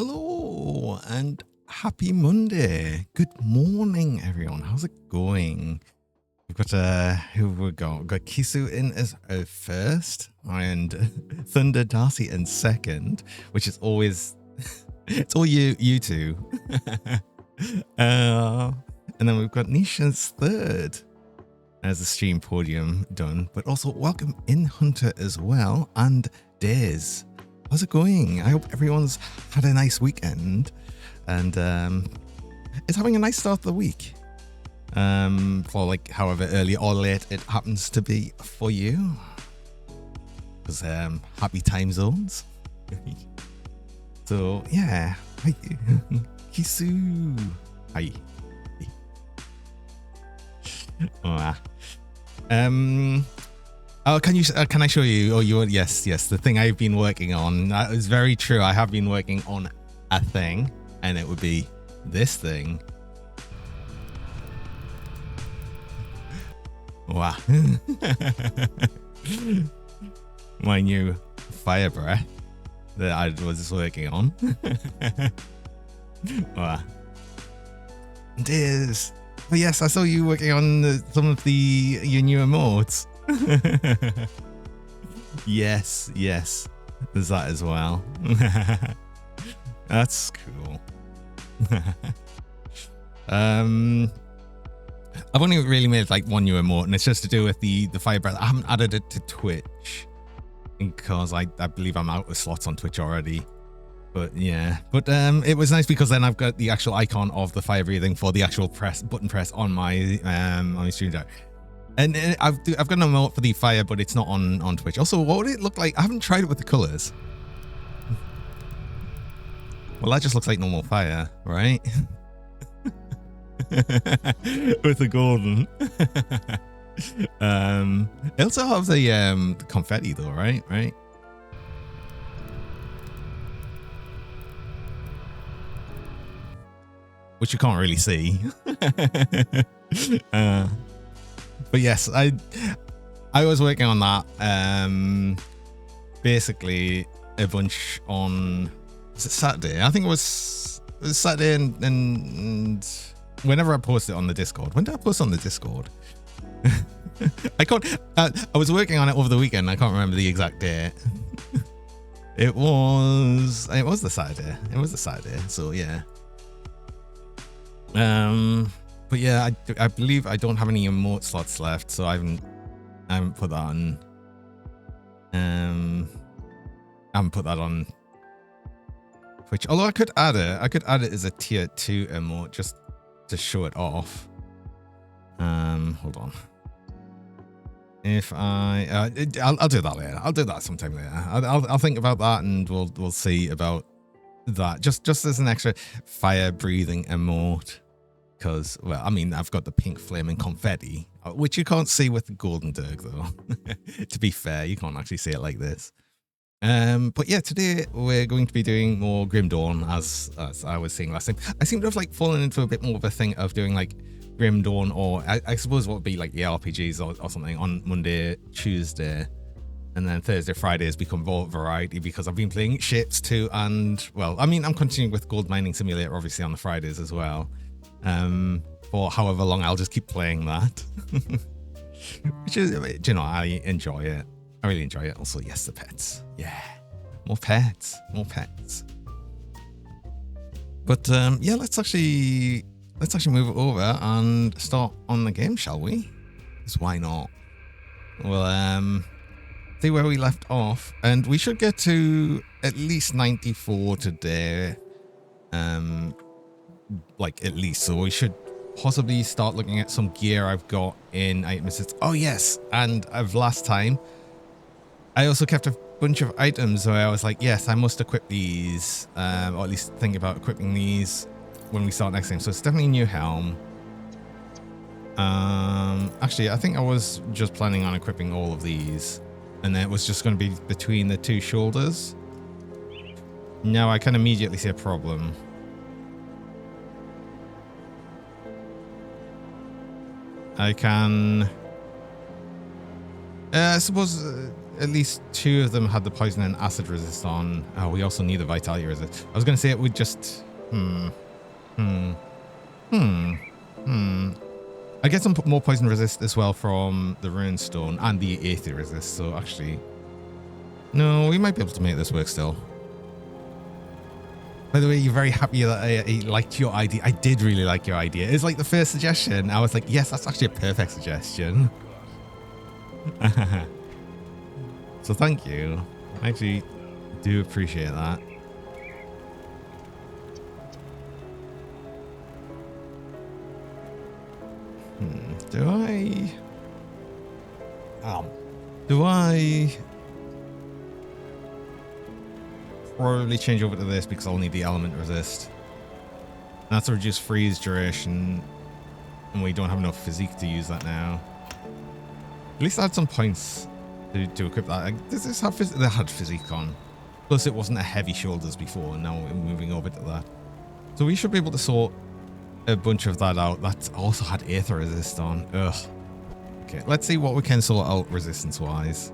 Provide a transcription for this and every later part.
Hello and happy Monday. Good morning, everyone. How's it going? We've got who we got? We've got Kisu in as first, and Thunder Darcy in second, which is always it's all you two. And then we've got Nisha's third as the stream podium done, but also welcome in Hunter as well, and Days. How's it going? I hope everyone's had a nice weekend and is having a nice start of the week. For like however early or late it happens to be for you. Because happy time zones. So yeah. Hi. Kisu. Hi. Oh, can I show you? Oh, yes, the thing I've been working on. That is very true. I have been working on a thing, and it would be this thing. Wow. My new fire breath that I was working on. Wow. It is. But yes, I saw you working on some of your new emotes. yes, there's that as well. That's cool. I've only really made like one new emote, and it's just to do with the fire breath. I haven't added it to Twitch because I believe I'm out of slots on Twitch already. But yeah, it was nice because then I've got the actual icon of the fire breathing for the actual button press on my stream deck. And I've got an emote for the fire, but it's not on Twitch. Also, what would it look like? I haven't tried it with the colors. Well, that just looks like normal fire, right? With the golden. It also has the confetti though, right? Which you can't really see. But yes, I was working on that. Basically, a bunch on Saturday. I think it was Saturday, and whenever I post it on the Discord. When did I post on the Discord? I can't. I was working on it over the weekend. I can't remember the exact date. It was the Saturday. It was the Saturday. So yeah. But yeah, I believe I don't have any emote slots left, so I haven't put that on. I haven't put that on Twitch. Although I could add it. I could add it as a tier 2 emote just to show it off. Hold on. If I'll do that later. I'll do that sometime later. I'll think about that, and we'll see about that. Just as an extra fire breathing emote. Because, well, I mean, I've got the pink flaming confetti, which you can't see with the golden dirk, though. To be fair, you can't actually see it like this. But yeah, today we're going to be doing more Grim Dawn, as I was saying last time. I seem to have like fallen into a bit more of a thing of doing like Grim Dawn, or I suppose what would be like the RPGs or something on Monday, Tuesday, and then Thursday, Friday has become more variety because I've been playing ships too. And, well, I mean, I'm continuing with Gold Mining Simulator, obviously, on the Fridays as well. For however long I'll just keep playing that. Which is, you know, I enjoy it. I really enjoy it. Also, yes, the pets. Yeah. More pets. But yeah, let's actually move it over and start on the game, shall we? Because why not? We'll see where we left off, and we should get to at least 94 today. Like at least, so we should possibly start looking at some gear I've got in item assist. Oh yes, and of last time I also kept a bunch of items where I was like, yes, I must equip these, or at least think about equipping these when we start next time. So it's definitely a new helm. Actually, I think I was just planning on equipping all of these, and then it was just going to be between the two shoulders. Now I can immediately see a problem. I can... I suppose at least 2 of them had the poison and acid resist on. Oh, we also need the vitality resist. I was going to say it would just... I get some more poison resist as well from the rune stone and the aether resist. So actually, no, we might be able to make this work still. By the way, you're very happy that I liked your idea. I did really like your idea. It's like the first suggestion. I was like, yes, that's actually a perfect suggestion. So thank you. I actually do appreciate that. Do I probably change over to this because I'll need the element resist. And that's to reduce freeze duration, and we don't have enough physique to use that now. At least I had some points to equip that. Does this have they had physique on? Plus it wasn't a heavy shoulders before, and now we're moving over to that. So we should be able to sort a bunch of that out. That also had aether resist on. Ugh. Okay, let's see what we can sort out resistance wise.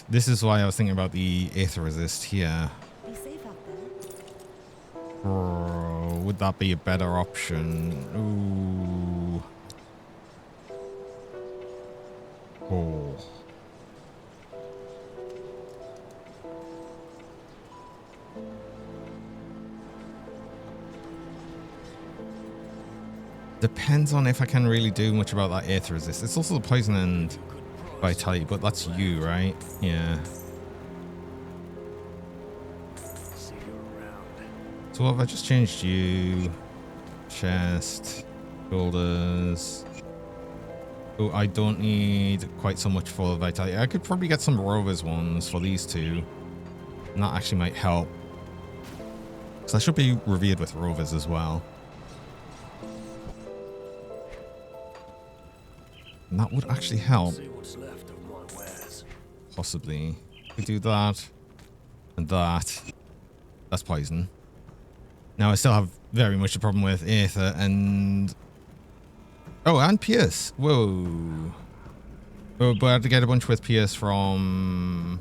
This is why I was thinking about the aether resist here. Be safe out there. Oh, would that be a better option? Ooh. Oh. Depends on if I can really do much about that aether resist. It's also the poison and vitality, but that's you, right? Yeah. So what have I just changed you? Chest, shoulders. Oh, I don't need quite so much for vitality. I could probably get some rovers ones for these two. And that actually might help. Because I should be revered with rovers as well. And that would actually help. Possibly. We do that. And that. That's poison. Now I still have very much a problem with aether and... Oh, and pierce. Whoa. Oh, but I had to get a bunch with pierce from...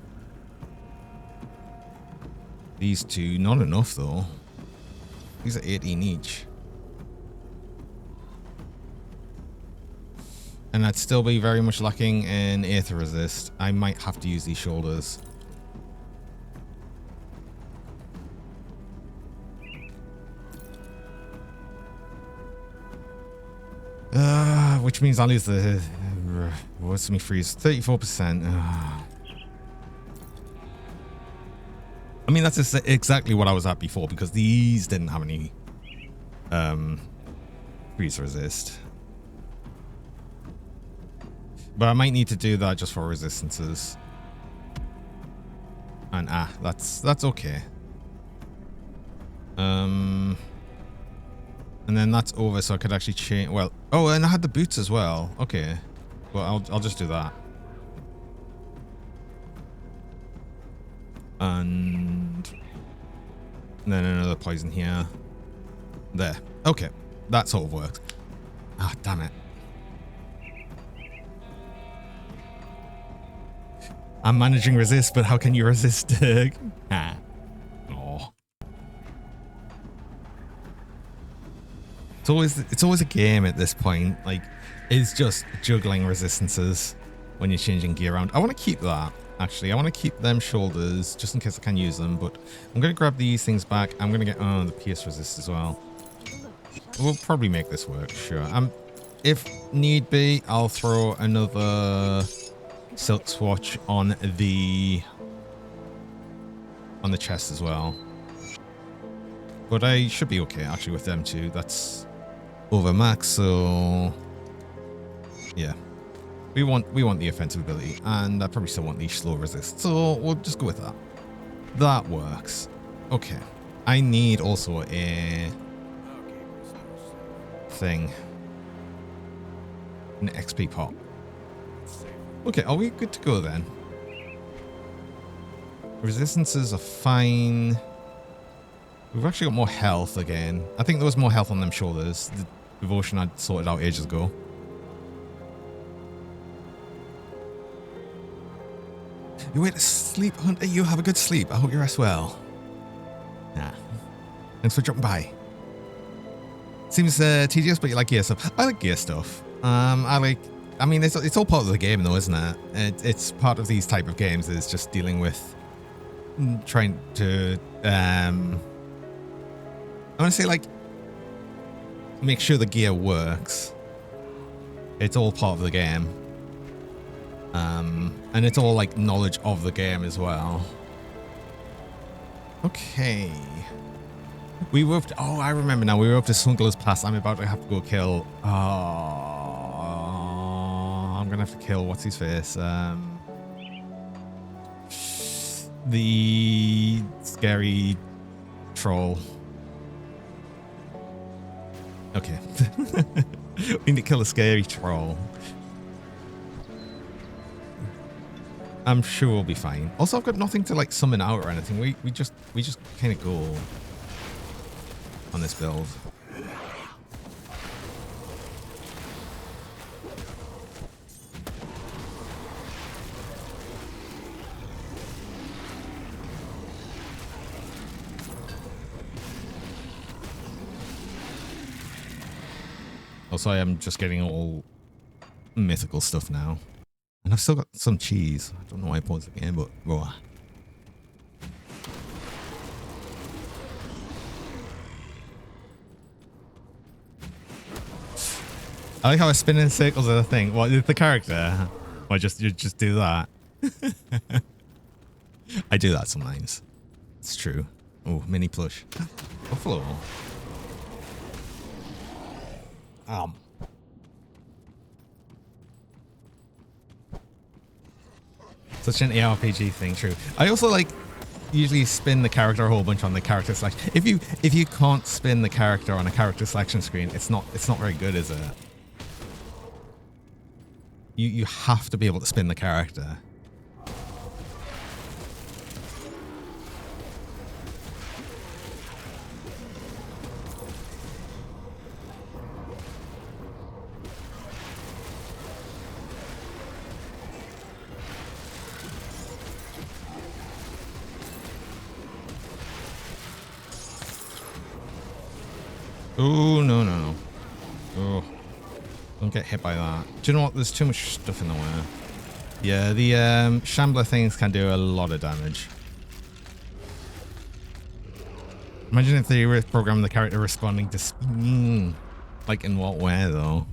these two. Not enough, though. These are 18 each. And I'd still be very much lacking in aether resist. I might have to use these shoulders. Which means I'll lose the... what's me freeze? 34%. I mean, that's exactly what I was at before, because these didn't have any freeze resist. But I might need to do that just for resistances. And that's okay. And then that's over, so I could actually change. Well, oh, and I had the boots as well. Okay, well, I'll just do that. And then another poison here. There. Okay, that sort of worked. Ah, damn it. I'm managing resist, but how can you resist? Oh. It's always a game at this point. Like, it's just juggling resistances when you're changing gear around. I want to keep that, actually. I want to keep them shoulders, just in case I can use them. But I'm going to grab these things back. I'm going to get the pierce resist as well. We'll probably make this work, sure. If need be, I'll throw another silk swatch on the chest as well. But I should be okay, actually, with them too. That's over max, so yeah. We want the offensive ability, and I probably still want the slow resist, so we'll just go with that. That works. Okay. I need also a thing. An XP pot. Okay, are we good to go then? Resistances are fine. We've actually got more health again. I think there was more health on them shoulders. The devotion I'd sorted out ages ago. You went to sleep, Hunter. You have a good sleep. I hope you rest well. Nah. Thanks for dropping by. Seems tedious, but you like gear stuff. I like gear stuff. I mean, it's all part of the game, though, isn't it? It's part of these type of games is just dealing with trying to I want to say, like, make sure the gear works. It's all part of the game. And it's all, like, knowledge of the game as well. Okay. We were up to, oh, I remember now. We were up to Smuggler's Pass. I'm about to have to go kill... Oh, I'm going to have to kill... What's his face? The scary troll. Okay. We need to kill a scary troll. I'm sure we'll be fine. Also, I've got nothing to like summon out or anything. We just kind of go on this build. Also, I am just getting all mythical stuff now. And I've still got some cheese. I don't know why I paused the game, but raw. I like how I spin in circles of the thing. What is the character? Or you just do that? I do that sometimes. It's true. Oh, mini plush. Buffalo. Such an ARPG thing, true. I also like usually spin the character a whole bunch on the character selection. If you can't spin the character on a character selection screen, it's not very good, is it? You have to be able to spin the character. Oh, no. Oh. Don't get hit by that. Do you know what? There's too much stuff in the way. Yeah, the Shambler things can do a lot of damage. Imagine if they reprogrammed the character responding to spin. Like, in what way, though?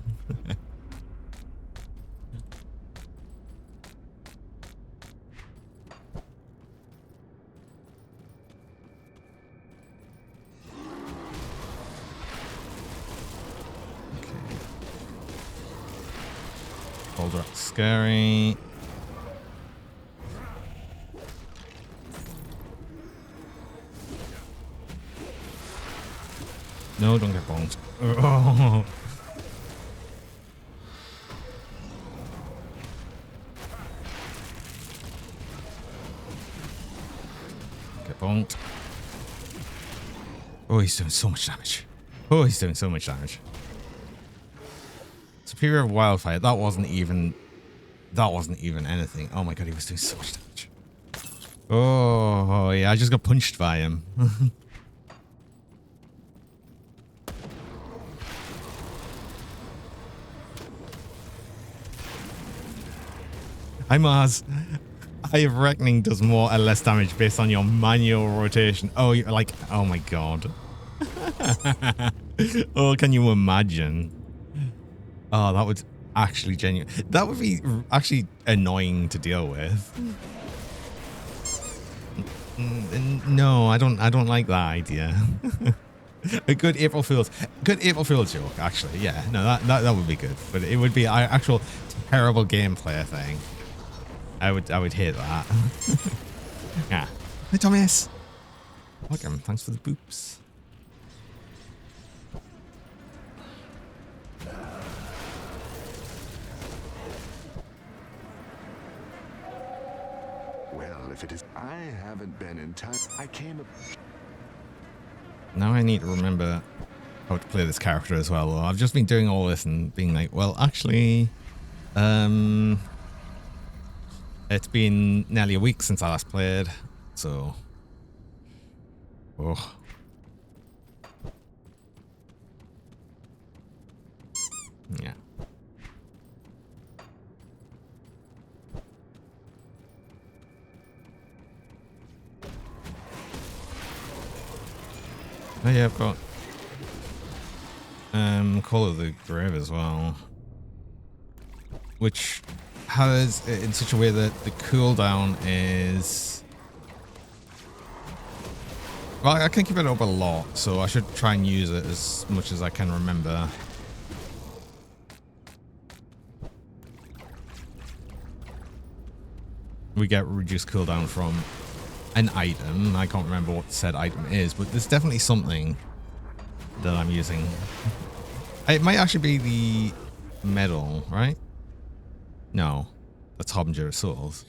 Boulder up scary. No, don't get bonked. Oh. Get bonked. Oh, he's doing so much damage. Oh, he's doing so much damage. Superior Wildfire. That wasn't even anything. Oh my god, he was doing so much damage. Oh yeah, I just got punched by him. Hi Mars. Eye of Reckoning does more or less damage based on your manual rotation. Oh, you're like, oh my god. Oh, can you imagine? Oh, that would actually that would be actually annoying to deal with. No, I don't like that idea. A good April Fool's joke, actually. Yeah, no, that would be good, but it would be an actual terrible gameplay thing. I would hate that. Yeah. Hey Thomas. Welcome. Thanks for the boops. tell if it is. I haven't been in touch. I came. Now I need to remember how to play this character as well. I've just been doing all this and being like, well, actually, it's been nearly a week since I last played, so. Oh. Yeah. Oh yeah, I've got Call of the Grave as well, which has it in such a way that the cooldown is, well, I can keep it up a lot, so I should try and use it as much as I can remember. We get reduced cooldown from an item. I can't remember what said item is, but there's definitely something that I'm using. It might actually be the medal, right? No, that's Harbinger of Souls.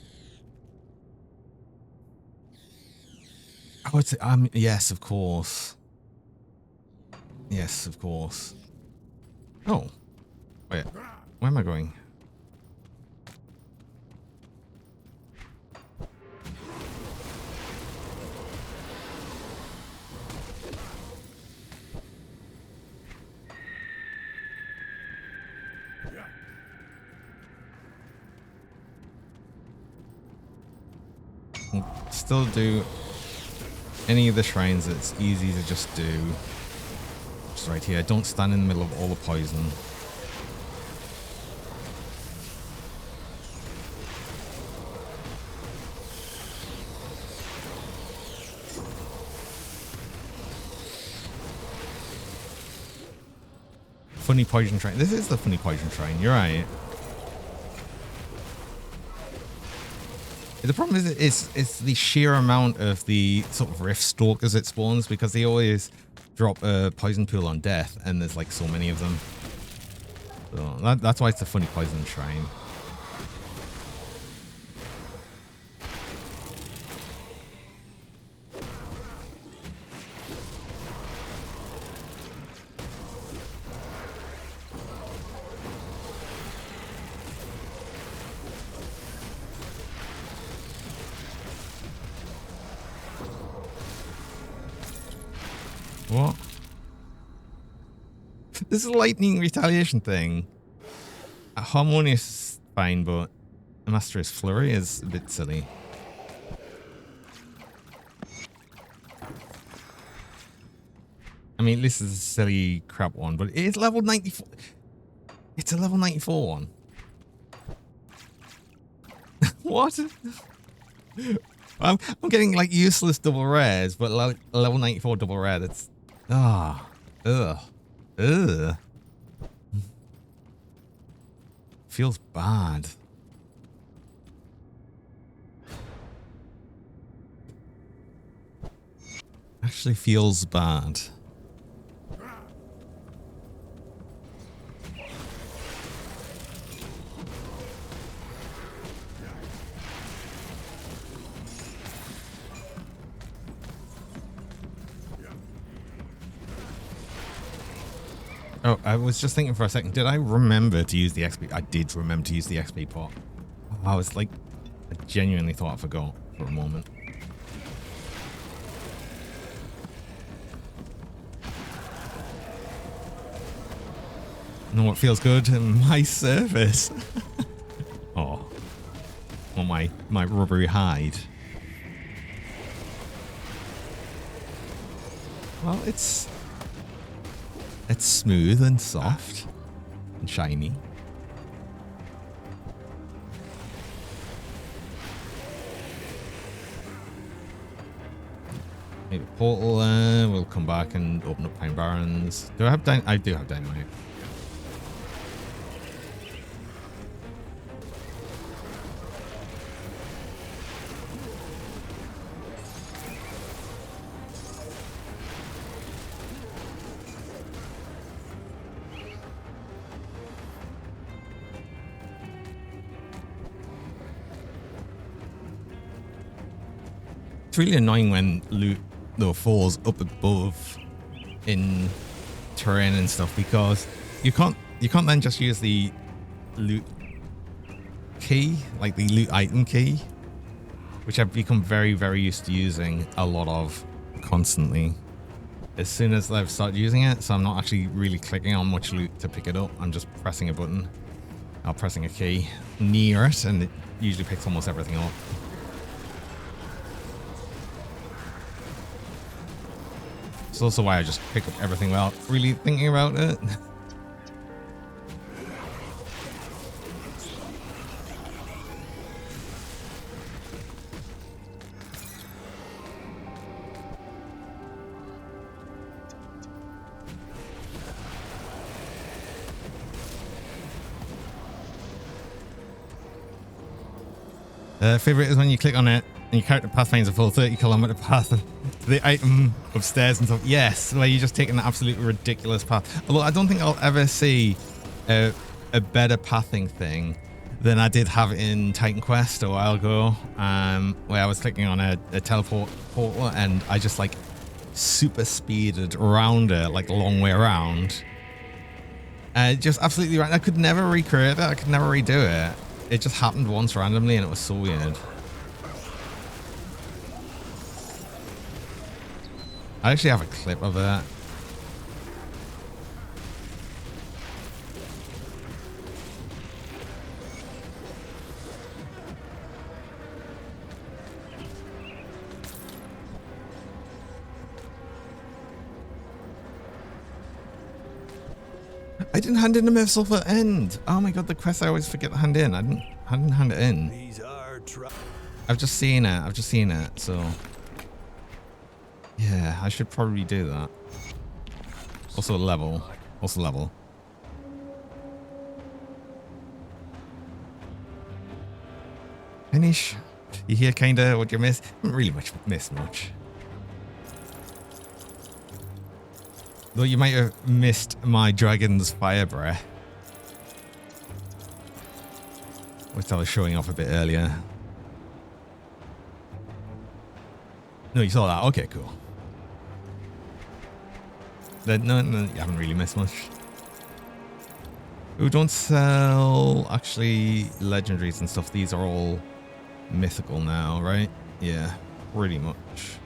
Oh, it's yes, of course. Yes, of course. Oh, wait, where am I going? Still do any of the shrines. It's easy to just do. Just right here. Don't stand in the middle of all the poison. Funny poison shrine. This is the funny poison shrine. You're right. The problem is it's the sheer amount of the sort of rift stalkers it spawns, because they always drop a poison pool on death, and there's like so many of them. So that's why it's a funny poison shrine. What? This is a lightning retaliation thing. A harmonious is fine, but a master's flurry is a bit silly. I mean, this is a silly crap one, but it is level 94. It's a level 94 one. What? I'm getting like useless double rares, but level 94 double rare. That's ugh. Feels bad. Actually feels bad. Oh, I was just thinking for a second, did I remember to use the XP? I did remember to use the XP pot. I was like, I genuinely thought I forgot for a moment. You know what feels good? My service. Oh. Or my rubbery hide. Well, it's smooth and soft and shiny. Maybe a portal there. We'll come back and open up Pine Barrens. Do I have dynamite? I do have dynamite. It's really annoying when loot though falls up above in terrain and stuff, because you can't then just use the loot key, like the loot item key, which I've become very, very used to using a lot of constantly as soon as I've started using it. So I'm not actually really clicking on much loot to pick it up. I'm just pressing a button or pressing a key near it, and it usually picks almost everything up. It's also why I just pick up everything without really thinking about it. Favorite is when you click on it and your character path finds a full 30-kilometer path to the item upstairs and stuff. Yes, where you just take an absolutely ridiculous path. Although I don't think I'll ever see a better pathing thing than I did have in Titan Quest a while ago, where I was clicking on a teleport portal and I just like super speeded around it, like a long way around. Just absolutely right. I could never recreate it. I could never redo it. It just happened once randomly and it was so weird. I actually have a clip of it. I didn't hand in a missile for end. Oh my god, the quest I always forget to hand in. I didn't hand it in. I've just seen it, so yeah, I should probably do that. Also level. Finish. You hear kinda what you miss? Didn't really miss much. Though you might have missed my dragon's fire breath, which I was showing off a bit earlier. No, you saw that. Okay, cool. No, you haven't really missed much. We don't sell actually legendaries and stuff. These are all mythical now, right? Yeah, pretty much.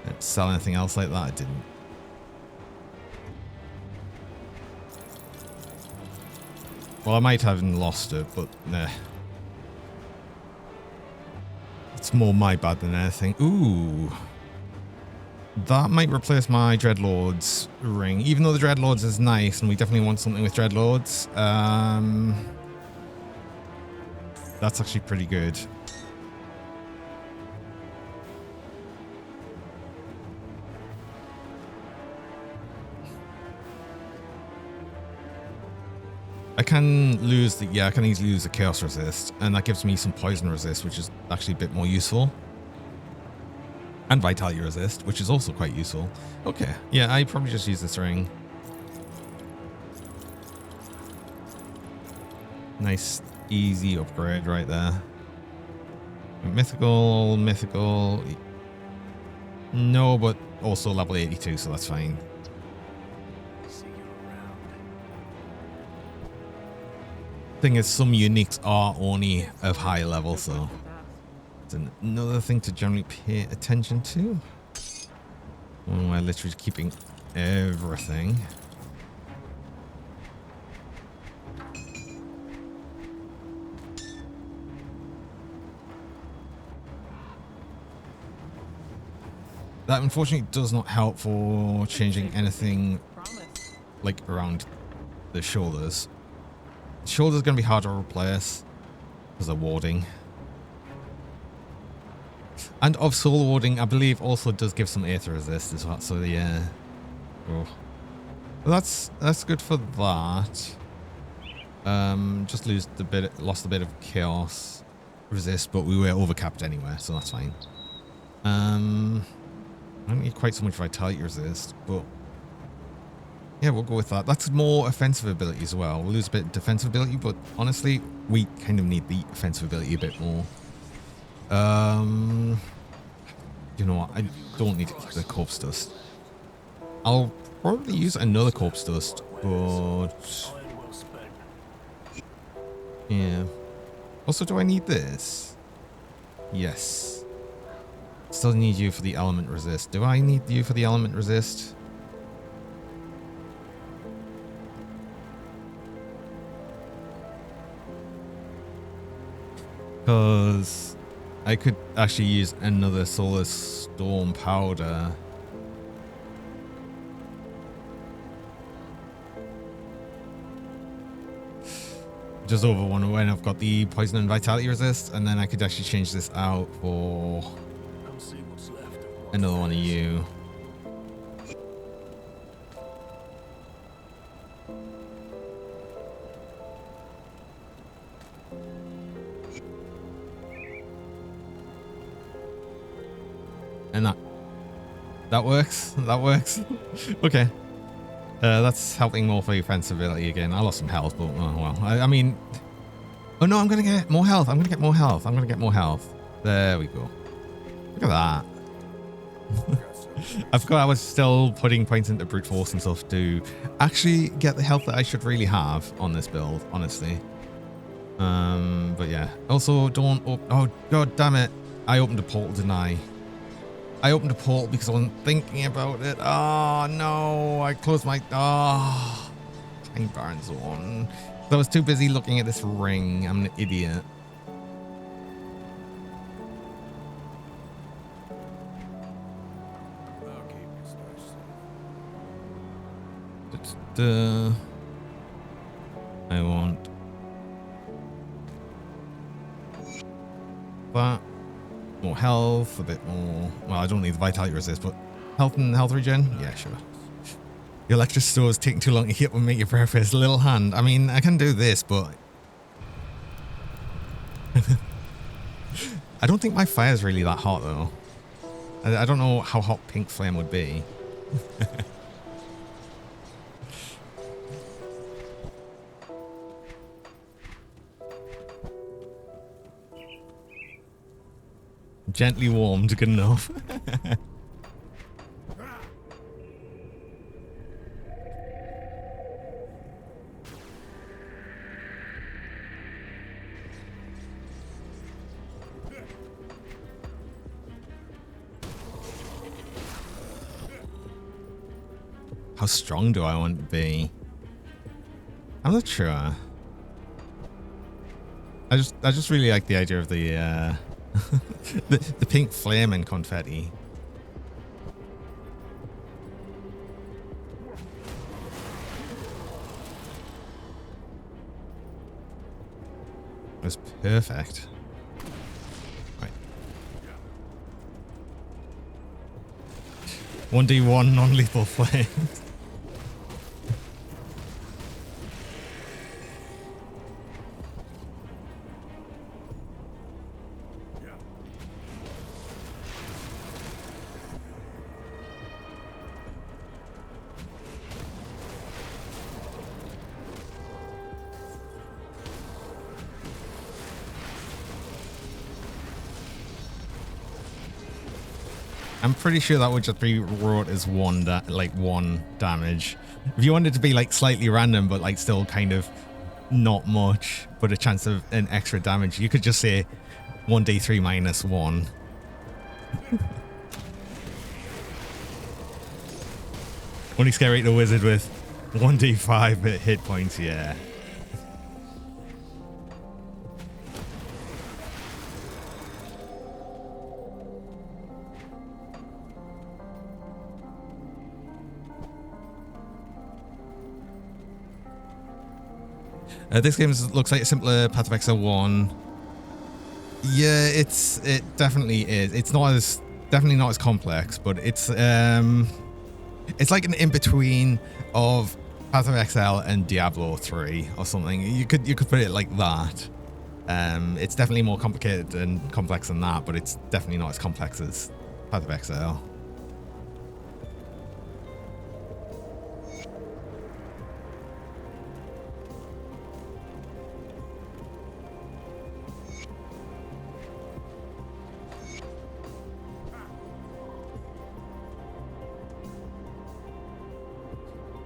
Didn't sell anything else like that. I didn't. Well, I might have lost it, but nah. It's more my bad than anything. Ooh. That might replace my Dreadlord's ring. Even though the Dreadlord's is nice, and we definitely want something with Dreadlords. That's actually pretty good. I can lose the, I can easily lose the Chaos Resist, and that gives me some Poison Resist, which is actually a bit more useful. And Vitality Resist, which is also quite useful. Okay, yeah, I probably just use this ring. Nice, easy upgrade right there. Mythical. No, but also level 82, so that's fine. Thing is, some uniques are only of high level, so it's another thing to generally pay attention to. When we're literally keeping everything. That unfortunately does not help for changing anything like around the shoulders. Shoulder's going to be hard to replace because of warding. And of soul warding, I believe, also does give some aether resist as well. So yeah, oh. Well, that's good for that. Just lost a bit of chaos resist, but we were overcapped anyway, so that's fine. I don't need quite so much vitality resist, but yeah, we'll go with that. That's more offensive ability as well. We'll lose a bit of defensive ability, but honestly, we kind of need the offensive ability a bit more. You know what? I don't need the corpse dust. I'll probably use another corpse dust, but yeah. Also, do I need this? Yes. Still need you for the element resist. Do I need you for the element resist? Because I could actually use another solar storm powder. Just over one when I've got the poison and vitality resist, and then I could actually change this out for another one of you. And that works. That works. Okay. That's helping more for your defensibility again. I lost some health, but oh well. I mean, oh no, I'm gonna get more health. I'm gonna get more health. I'm gonna get more health. There we go. Look at that. I forgot I was still putting points into brute force and stuff to actually get the health that I should really have on this build, honestly. But yeah. Also, don't. Oh god damn it! I opened a portal, didn't I? I opened a portal because I wasn't thinking about it. Oh no, I closed my Time Baron Zone. I was too busy looking at this ring. I'm an idiot. I want that. More health, a bit more. Well, I don't need the vitality resist, but health and health regen? Yeah, sure. Your electric store is taking too long to heat up and make your breakfast. Little hand. I mean, I can do this, but I don't think my fire is really that hot, though. I don't know how hot pink flame would be. Gently warmed, good enough. How strong do I want to be? I'm not sure. I just really like the idea of the the pink flame and confetti. It was perfect. Right. 1d1 non-lethal flame. I'm pretty sure that would just be wrote as one damage. If you wanted it to be like slightly random, but like still kind of not much, but a chance of an extra damage, you could just say 1d3 minus 1. Only scary the wizard with 1d5 hit points, yeah. This game looks like a simpler Path of Exile 1. Yeah, it definitely is. It's definitely not as complex, but it's like an in-between of Path of Exile and Diablo 3 or something. You could put it like that. It's definitely more complicated and complex than that, but it's definitely not as complex as Path of Exile.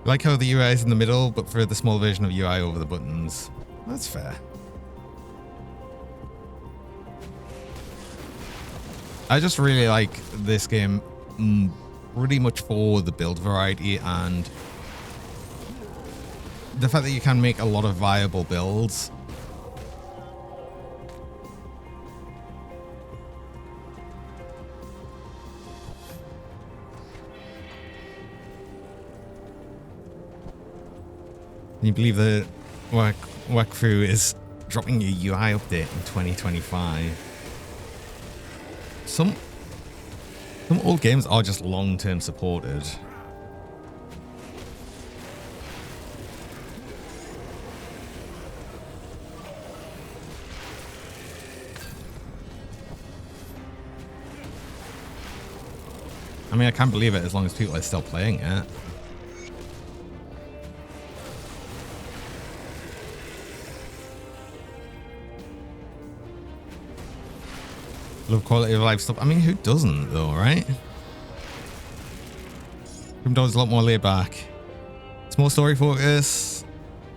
like how the UI is in the middle, but for the small version of UI over the buttons. That's fair. I just really like this game pretty much for the build variety and the fact that you can make a lot of viable builds. Can you believe that Wakfu is dropping a UI update in 2025? Some old games are just long-term supported. I mean, I can't believe it as long as people are still playing it. Love quality of life stuff. I mean, who doesn't though, right? Grim Dawn's a lot more laid back. It's more story focus.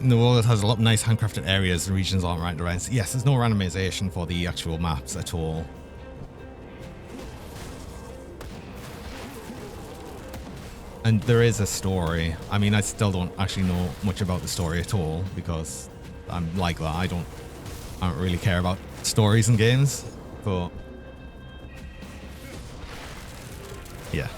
In the world, it has a lot of nice handcrafted areas. The regions aren't randomized. Yes, there's no randomization for the actual maps at all. And there is a story. I mean, I still don't actually know much about the story at all because I'm like that. I don't really care about stories in games, but yeah.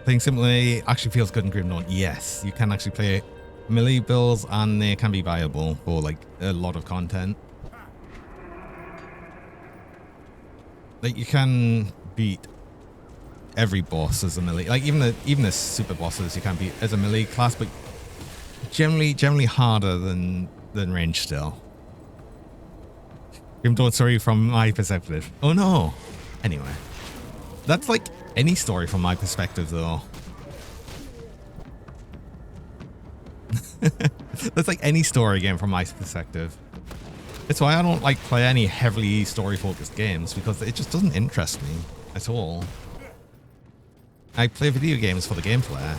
Playing simply actually feels good in Grim Dawn. Yes, you can actually play melee builds and they can be viable for like a lot of content. Like you can beat every boss as a melee, like even the super bosses you can beat as a melee class, but generally harder than range still. Grim Dawn story from my perspective. Oh no. Anyway, that's like any story from my perspective though. That's like any story game from my perspective. It's why I don't like play any heavily story focused games because it just doesn't interest me at all. I play video games for the gameplay.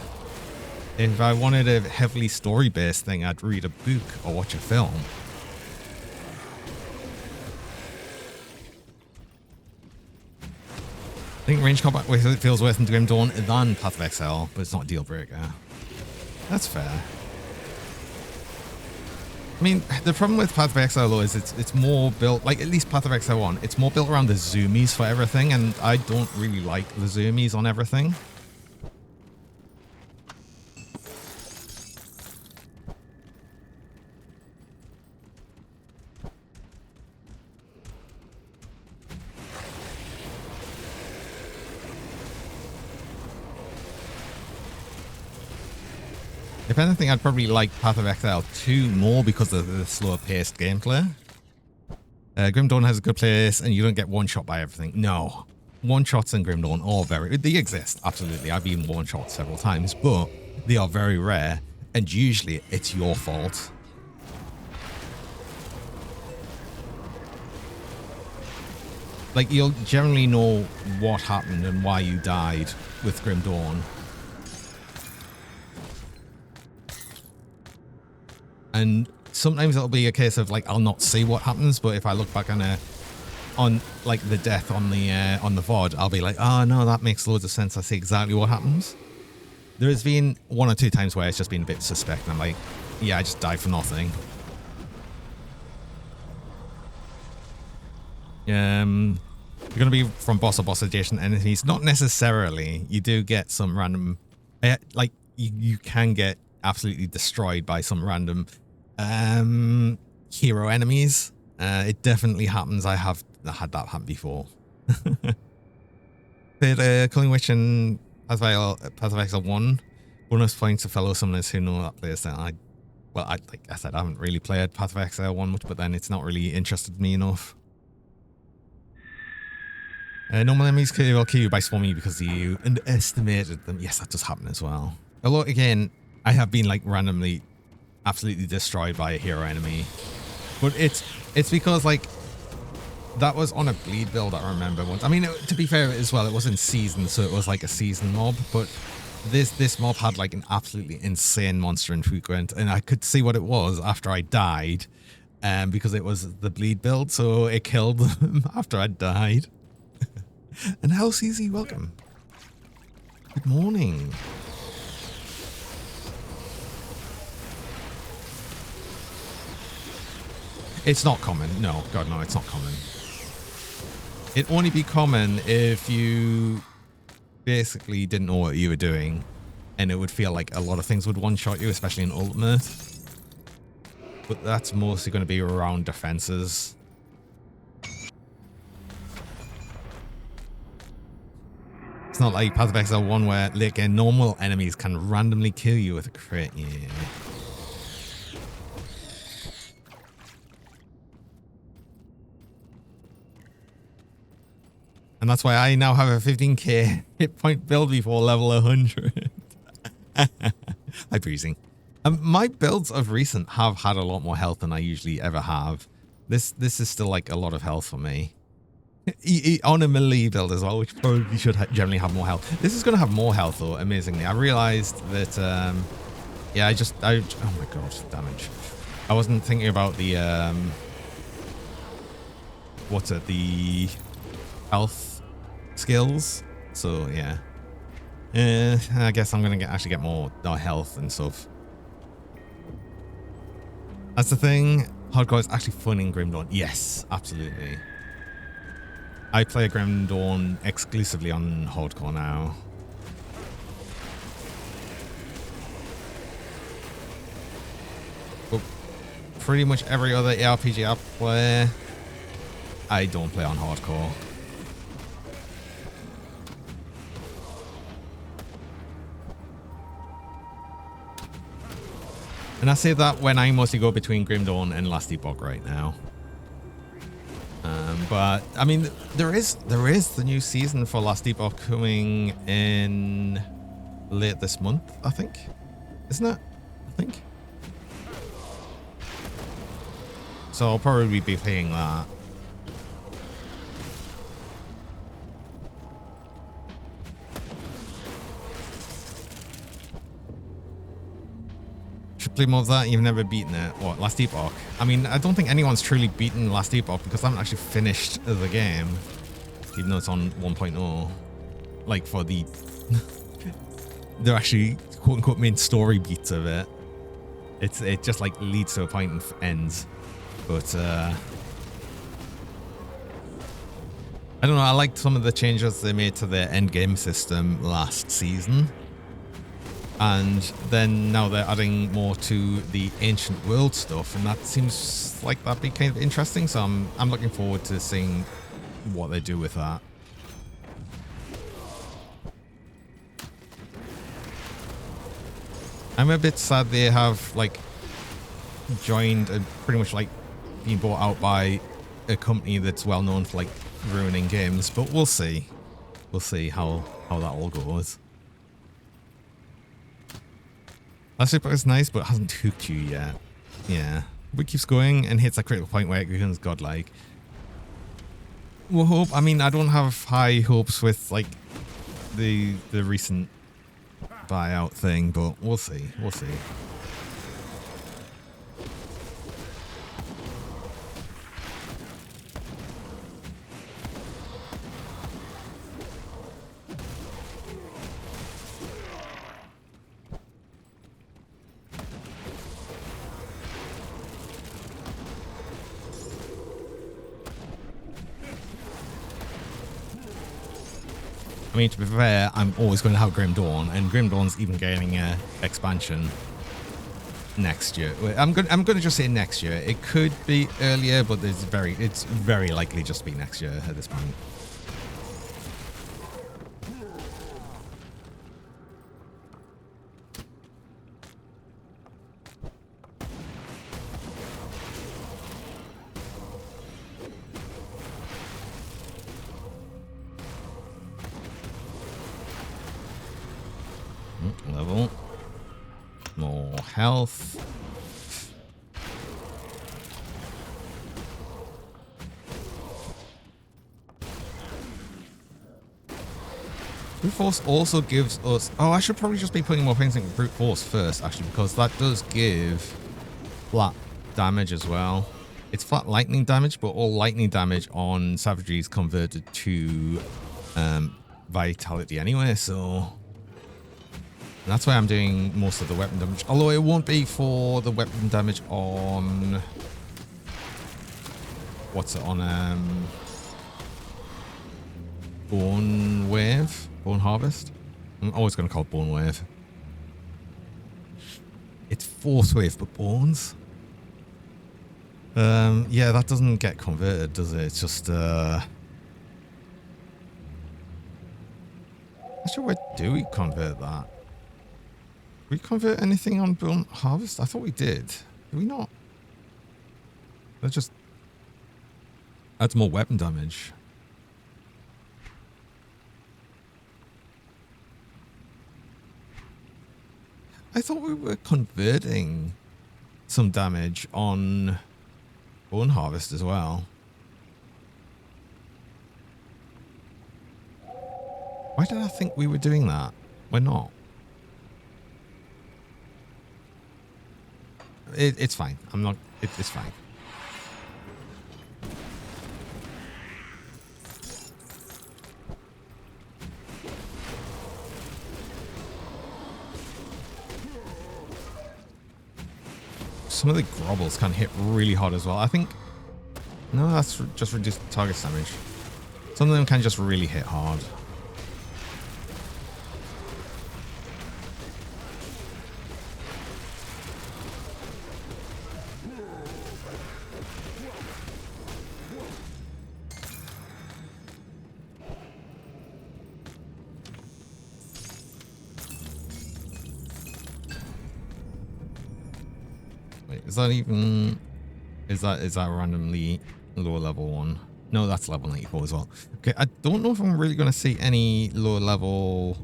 If I wanted a heavily story based thing, I'd read a book or watch a film. I think range combat feels worse in Grim Dawn than Path of Exile, but it's not a deal breaker. That's fair. I mean, the problem with Path of Exile though is it's more built, like at least Path of Exile 1, it's more built around the zoomies for everything, and I don't really like the zoomies on everything. If anything, I'd probably like Path of Exile 2 more because of the slower paced gameplay. Grim Dawn has a good place and you don't get one shot by everything. No. One shots in Grim Dawn are they exist, absolutely. I've been one shot several times, but they are very rare and usually it's your fault. Like, you'll generally know what happened and why you died with Grim Dawn. And sometimes it'll be a case of like I'll not see what happens, but if I look back on like the death on the VoD, I'll be like, oh no, that makes loads of sense. I see exactly what happens. There has been 1 or 2 times where it's just been a bit suspect, and I'm like, yeah, I just died for nothing. You're gonna be from boss or boss adjacent enemies. Not necessarily. You do get some random, like you can get absolutely destroyed by some random hero enemies. It definitely happens. I have had that happen before. Played Culling Witch and Path of Exile 1. Bonus points to fellow summoners who know that playstyle. Like I said, I haven't really played Path of Exile 1 much, but then it's not really interested me enough. Normal enemies will kill you by swarming you because you underestimated them. Yes, that does happen as well. Although, again, I have been like randomly absolutely destroyed by a hero enemy. But it's because like that was on a bleed build, I remember once. I mean, to be fair as well, it was in season, so it was like a season mob, but this mob had like an absolutely insane monster infrequent, and I could see what it was after I died, because it was the bleed build, so it killed them after I died. And how CZ, welcome. Good morning. It's not common. No, God, no, it's not common. It'd only be common if you basically didn't know what you were doing, and it would feel like a lot of things would one-shot you, especially in Ultimate. But that's mostly going to be around defenses. It's not like Path of Exile 1 where late game normal enemies can randomly kill you with a crit. Yeah. And that's why I now have a 15k hit point build before level 100. Hi, Breezing. My builds of recent have had a lot more health than I usually ever have. This is still like a lot of health for me. On a melee build as well, which probably should generally have more health. This is going to have more health though, amazingly. I realized that, yeah, oh my god, damage. I wasn't thinking about the, the health skills. So yeah, I guess I'm gonna actually get more health and stuff. That's the thing. Hardcore is actually fun in Grim Dawn. Yes, absolutely. I play Grim Dawn exclusively on hardcore now. But pretty much every other ARPG I play, I don't play on hardcore. And I say that when I mostly go between Grim Dawn and Last Epoch right now. But I mean, there is the new season for Last Epoch coming in late this month, I think. Isn't it? I think. So I'll probably be playing that. Play more of that. You've never beaten it. What, Last Epoch? I mean, I don't think anyone's truly beaten Last Epoch because I haven't actually finished the game, even though it's on 1.0. Like for the they're actually quote unquote main story beats of it. It just like leads to a point and ends. But I don't know. I liked some of the changes they made to their end game system last season. And then now they're adding more to the ancient world stuff, and that seems like that'd be kind of interesting. So I'm looking forward to seeing what they do with that. I'm a bit sad they have like joined and pretty much like been bought out by a company that's well known for like ruining games, but we'll see. We'll see how that all goes. Last Epoch is nice, but it hasn't hooked you yet. Yeah. But it keeps going and hits a critical point where it becomes godlike. We'll hope. I mean, I don't have high hopes with, like, the recent buyout thing, but we'll see. We'll see. I mean, to be fair, I'm always going to have Grim Dawn, and Grim Dawn's even getting an expansion next year. I'm going to just say next year. It could be earlier, but it's very likely just to be next year at this point. Level. More health. Brute Force also gives us... Oh, I should probably just be putting more things in Brute Force first, actually, because that does give flat damage as well. It's flat lightning damage, but all lightning damage on Savagery is converted to Vitality anyway, so... That's why I'm doing most of the weapon damage. Although it won't be for the weapon damage on... What's it on? Bone Wave? Bone Harvest? I'm always going to call it Bone Wave. It's Force Wave, but Bones? Yeah, that doesn't get converted, does it? It's just, Actually, where do we convert that? Did we convert anything on Bone Harvest? I thought we did. Did we not? That just adds more weapon damage. I thought we were converting some damage on Bone Harvest as well. Why did I think we were doing that? We're not. It's fine. I'm not... It's fine. Some of the grobbles can hit really hard as well. I think... No, that's just reduced target damage. Some of them can just really hit hard. Is that even... Is that randomly lower level one? No, that's level 94 as well. Okay, I don't know if I'm really going to see any lower level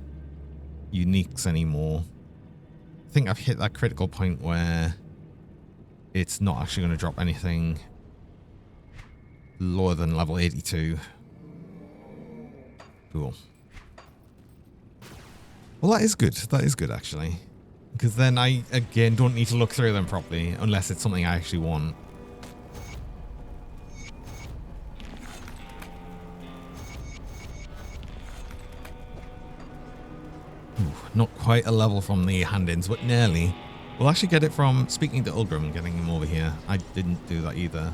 uniques anymore. I think I've hit that critical point where it's not actually going to drop anything lower than level 82. Cool. Well, that is good. That is good, actually. Because then I, again, don't need to look through them properly unless it's something I actually want. Ooh, not quite a level from the hand-ins, but nearly. We'll actually get it from speaking to Ulgrim and getting him over here. I didn't do that either.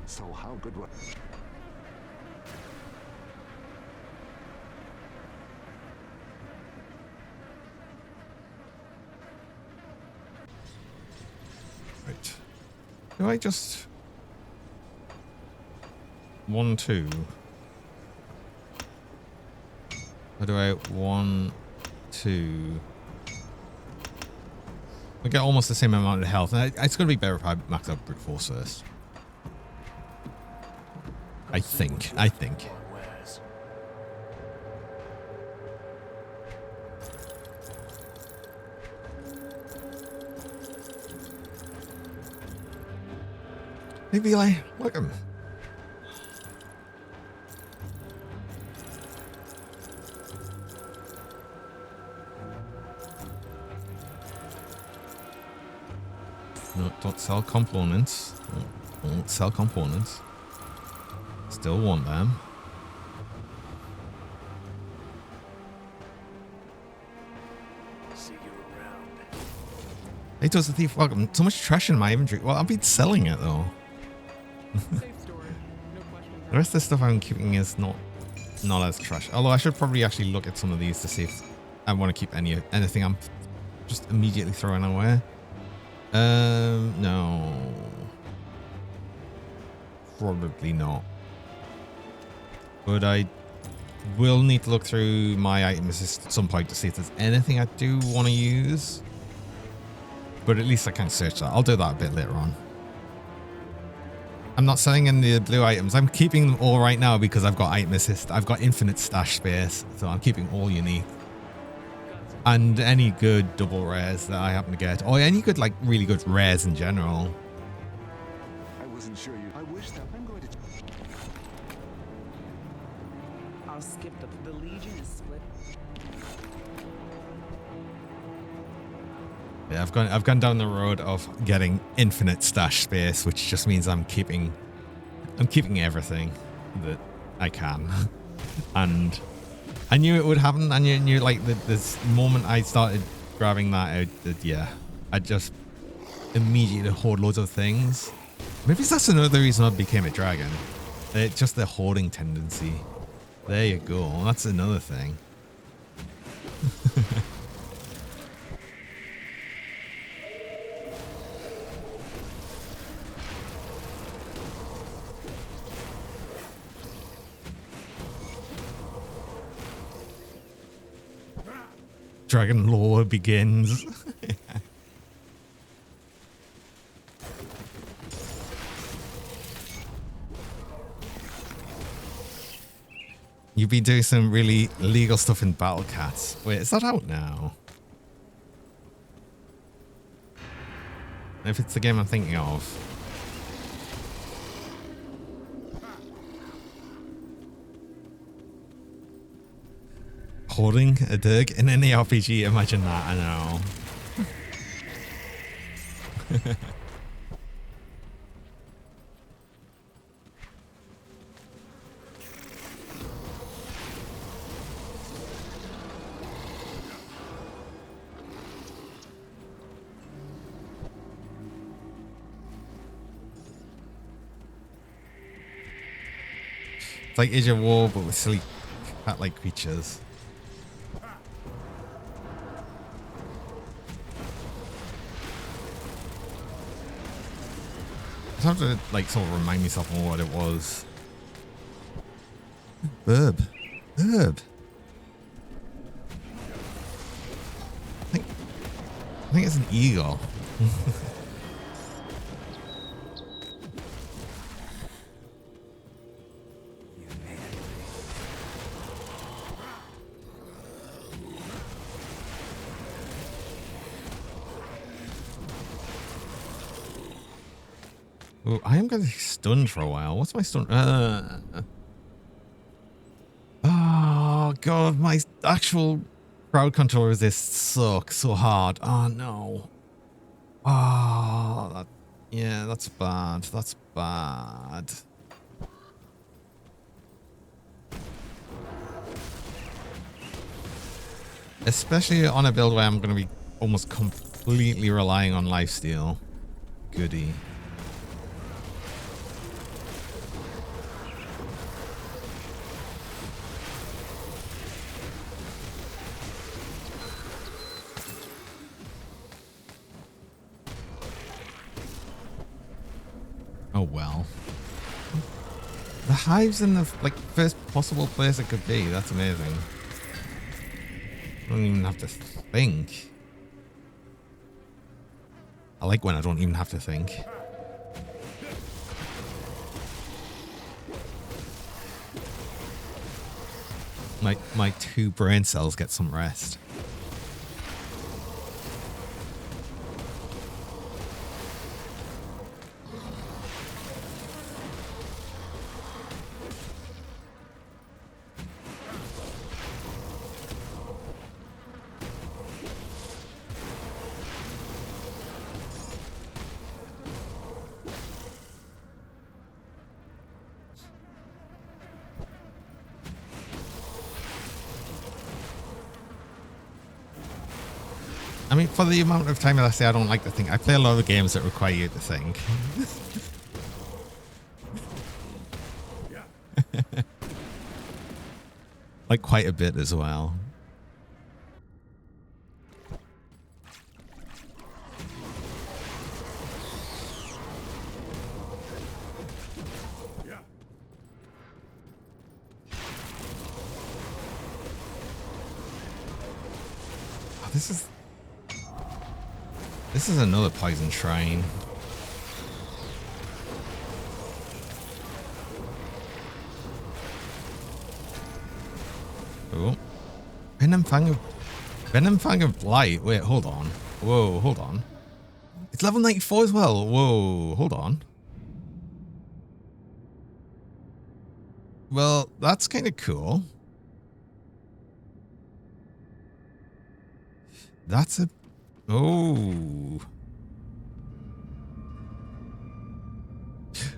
So how good was... Right. Do I just... 1, 2? Or do I 1, 2? We get almost the same amount of health. And it's going to be better if I max out Brute Force first. I think. Maybe look at him. No, don't sell components. Don't sell components. Still want them. See you around. Hey, does the thief welcome? So much trash in my inventory. Well, I've been selling it though. Safe storage. No questions. The rest of the stuff I'm keeping is not as trash. Although I should probably actually look at some of these to see if I want to keep anything I'm just immediately throwing away. No. Probably not. But I will need to look through my item assist at some point to see if there's anything I do want to use. But at least I can search that. I'll do that a bit later on. I'm not selling any of the blue items. I'm keeping them all right now because I've got item assist. I've got infinite stash space, so I'm keeping all unique. Got some And any good double rares that I happen to get, or any good, like, really good rares in general. I wasn't sure you. I wish that I'm going to. I'll skip the Legion is split. Yeah, I've gone down the road of getting infinite stash space, which just means I'm keeping everything that I can. And I knew it would happen. I knew like this moment I started grabbing that out, that yeah, I just immediately hoard loads of things. Maybe that's another reason I became a dragon. It's just the hoarding tendency. There you go. That's another thing. Dragon lore begins. You've been doing some really illegal stuff in Battle Cats. Wait, is that out now? If it's the game I'm thinking of. Hoarding a dig in any RPG, imagine that, I know. It's like Age of War, but with silly cat-like creatures. I have to like sort of remind myself more what it was. Burb. I think it's an eagle. Ooh, I am going to be stunned for a while. What's my stun? Oh god, my actual crowd controller this sucks so hard. Oh no. Oh, yeah, that's bad. That's bad. Especially on a build where I'm going to be almost completely relying on lifesteal. Goody. Oh well. The hive's in the like first possible place it could be. That's amazing. I don't even have to think. I like when I don't even have to think. My 2 brain cells get some rest. I mean, for the amount of time that I say I don't like to think, I play a lot of games that require you to think. Like quite a bit as well. Oh, this is another poison shrine. Oh. Penamfangu. Venom Fang of Blight. Wait, hold on. Whoa, hold on. It's level 94 as well. Whoa, hold on. Well, that's kind of cool. That's a... Oh.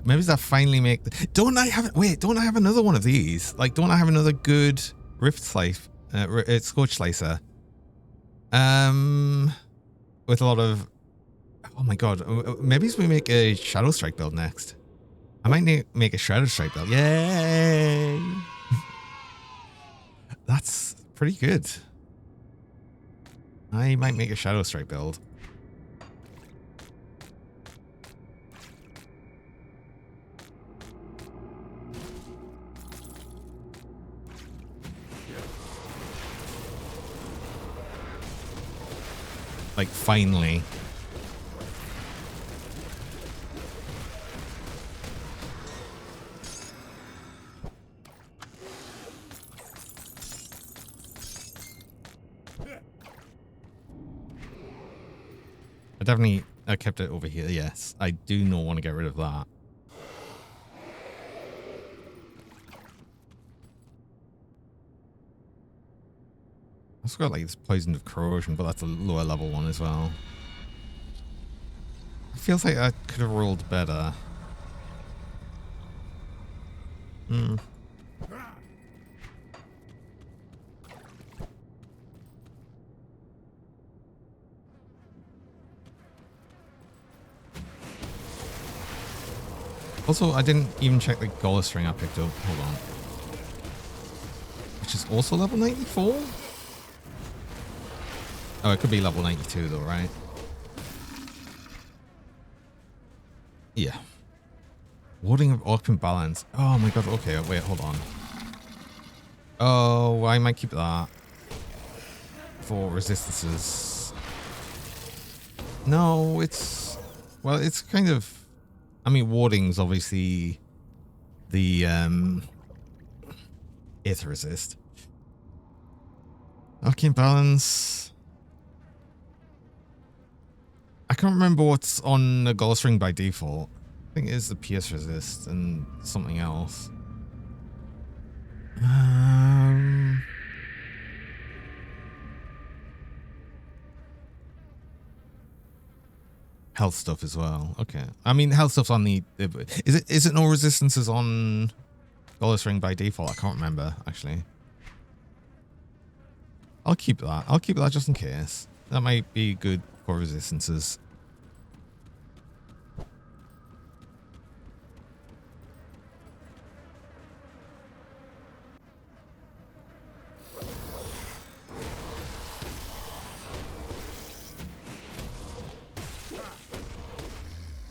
Maybe that finally make... Don't I have... Wait, don't I have another one of these? Like, don't I have another good Rift Slice... Scorch Slicer? With a lot of... Oh my god. Maybe we make a Shadow Strike build next. I might make a Shadow Strike build. Yay! That's pretty good. I might make a Shadow Strike build. Like, finally. I kept it over here. Yes, I do not want to get rid of that. I've also got like this Poison of Corrosion, but that's a lower level one as well. It feels like I could have rolled better. Hmm. Also, I didn't even check the Gola string I picked up. Hold on. Which is also level 94? Oh, it could be level 92 though, right? Yeah. Warding of Open Balance. Oh my god, okay, wait, hold on. Oh, I might keep that. For resistances. No, it's... Well, it's kind of... I mean, warding's obviously the Aether Resist. Arcane Balance. I can't remember what's on the Gold String by default. I think it is the PS Resist and something else. Health stuff as well. Okay. I mean, health stuff's on the... Is it no resistances on Gold String by default? I can't remember, actually. I'll keep that. I'll keep that just in case. That might be good for resistances.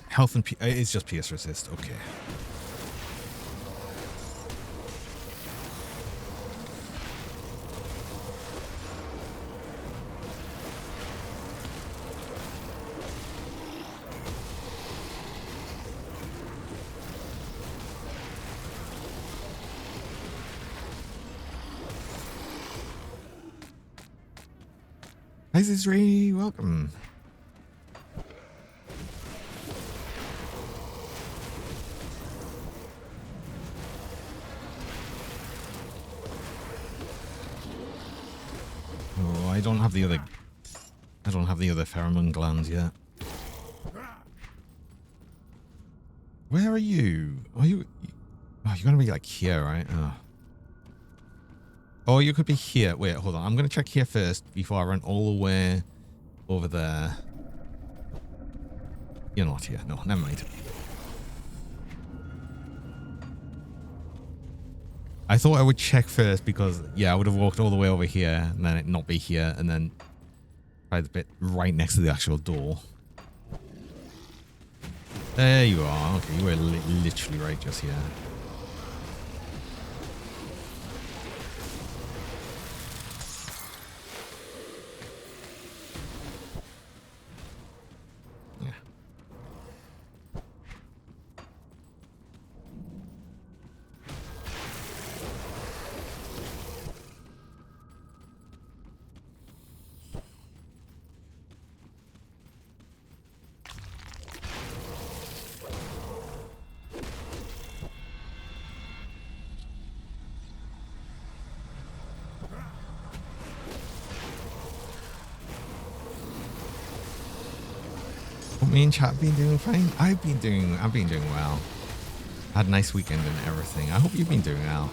Health and it's just PS resist. Okay. Hi Zizri, welcome. Oh, I don't have the other pheromone glands yet. Where are you? Are you? Oh, you're gonna be like here, right? Oh. Oh, you could be here. Wait, hold on. I'm gonna check here first before I run all the way over there. You're not here. No, never mind. I thought I would check first because, yeah, I would have walked all the way over here and then it not be here and then try the bit right next to the actual door. There you are. Okay, you were literally right just here. me and chat been doing fine. I've been doing well. Had a nice weekend and everything. I hope you've been doing well.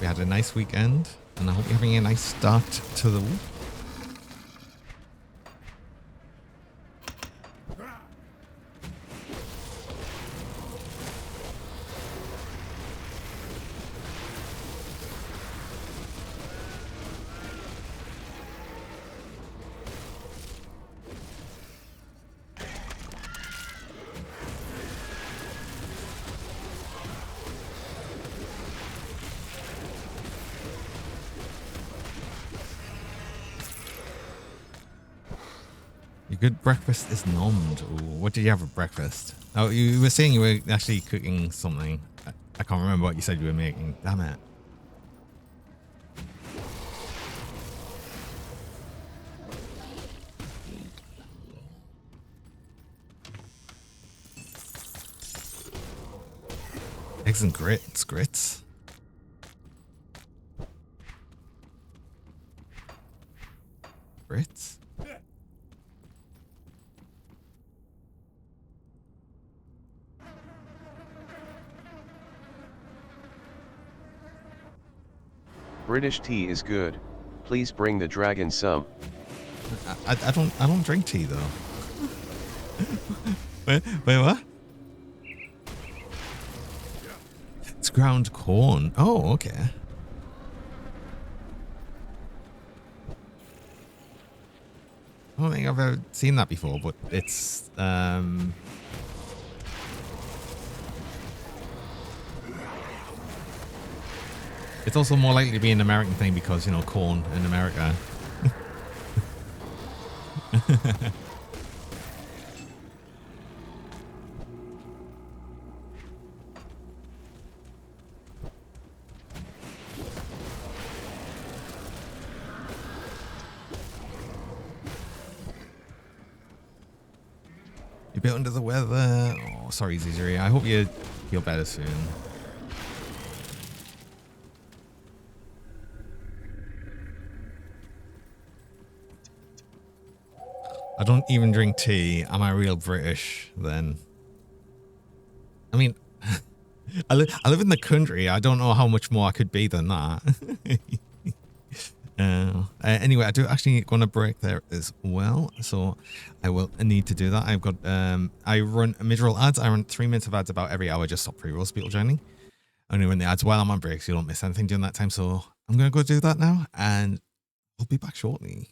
We had a nice weekend, and I hope you're having a nice start to the week. Your good breakfast is nommed. Ooh, what did you have for breakfast? Oh, you were saying you were actually cooking something. I can't remember what you said you were making. Damn it. Eggs and grits. Grits? Grits? British tea is good. Please bring the dragon some. I don't drink tea though. wait, what? It's ground corn. Oh, okay. I don't think I've ever seen that before, but it's it's also more likely to be an American thing because, you know, corn in America. You're a bit under the weather. Oh, sorry, Zizuri. I hope you feel better soon. I don't even drink tea. Am I real British then? I mean, I live in the country. I don't know how much more I could be than that. Anyway, I do actually want to break there as well, so I will need to do that. I've got I run mid-roll ads. I run 3 minutes of ads about every hour, just stop pre-rolls people joining. Only run the ads while I'm on break, so you don't miss anything during that time. So I'm gonna go do that now, and I'll be back shortly.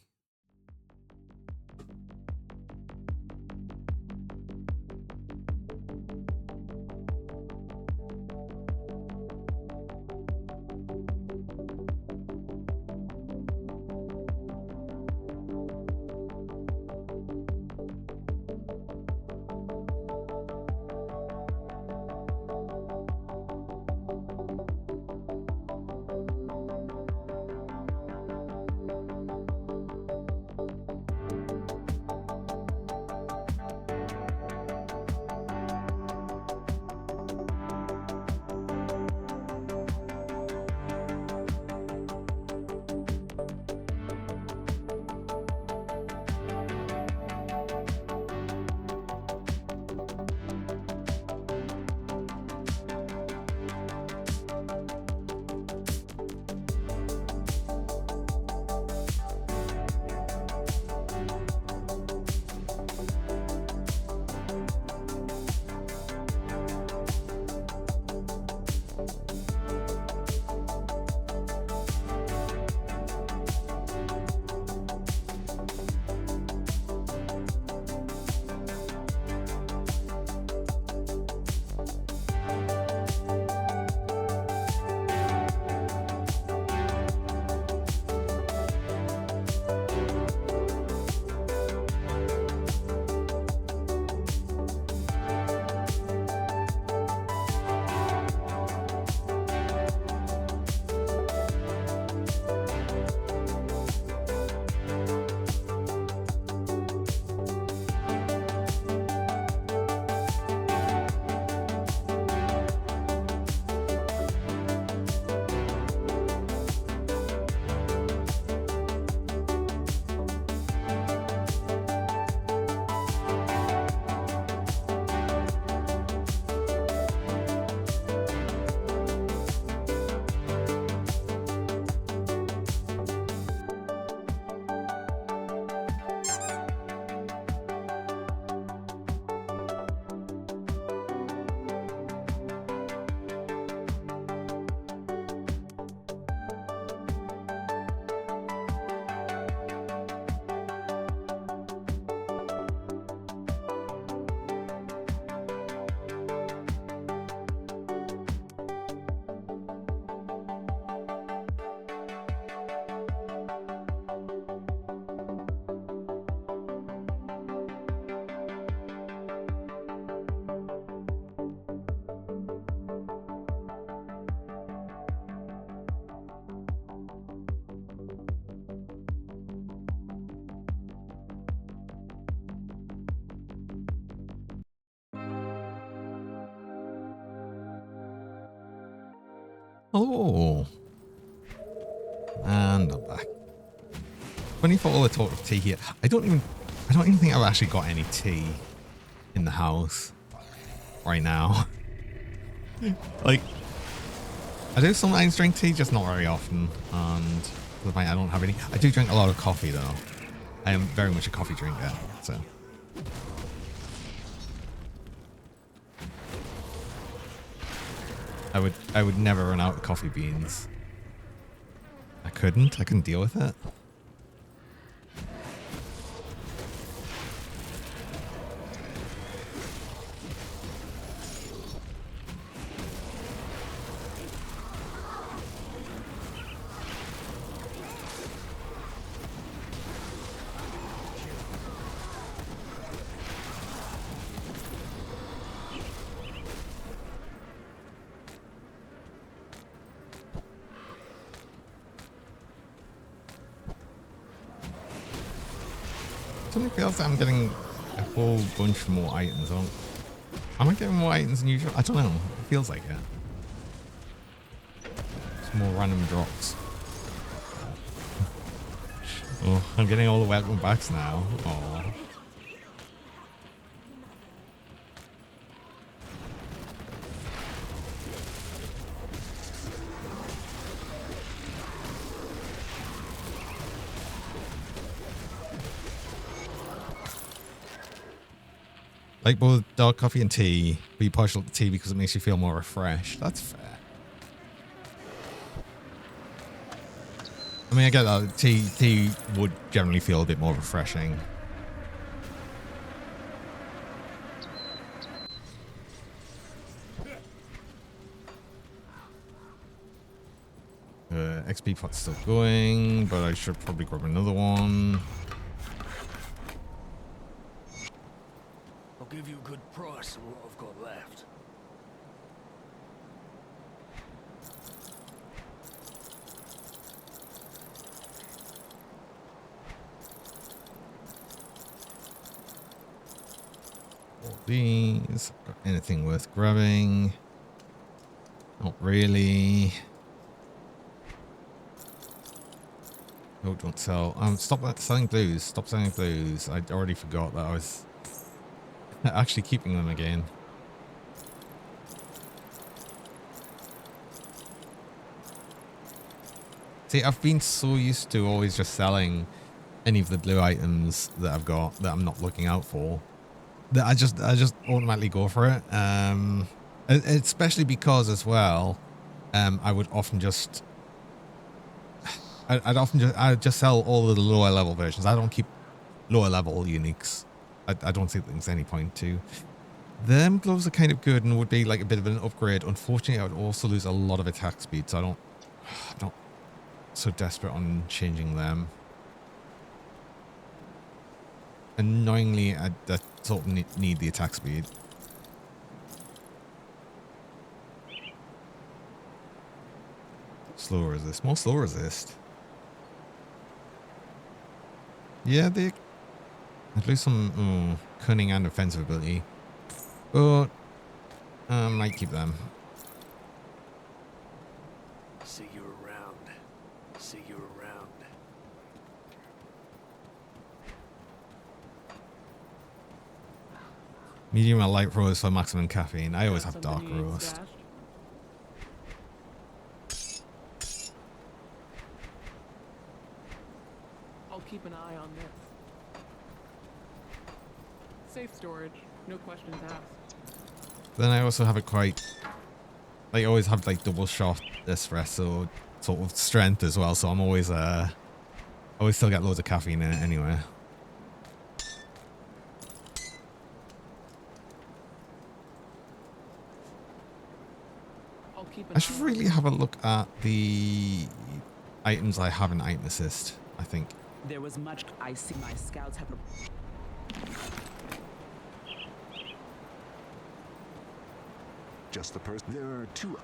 Oh. And I'm back. Funny for all the talk of tea here. I don't even think I've actually got any tea in the house right now. Like, I do sometimes drink tea, just not very often. And to the point I don't have any. I do drink a lot of coffee though. I am very much a coffee drinker, so. I would never run out of coffee beans. I couldn't deal with it. Something feels like I'm getting a whole bunch more items. Am I getting more items than usual? I don't know. It feels like it. It's more random drops. Oh, I'm getting all the welcome backs now. Oh. Like both dark coffee and tea, but you partial to tea because it makes you feel more refreshed. That's fair. I mean, I get that. Tea would generally feel a bit more refreshing. XP pot's still going, but I should probably grab another one. I'll give you a good price on what I've got left. All these. Got anything worth grabbing? Not really. Oh, don't sell. Stop selling blues. Stop selling blues. I already forgot that I was actually keeping them again. See, I've been so used to always just selling any of the blue items that I've got that I'm not looking out for, that I just automatically go for it. Especially because as well, I would often just I'd just sell all of the lower level versions. I don't keep lower level uniques. I don't think there's any point to. Them gloves are kind of good and would be like a bit of an upgrade. Unfortunately, I would also lose a lot of attack speed, so I'm not so desperate on changing them. Annoyingly, I sort of need the attack speed. Slow resist. More slow resist. Yeah, they at least some cunning and offensive ability. But I might keep them. See you around. See you around. Medium or light roast for maximum caffeine. I always have dark Something you need roast. stashed? I'll keep an eye on this. Safe storage, no questions asked. Then I also have it quite. I always have like double shot espresso sort of strength as well, so I'm always always still get loads of caffeine in it anyway. I'll keep an I should eye on really have a look at the items I have in item assist, I think. There was much I see my scouts have. Just the person. There are two.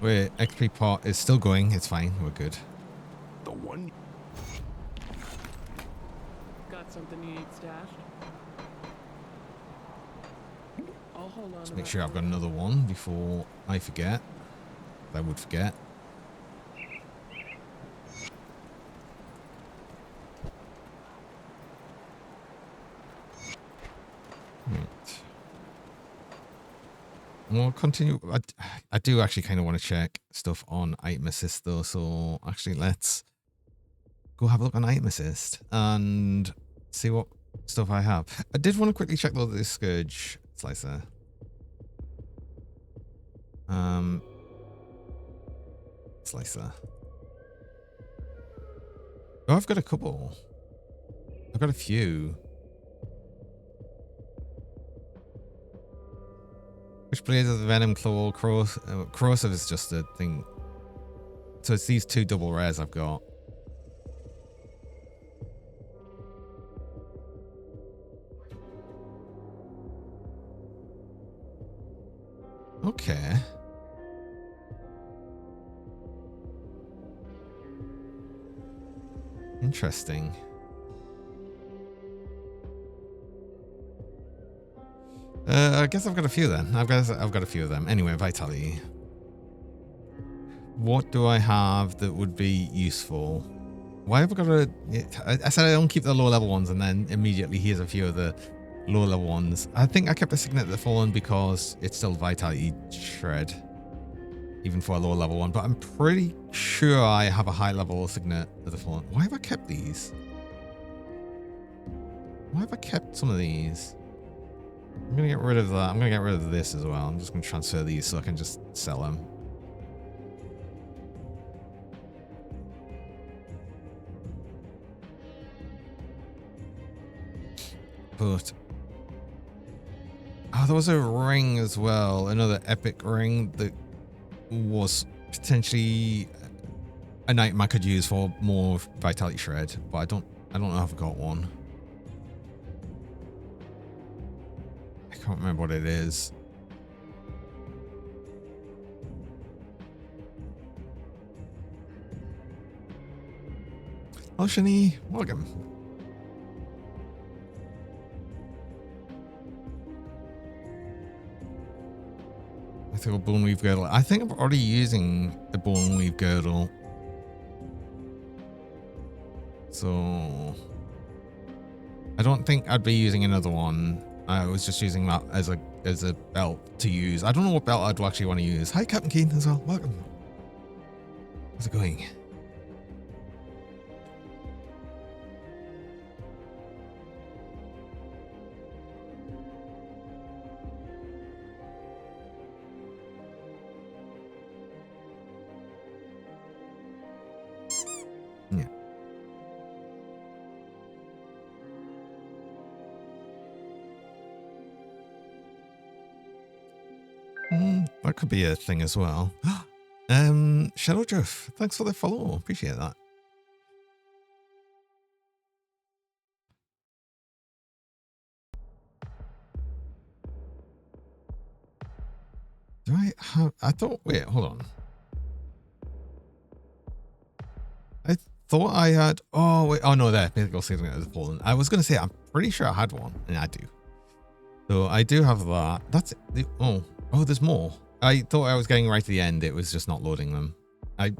Wait, XP pot is still going. It's fine. We're good. The one. Got something you need stashed? I'll hold on. Just to make that sure I've got one. another one before I forget. I would forget. Right. We'll continue. I do actually kind of want to check stuff on item assist though. So actually, let's go have a look on item assist and see what stuff I have. I did want to quickly check though the scourge slicer. Slicer. Oh, I've got a couple. I've got a few. Which blades of the Venom Claw? Corrosive is just a thing. So it's these two double rares I've got. Okay. Interesting. I guess I've got a few then. I've got a few of them. Anyway, vitality. What do I have that would be useful? Why have I got a... I said I don't keep the low level ones, and then immediately here's a few of the low level ones. I think I kept a Signet of the Fallen because it's still vitality shred, even for a lower level one. But I'm pretty sure I have a high level Signet of the Fallen. Why have I kept these? Why have I kept some of these? I'm going to get rid of that. I'm going to get rid of this as well. I'm just going to transfer these so I can just sell them. But... oh, there was a ring as well. Another epic ring that was potentially an item I could use for more vitality shred. But I don't know if I've got one. I can't remember what it is. Oh, Shani, welcome. I think a bone weave girdle. I think I'm already using a bone weave girdle. So I don't think I'd be using another one. I was just using that as a belt to use. I don't know what belt I'd actually want to use. Hi, Captain Keen as well. Welcome. How's it going? Yeah. That could be a thing as well. Shadow Drift, thanks for the follow. Appreciate that. Do I have... I thought... wait, hold on. I thought I had... oh, wait. Oh, no, there. Mythical Signet of the Fallen. I was going to say, I'm pretty sure I had one. And I do. So I do have that. That's... oh, there's more. I thought I was getting right to the end. It was just not loading them. I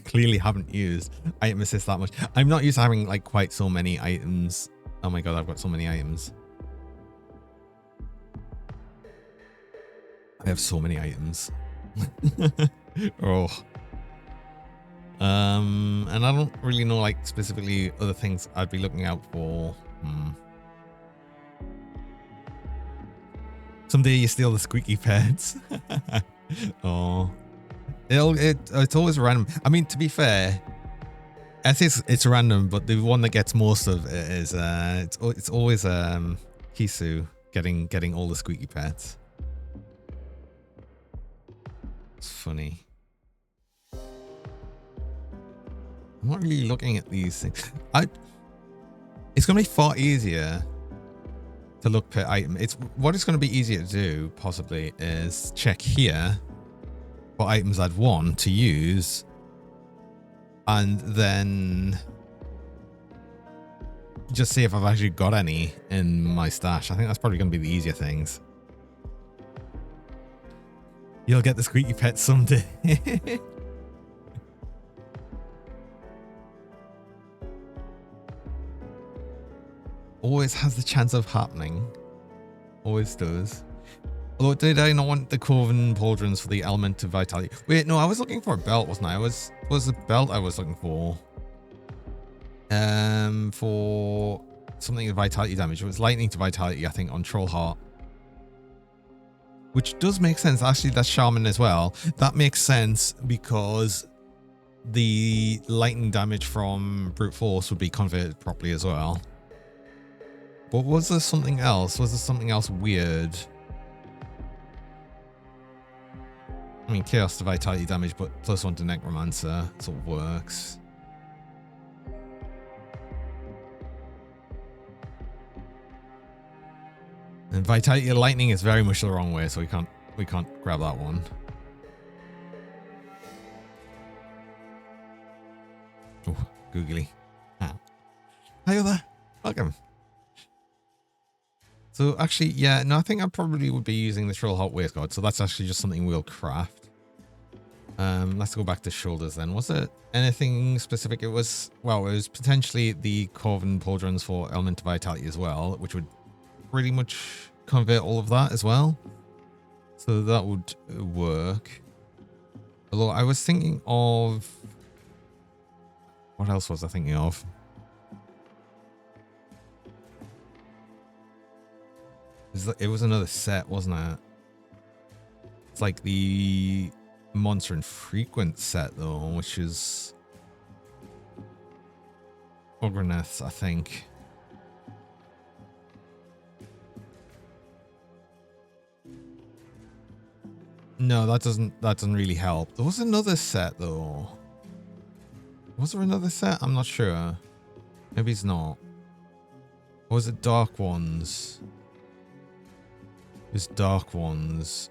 clearly haven't used item assist that much. I'm not used to having like quite so many items. Oh my god, I've got so many items. I have so many items. Oh. And I don't really know like specifically other things I'd be looking out for. Someday you steal the squeaky pets. Oh. It's always random. I mean, to be fair, I think it's random, but the one that gets most of it is it's always Kisu getting all the squeaky pets. It's funny. I'm not really looking at these things. It's gonna be far easier to look per item. What it's gonna be easier to do possibly is check here what items I'd want to use, and then just see if I've actually got any in my stash. I think that's probably going to be the easier things. You'll get the squeaky pet someday. Always has the chance of happening. Always does. Although, did I not want the Coven pauldrons for the element of vitality? Wait, no, I was looking for a belt, wasn't I? Was a belt I was looking for. For something with vitality damage. It was lightning to vitality, I think, on Troll Heart. Which does make sense. Actually, that's Shaman as well. That makes sense because the lightning damage from Brute Force would be converted properly as well. But was there something else? Was there something else weird? I mean, Chaos to Vitality damage, but +1 to Necromancer sort of works. And Vitality Lightning is very much the wrong way, so we can't grab that one. Oh, googly. Ah. Hi there. Welcome. So actually, yeah, no, I think I probably would be using the Troll Heart Waistguard, so that's actually just something we'll craft. Let's go back to shoulders then. Was it anything specific? It was, well, it was potentially the Coven pauldrons for Element of Vitality as well, which would pretty much convert all of that as well. So that would work. Although I was thinking of... What else was I thinking of? It was another set, wasn't it? It's like the Monster and Frequent set, though, which is Ogreneth, I think. No, that doesn't really help. There was another set, though. Was there another set? I'm not sure. Maybe it's not. Or was it Dark Ones? It's Dark Ones.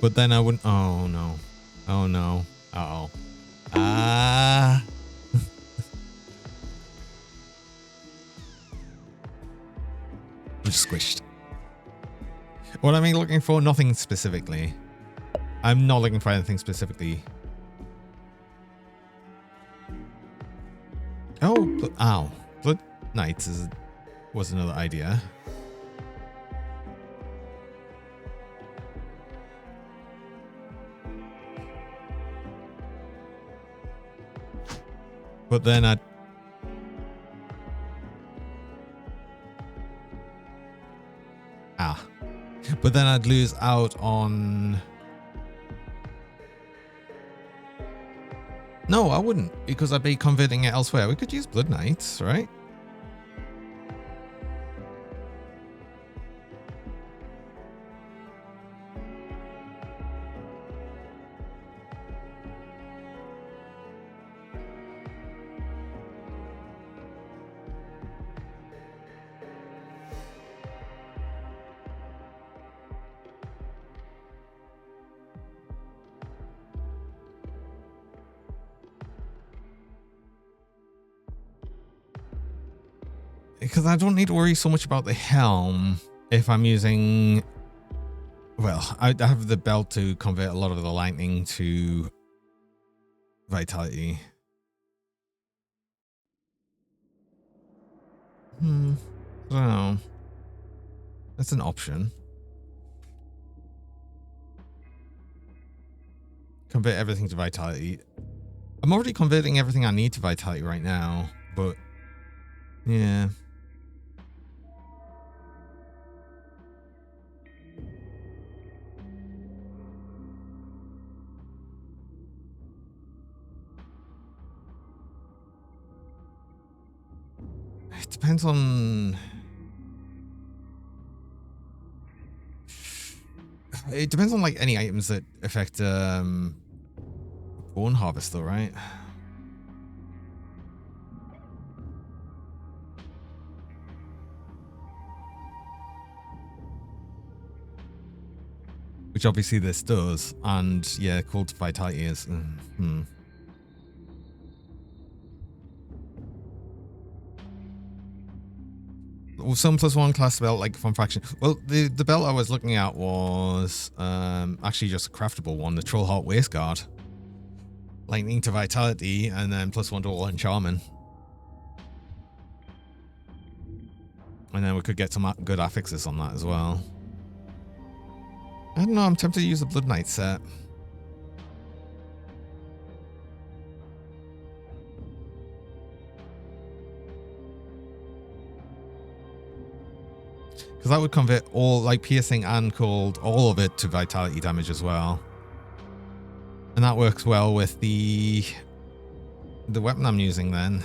But then I wouldn't... Oh, no. Oh, no. Uh-oh. Ah... I'm squished. What am I looking for? Nothing specifically. I'm not looking for anything specifically. Oh, ow. Blood Knights was another idea. But then I'd... But then I'd lose out on... No, I wouldn't, because I'd be converting it elsewhere. We could use Blood Knights, right? Because I don't need to worry so much about the helm if I'm using... Well, I have the belt to convert a lot of the lightning to vitality. I don't know. That's an option. Convert everything to vitality. I'm already converting everything I need to vitality right now, but yeah. It depends on... It depends on like any items that affect Bone Harvest though, right? Which obviously this does, and yeah, Call to Vitality is... Some +1 class belt, like from faction. Well, the belt I was looking at was actually just a craftable one, the Trollheart Waistguard. Lightning to Vitality, and then +1 to all Enchantment. And then we could get some good affixes on that as well. I don't know, I'm tempted to use the Blood Knight set. Because that would convert all, like piercing and cold, all of it to vitality damage as well. And that works well with the weapon I'm using then.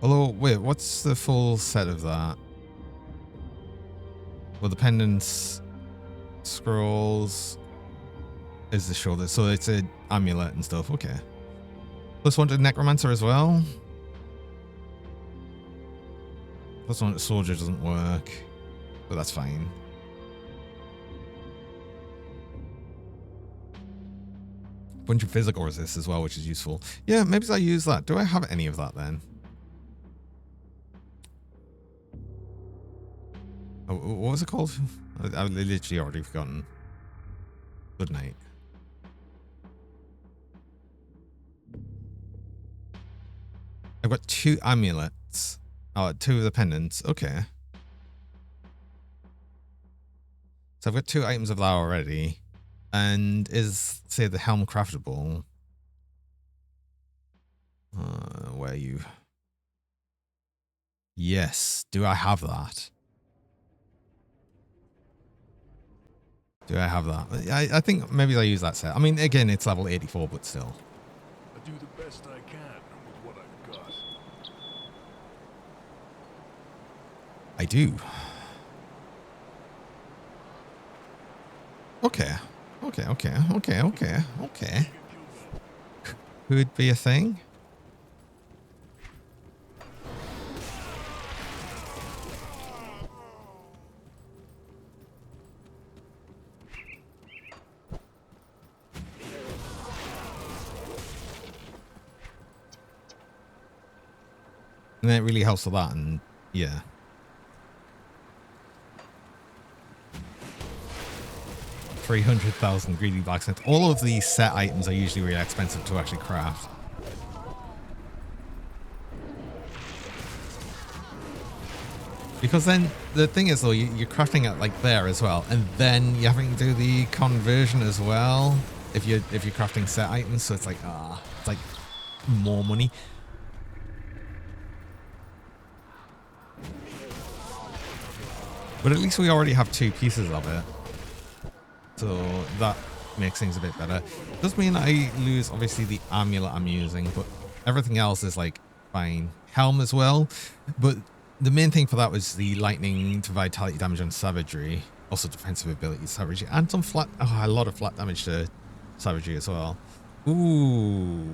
Although, wait, what's the full set of that? Well, the pendants, scrolls is the shoulder, so it's an amulet and stuff. Okay. +1 to Necromancer as well. +1 to Soldier doesn't work, but that's fine. Bunch of physical resist as well, which is useful. Yeah, maybe I use that. Do I have any of that then? Oh, what was it called? I've literally already forgotten. Good night. I've got 2 amulets. Oh, 2 of the pendants. Okay. So I've got 2 items of that already. And is, say, the helm craftable? Where are you? Yes. Do I have that? Do I have that? I think maybe I use that set. I mean, again, it's level 84, but still. I do the best I can with what I've got. I do. Okay. Okay. Could be a thing. And then it really helps with that, and yeah. $300,000 greedy blacksmith. All of these set items are usually really expensive to actually craft. Because then the thing is though, you're crafting it like there as well, and then you're having to do the conversion as well if you're crafting set items. So it's like it's like more money. But at least we already have 2 pieces of it. So that makes things a bit better. Does mean I lose, obviously, the amulet I'm using, but everything else is, like, fine. Helm as well. But the main thing for that was the lightning to vitality damage on savagery. Also defensive ability savagery. And some flat, a lot of flat damage to savagery as well. Ooh.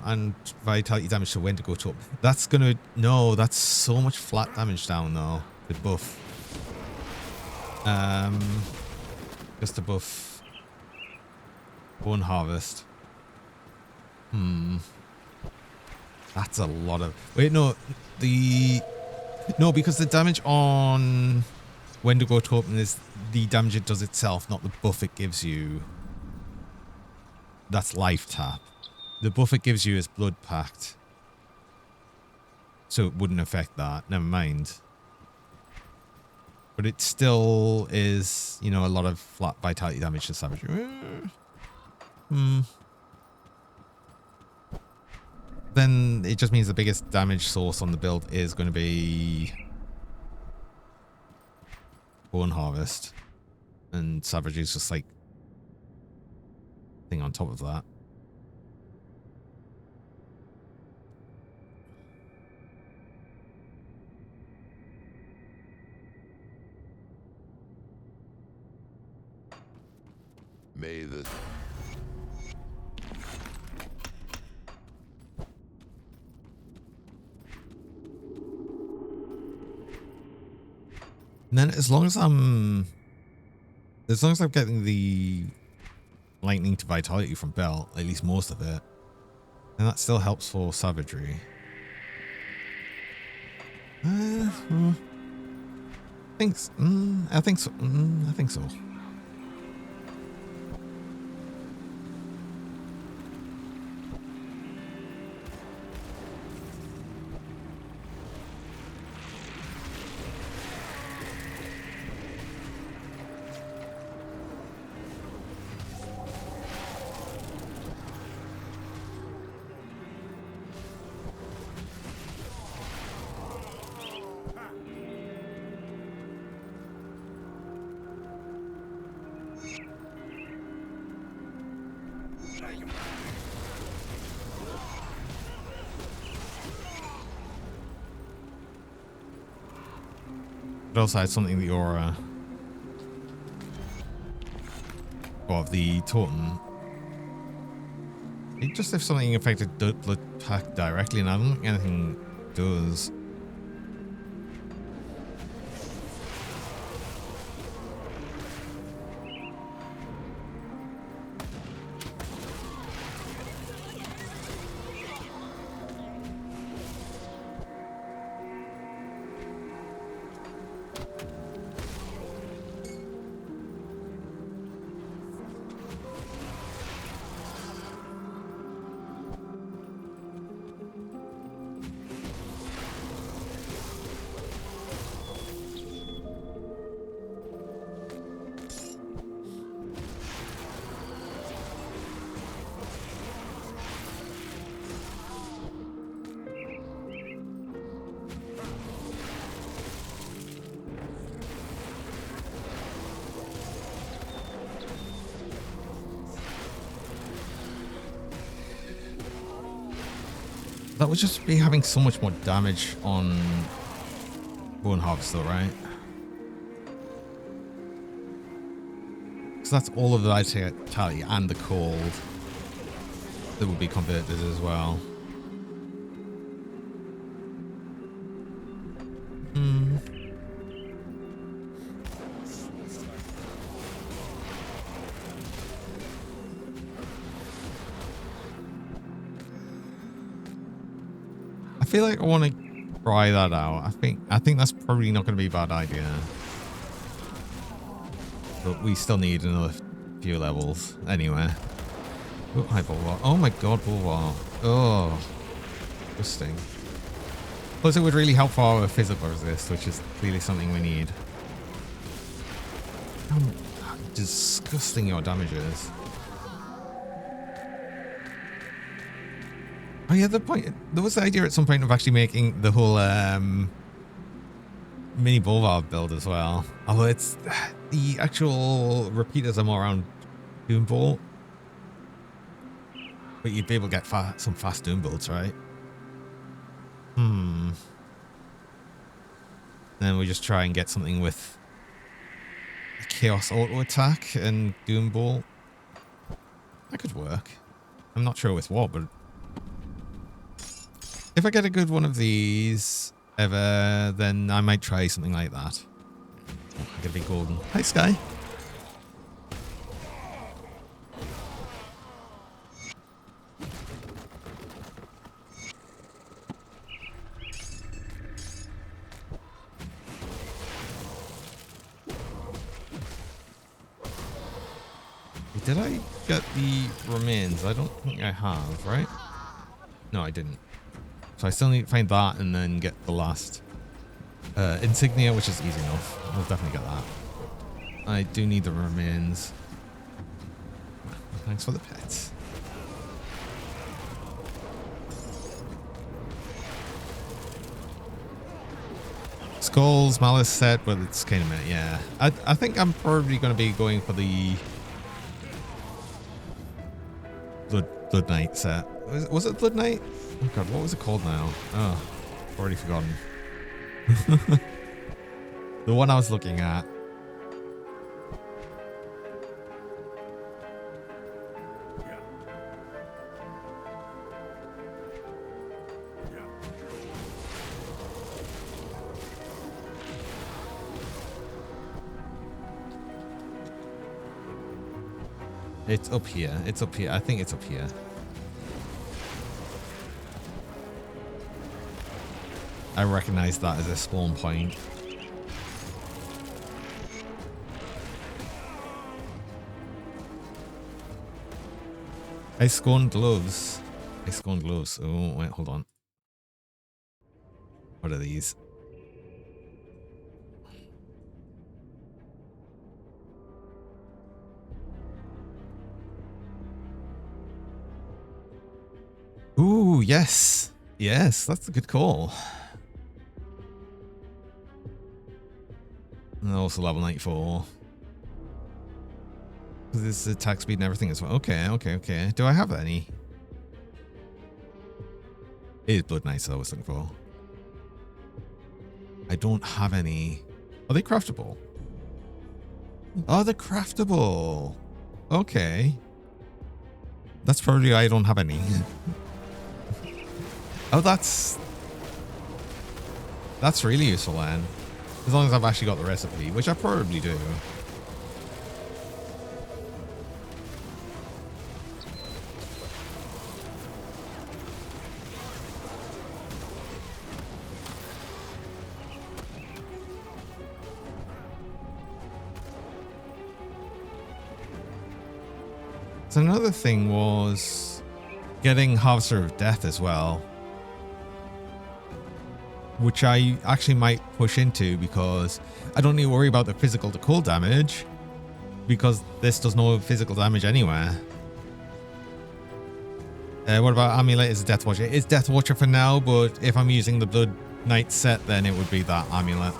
And vitality damage to Wendigo Top. That's gonna, no, that's so much flat damage down, though. The buff. Just to buff Bone Harvest. That's a lot of... Wait, no. No, because the damage on Wendigo Token is the damage it does itself, not the buff it gives you. That's Life Tap. The buff it gives you is Blood Pact. So it wouldn't affect that. Never mind. But it still is, you know, a lot of flat vitality damage to savage. Then it just means the biggest damage source on the build is going to be Bone Harvest. And Savagery is just like thing on top of that. May the... And then as long as I'm getting the lightning to vitality from belt, at least most of it. And that still helps for savagery. I think so. I think so. I think so. It also had something in the aura of the totem. It just if something affected blood attack directly, and I don't think anything does. That would just be having so much more damage on Bone Harvest though, right? So that's all of the vitality and the cold that will be converted as well. I feel like I want to try that out. I think that's probably not going to be a bad idea. But we still need another few levels anyway. Oh, hi, Bulwark. Oh my god, Bulwark. Oh, interesting. Plus, it would really help for our physical resist, which is clearly something we need. How disgusting your damage is. Oh yeah, there was the idea at some point of actually making the whole mini Bulwark build as well. Although it's the actual repeaters are more around Doom Bolt. But you'd be able to get some fast Doom Bolts, right? Then we just try and get something with Chaos Auto Attack and Doom Bolt. That could work. I'm not sure with what, but if I get a good one of these ever, then I might try something like that. Oh, I'm gonna be golden. Hi, Sky. Did I get the remains? I don't think I have, right? No, I didn't. So I still need to find that and then get the last insignia, which is easy enough. We'll definitely get that. I do need the remains. Thanks for the pets. Skulls, Malice set, but it's kind of, yeah. I think I'm probably going to be going for the Blood Knight set. Was it Blood Knight? Oh god, what was it called now? Oh, already forgotten. The one I was looking at. It's up here. It's up here. I think it's up here. I recognize that as a spawn point. I scorn gloves. I scorn gloves. Oh, wait, hold on. What are these? Ooh, yes. Yes, that's a good call. And also level 94. This is attack speed and everything as well. Okay, okay, okay. Do I have any? It is Blood Knights I was looking for. I don't have any. Are they craftable? Oh, they're craftable. Okay. That's probably why I don't have any. Oh, that's really useful then. As long as I've actually got the recipe, which I probably do. So another thing was getting Harvester of Death as well, which I actually might push into because I don't need to worry about the physical to cold damage because this does no physical damage anywhere. What about Amulet is Death Watcher? It's Death Watcher for now, but if I'm using the Blood Knight set, then it would be that Amulet.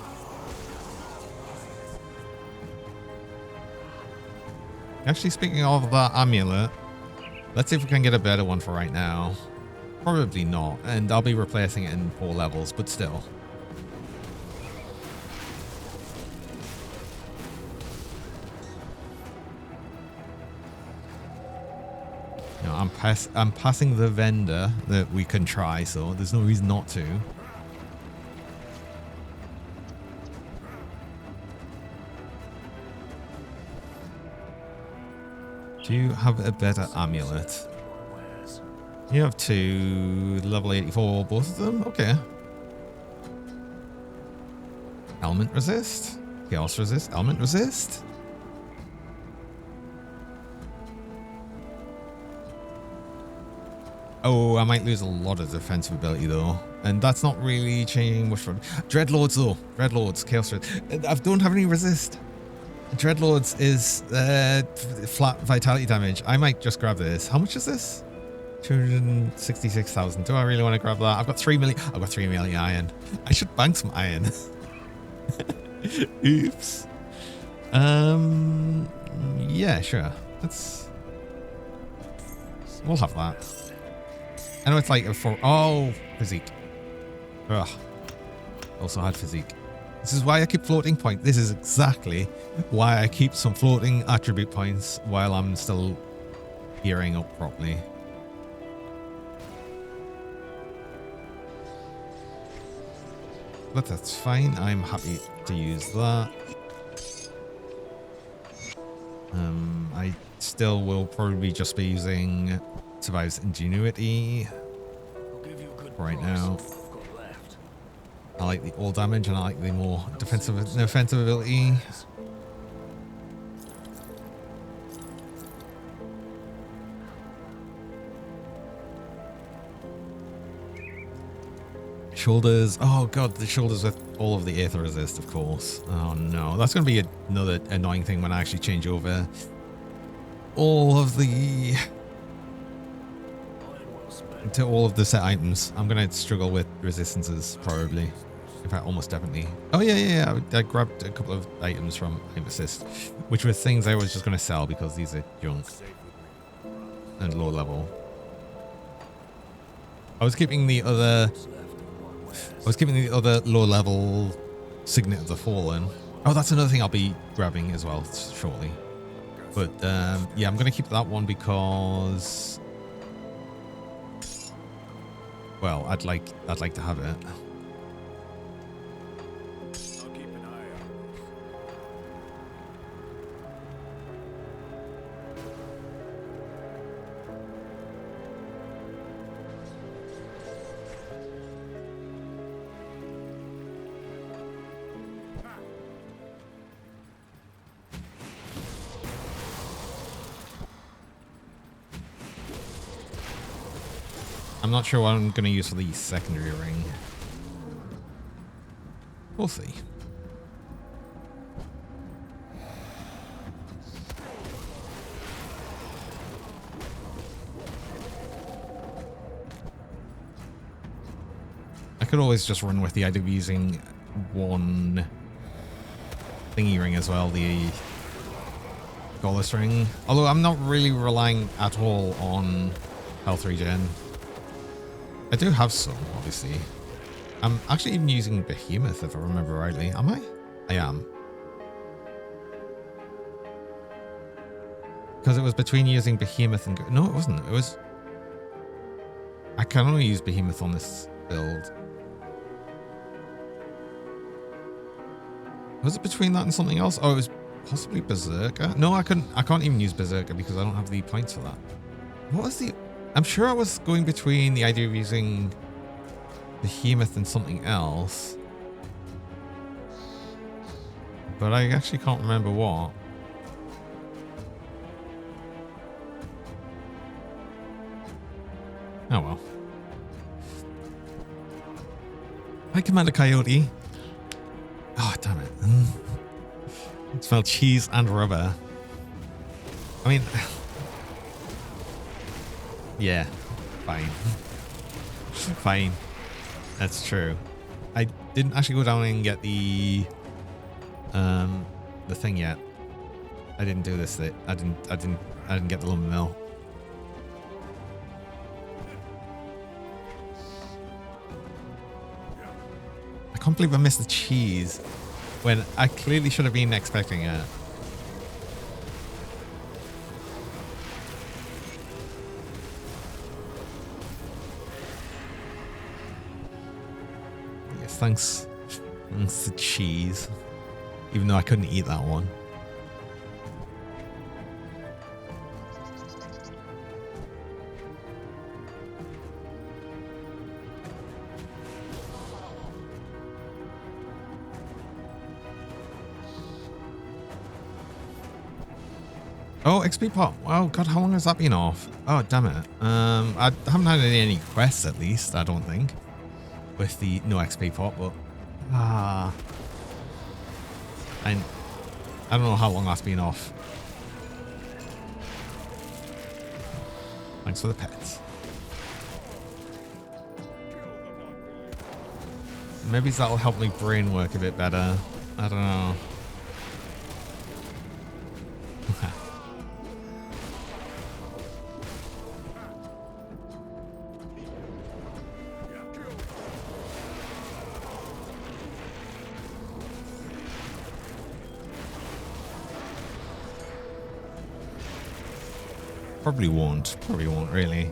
Actually, speaking of that Amulet, let's see if we can get a better one for right now. Probably not, and I'll be replacing it in 4 levels, but still. No, I'm passing the vendor that we can try, so there's no reason not to. Do you have a better amulet? You have 2, level 84, both of them? Okay. Element resist? Chaos resist? Element resist? Oh, I might lose a lot of defensive ability though. And that's not really changing much from... Dreadlords though. Dreadlords, Chaos resist. I don't have any resist. Dreadlords is flat vitality damage. I might just grab this. How much is this? 266,000. Do I really want to grab that? I've got 3 million. I've got 3 million iron. I should bank some iron. Oops. Yeah, sure. We'll have that. I know it's like a physique. Ugh. Also had physique. This is why I keep floating point. This is exactly why I keep some floating attribute points while I'm still gearing up properly. But that's fine. I'm happy to use that. I still will probably just be using Survives Ingenuity right now. I like the all damage and I like the more defensive and offensive ability. Shoulders. Oh god, the shoulders with all of the aether resist, of course. Oh no, that's going to be another annoying thing when I actually change over all of the set items. I'm going to struggle with resistances probably. In fact, almost definitely. Oh yeah. I grabbed a couple of items from Aim Assist, which were things I was just going to sell because these are junk and low level. I was keeping the other low level Signet of the Fallen. Oh, that's another thing I'll be grabbing as well shortly. But yeah, I'm going to keep that one because, well, I'd like to have it. I'm not sure what I'm going to use for the secondary ring. We'll see. I could always just run with the idea of using one thingy ring as well, the Goalless ring. Although I'm not really relying at all on health regen. I do have some, obviously. I'm actually even using Behemoth, if I remember rightly. Am I? I am. Because it was between using Behemoth and... No, it wasn't. It was... I can only use Behemoth on this build. Was it between that and something else? Oh, it was possibly Berserker. No, I can't even use Berserker because I don't have the points for that. What was the... I'm sure I was going between the idea of using Behemoth and something else. But I actually can't remember what. Oh well. Hi, Commander Coyote. Oh, damn it. It smelled cheese and rubber. I mean... Yeah, fine. Fine. That's true. I didn't actually go down and get the thing yet. I didn't do this. I didn't get the lumber mill. I can't believe I missed the cheese when I clearly should have been expecting it. Yes, thanks. Thanks to cheese. Even though I couldn't eat that one. Oh, XP pot. Wow, God, how long has that been off? Oh, damn it. I haven't had any quests, at least, I don't think, with the no XP pot, but... I don't know how long that's been off. Thanks for the pets. Maybe that'll help my brain work a bit better. I don't know. Probably won't really.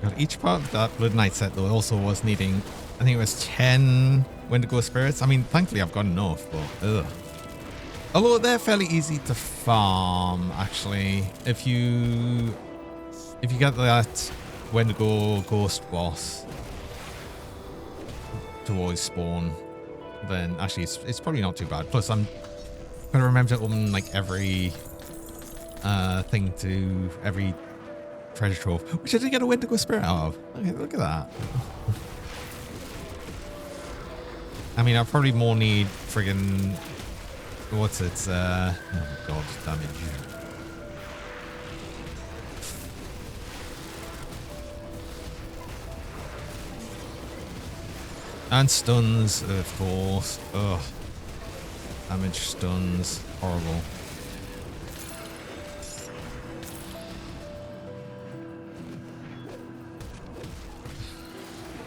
God, each part of that Blood Knight set though also was needing, I think it was 10 Wendigo spirits. I mean, thankfully I've got enough, but ugh. Although they're fairly easy to farm, actually. If you get that Wendigo ghost boss to always spawn, then actually it's probably not too bad. Plus, I'm gonna remember to open like every thing to every treasure trove, which I did get a Wendigo spirit out of. Okay, look at that. I mean, I probably more need friggin'. What's it? Oh god, damage. And stuns, of course. Ugh. Damage, stuns, horrible.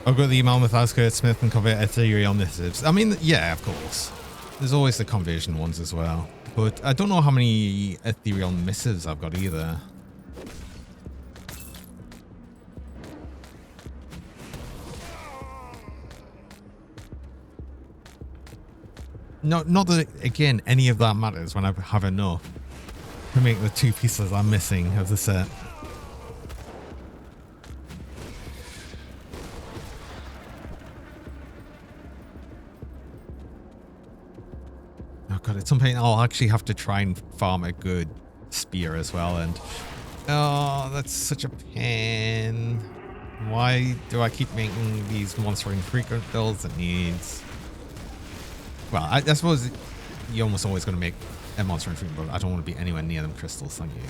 I've got the email with Asgard Smith and convert ethereal missives. I mean, yeah, of course. There's always the conversion ones as well. But I don't know how many ethereal missives I've got either. Not that, again, any of that matters when I have enough to make the 2 pieces I'm missing of the set. God, at some point I'll actually have to try and farm a good spear as well. And oh, that's such a pain. Why do I keep making these monster infrequent builds that needs... Well, I suppose you're almost always going to make a monster infrequent build. I don't want to be anywhere near them crystals, thank you.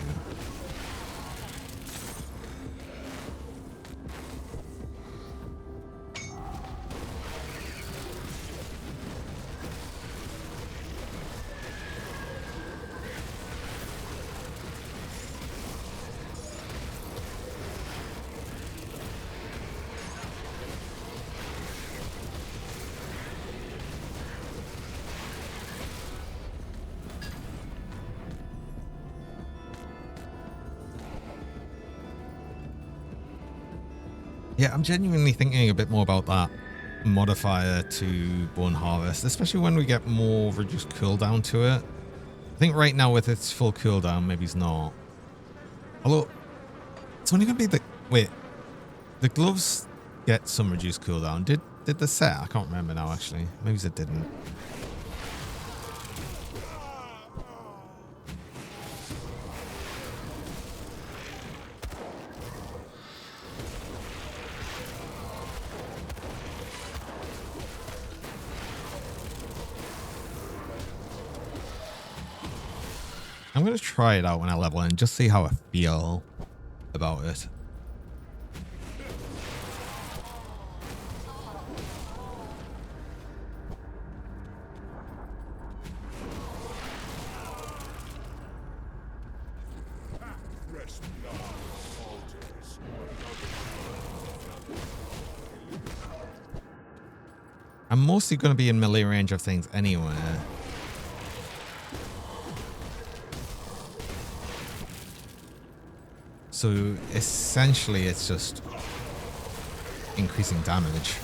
Yeah, I'm genuinely thinking a bit more about that modifier to Bone Harvest, especially when we get more reduced cooldown to it. I think right now with its full cooldown, maybe it's not. Although, it's only going to be the... Wait, the gloves get some reduced cooldown. Did the set? I can't remember now, actually. Maybe it didn't. I'm going to try it out when I level and just see how I feel about it. I'm mostly going to be in melee range of things anyway. So essentially it's just increasing damage.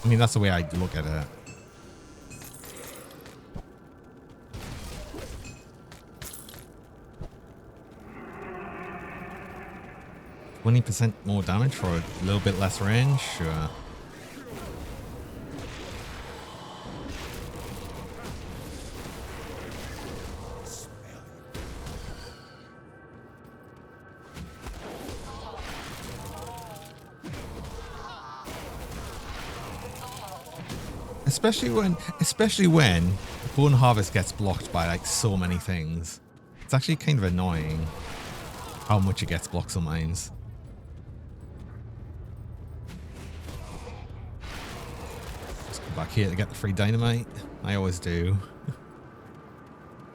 I mean, that's the way I look at it. %20 more damage for a little bit less range, sure. Especially when Bone Harvest gets blocked by like so many things. It's actually kind of annoying how much it gets blocked sometimes. Just come back here to get the free dynamite. I always do.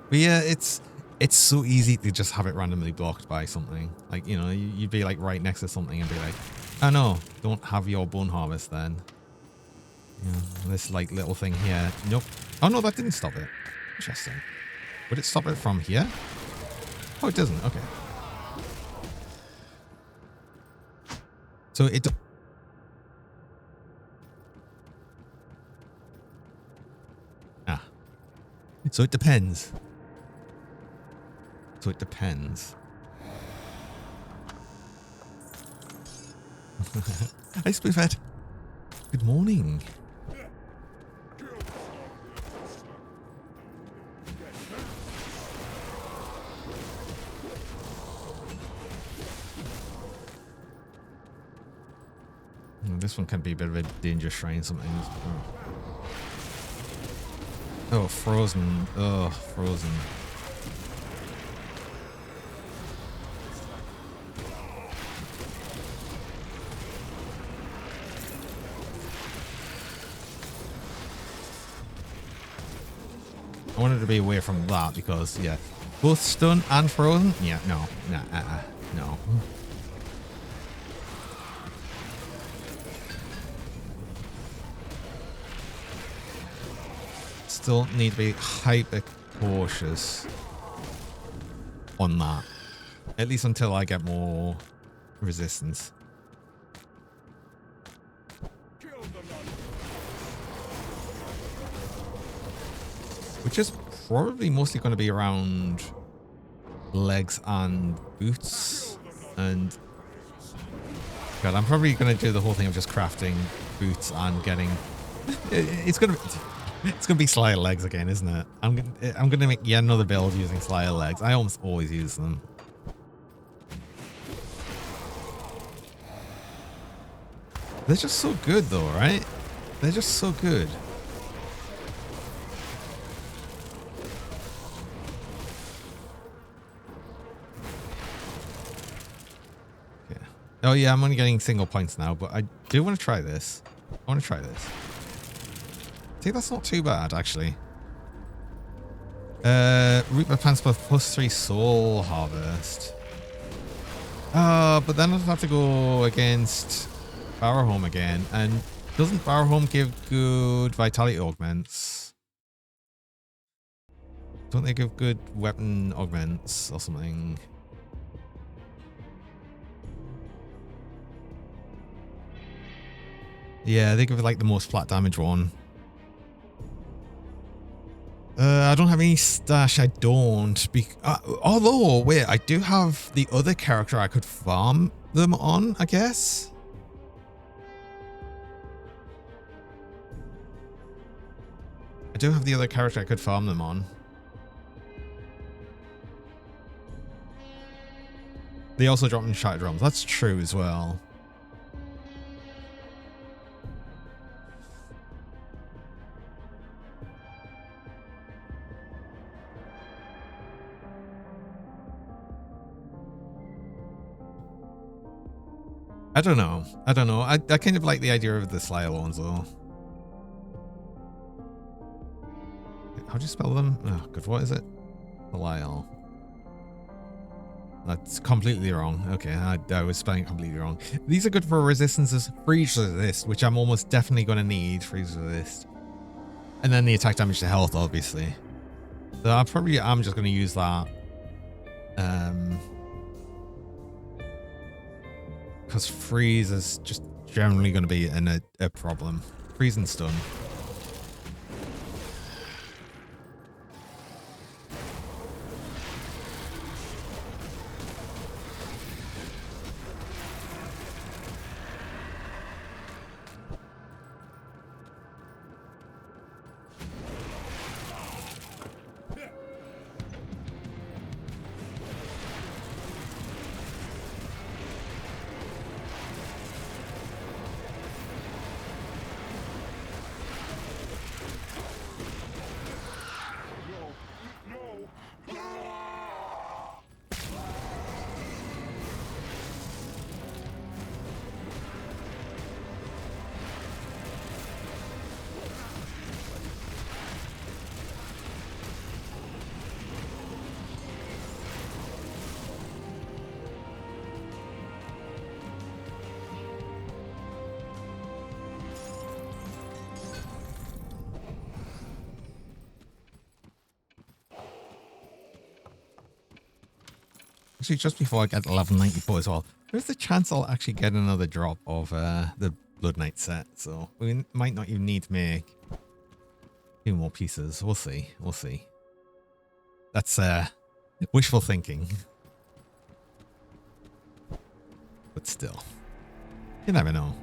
But yeah, it's so easy to just have it randomly blocked by something. Like, you know, you'd be like right next to something and be like, oh no, don't have your Bone Harvest then. Yeah, this like little thing here. Nope. Oh no, that didn't stop it. Interesting. Would it stop it from here? Oh, it doesn't. Okay. So it... Ah. So it depends. So it depends. Hi, Spoofhead. Good morning. This one can be a bit of a danger shrine sometimes. Oh, frozen. Oh, frozen. I wanted to be away from that because, yeah, both stun and frozen. Yeah, no, no. Still need to be hyper cautious on that, at least until I get more resistance. Which is probably mostly going to be around legs and boots. And God, I'm probably going to do the whole thing of just crafting boots and getting. It's gonna be Slayer legs again, isn't it? I'm gonna make yet another build using Slayer legs. I almost always use them. They're just so good though, right? They're just so good. Okay. Oh yeah, I'm only getting single points now, but I do want to try this. I want to try this. I think that's not too bad, actually. Root my pants plus +3 soul harvest. But then I'd have to go against Barrowhome again. And doesn't Barrowhome give good vitality augments? Don't they give good weapon augments or something? Yeah, they give like the most flat damage one. I don't have any stash. I don't. Although, wait, I do have the other character I could farm them on, I guess. I do have the other character I could farm them on. They also drop in Shattered Realms. That's true as well. I don't know. I don't know. I kind of like the idea of the Slayer ones though. How do you spell them? Oh, good. What is it? Belial. That's completely wrong. Okay, I was spelling it completely wrong. These are good for resistances. Freeze resist, which I'm almost definitely going to need. Freeze resist. And then the attack damage to health, obviously. So I'm just going to use that. Because freeze is just generally going to be a problem. Freeze and stun. Actually, just before I get to level 94 as well, there's the chance I'll actually get another drop of the Blood Knight set. So we might not even need to make 2 more pieces. We'll see. We'll see. That's wishful thinking. But still, you never know.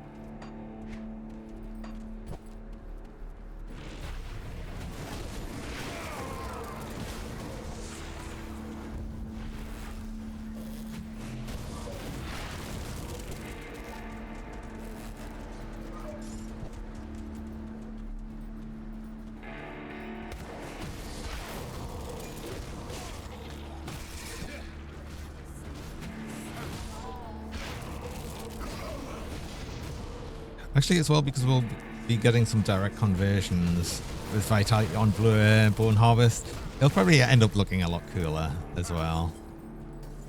Actually, as well, because we'll be getting some direct conversions with Vitality on Blue Bone Harvest. It'll probably end up looking a lot cooler as well.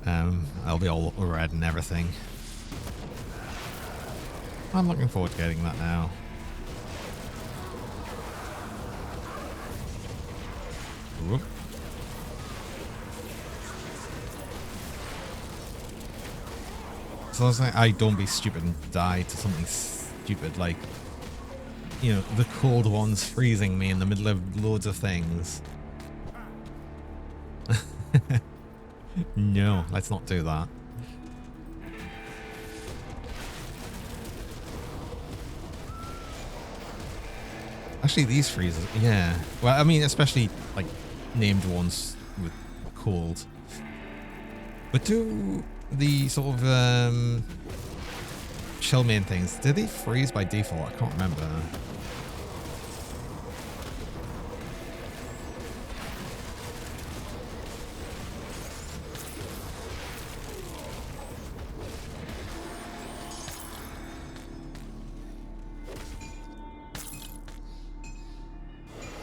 I'll be all red and everything. I'm looking forward to getting that now. Whoop. So I was like, I don't be stupid and die to something stupid like, you know, the cold ones freezing me in the middle of loads of things. No, let's not do that. Actually, these freezes, yeah. Well, I mean, especially like named ones with cold. But do the sort of shell main things, do they freeze by default? I can't remember.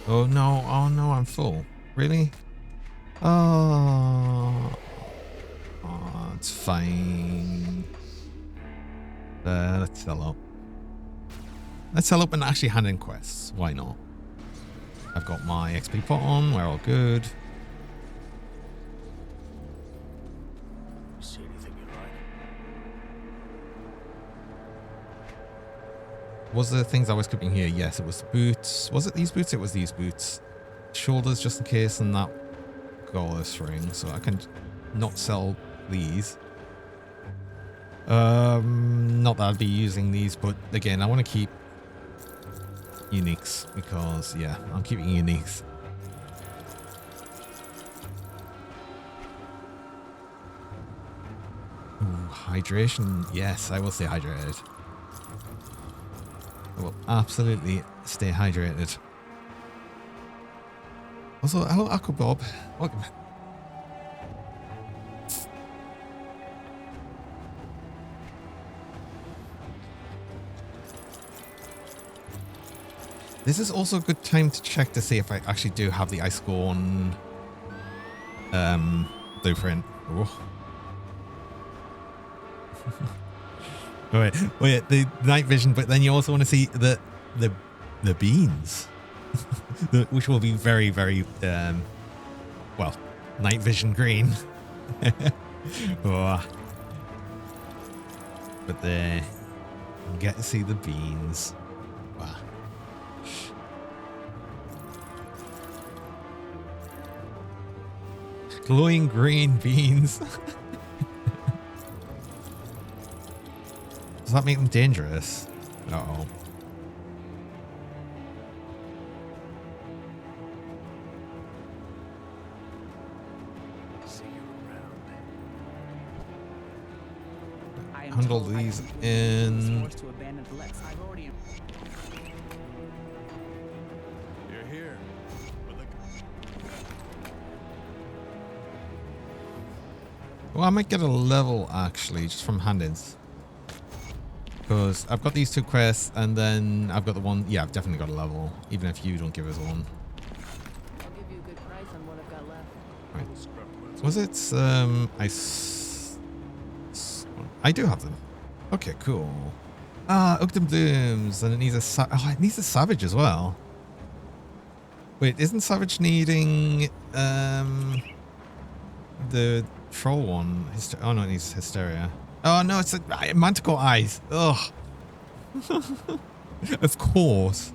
Oh no, I'm full. Really? Oh, it's fine. Let's sell up. Let's sell up and actually hand in quests. Why not? I've got my XP pot on. We're all good. See anything you like? Was the things I was keeping here? Yes, it was the boots. Was it these boots? It was these boots. Shoulders just in case, and that Gaullus ring. So I can not sell these. Not that I'd be using these, but again, I want to keep uniques because, yeah, I'm keeping uniques. Ooh, hydration. Yes, I will stay hydrated. I will absolutely stay hydrated. Also, hello, Aqua Bob. Welcome. This is also a good time to check to see if I actually do have the Iceborne blueprint. Oh. Wait, the night vision, but then you also want to see the beans, which will be very, very well, night vision green. Oh. But there, you get to see the beans. Wow. Glowing green beans. Does that make them dangerous? Uh-oh. See you around. I am Handle told I these can be in. forced to abandon the Lex. I've already. You're here. Well, I might get a level actually just from hand-ins. Because I've got these two quests and then I've got the one. Yeah, I've definitely got a level, even if you don't give us one. I'll give you a good price on what I've got left. Right. Was it I do have them. Okay, cool. Ah, Ugdam Blooms, and it needs a it needs a Savage as well. Wait, isn't Savage needing the Troll one? Oh no, it needs Hysteria. Oh no, it's Manticore Eyes. Ugh. Of course.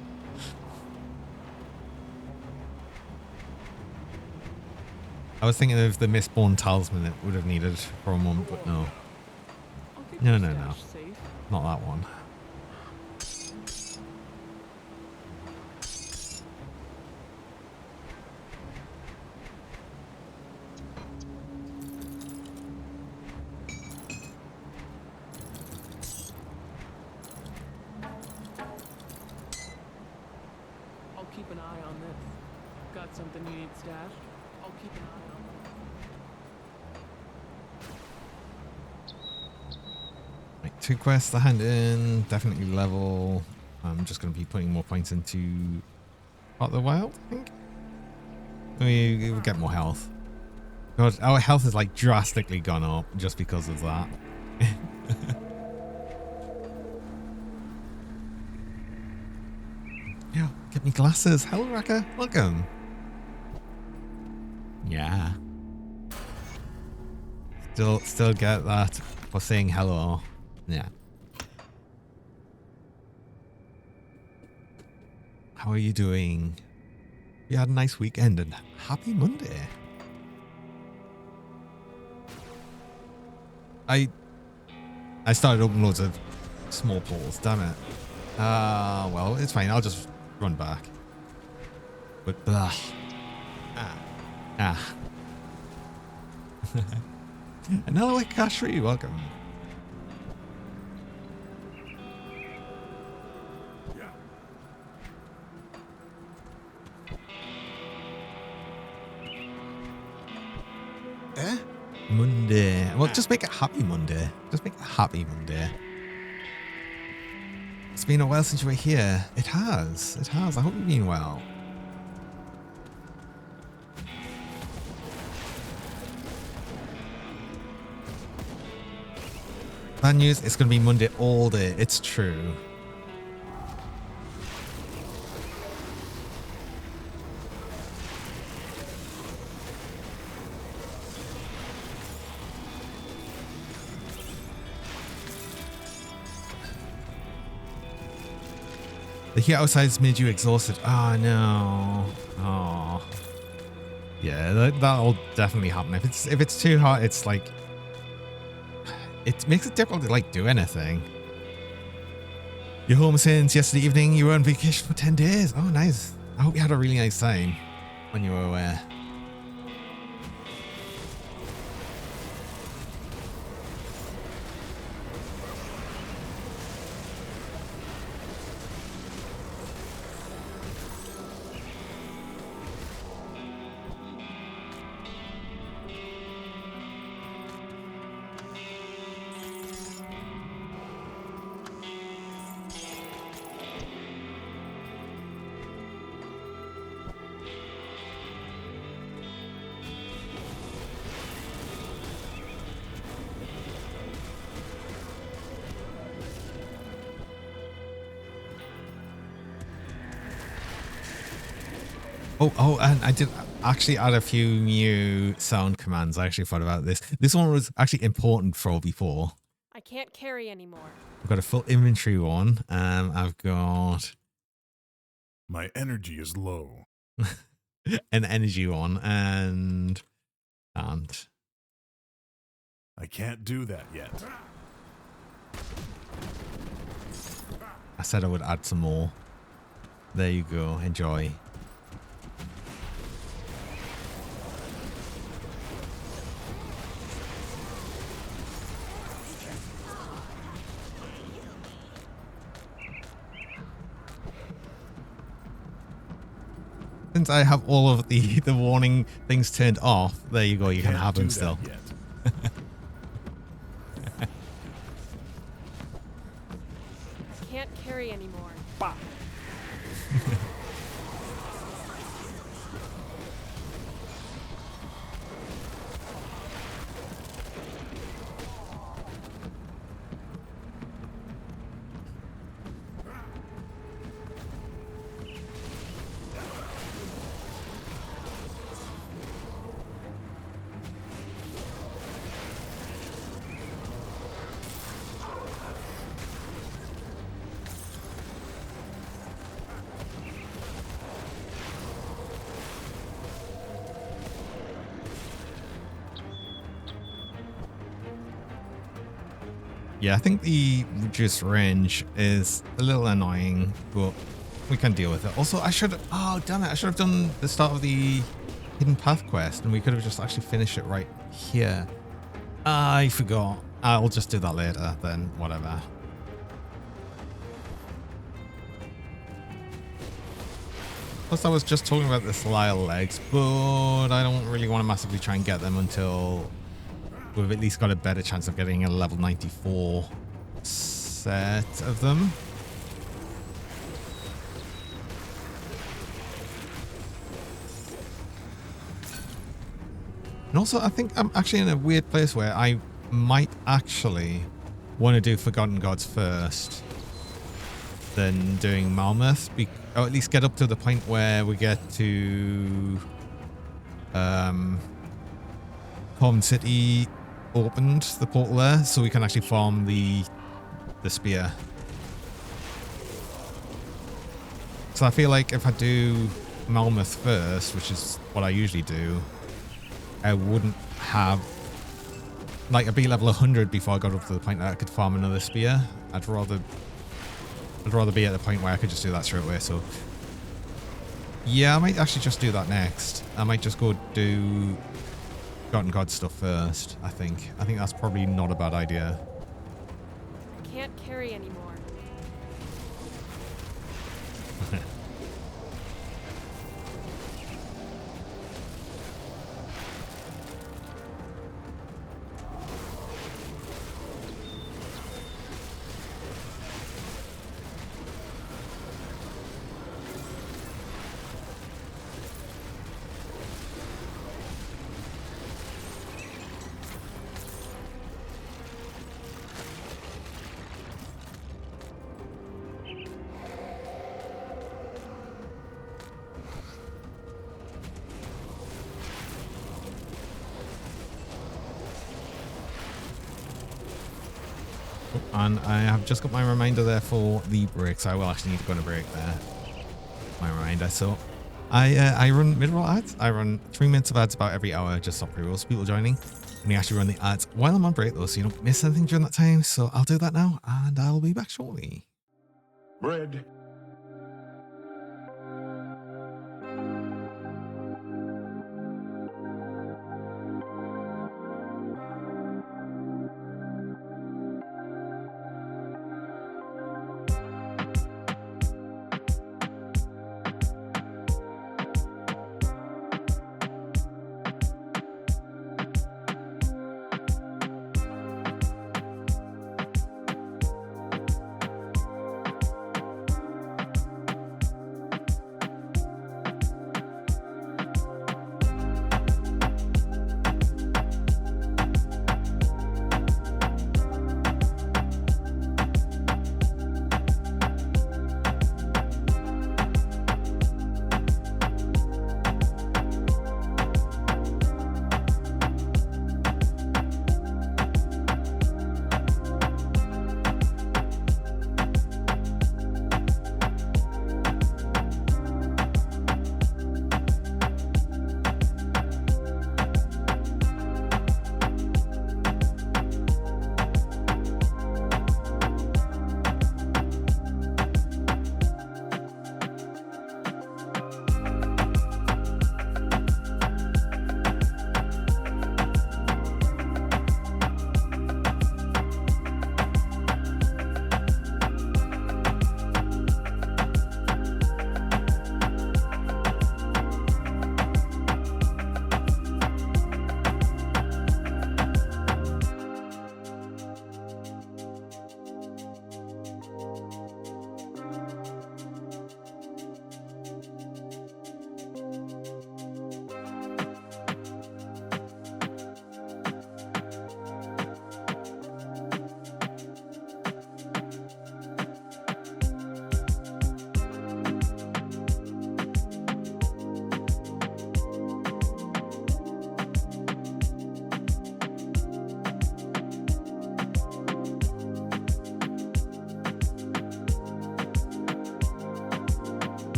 I was thinking of the Mistborn Talisman it would have needed for a moment, but no. I'll keep No, your no, no. stash safe. Not that one. I'll keep an eye on this. Got something you need stashed? I'll keep an eye on it. Right, 2 quests to hand in. Definitely level. I'm just going to be putting more points into Part of the Wild, I think. We'll get more health. God, our health has like drastically gone up just because of that. Yeah, get me glasses. Hello, Raka. Welcome. Yeah. Still get that for saying hello. Yeah. How are you doing? You had a nice weekend and happy Monday. I started opening loads of small portals, damn it. Well, it's fine. I'll just run back. But blah. Ah. Another like Kashri, welcome. Monday. Well, just make it happy Monday. Just make it happy Monday. It's been a while since you were here. It has. It has. I hope you've been well. Bad news, it's going to be Monday all day. It's true. The heat outside's made you exhausted. Oh, no. Oh. Yeah, that'll definitely happen. If it's too hot, it's like... It makes it difficult to, like, do anything. You're home since yesterday evening. You were on vacation for 10 days. Oh, nice. I hope you had a really nice time when you were away. Oh, and I did actually add a few new sound commands. I actually thought about this. This one was actually important for before. I can't carry anymore. I've got a full inventory one. I've got My energy is low. an energy one and I can't do that yet. I said I would add some more. There you go. Enjoy. Since I have all of the warning things turned off, there you go. You can have them still. Can't carry anymore. Bah. Yeah, I think the reduced range is a little annoying, but we can deal with it. Also, oh damn it, I should have done the start of the Hidden Path quest and we could have just actually finished it right here. I forgot. I'll just do that later then, whatever. Plus, I was just talking about the Lyle legs, but I don't really want to massively try and get them until we've at least got a better chance of getting a level 94 set of them. And also, I think I'm actually in a weird place where I might actually want to do Forgotten Gods first, then doing Malmeth, or at least get up to the point where we get to Home City opened, the portal there, so we can actually farm the spear. So I feel like if I do Malmeth first, which is what I usually do, I wouldn't have like a B level 100 before I got up to the point that I could farm another spear. I'd rather be at the point where I could just do that straight away. So Yeah, I might actually just do that next. I might just go do Forgotten God stuff first, I think. I think that's probably not a bad idea. I can't carry anymore. And I have just got my reminder there for the break, so I will actually need to go on a break there. My reminder. So I run mid-roll ads. I run 3 minutes of ads about every hour, just stop pre-rolls, people joining. And you actually run the ads while I'm on break though, so you don't miss anything during that time. So I'll do that now, and I'll be back shortly. Bread.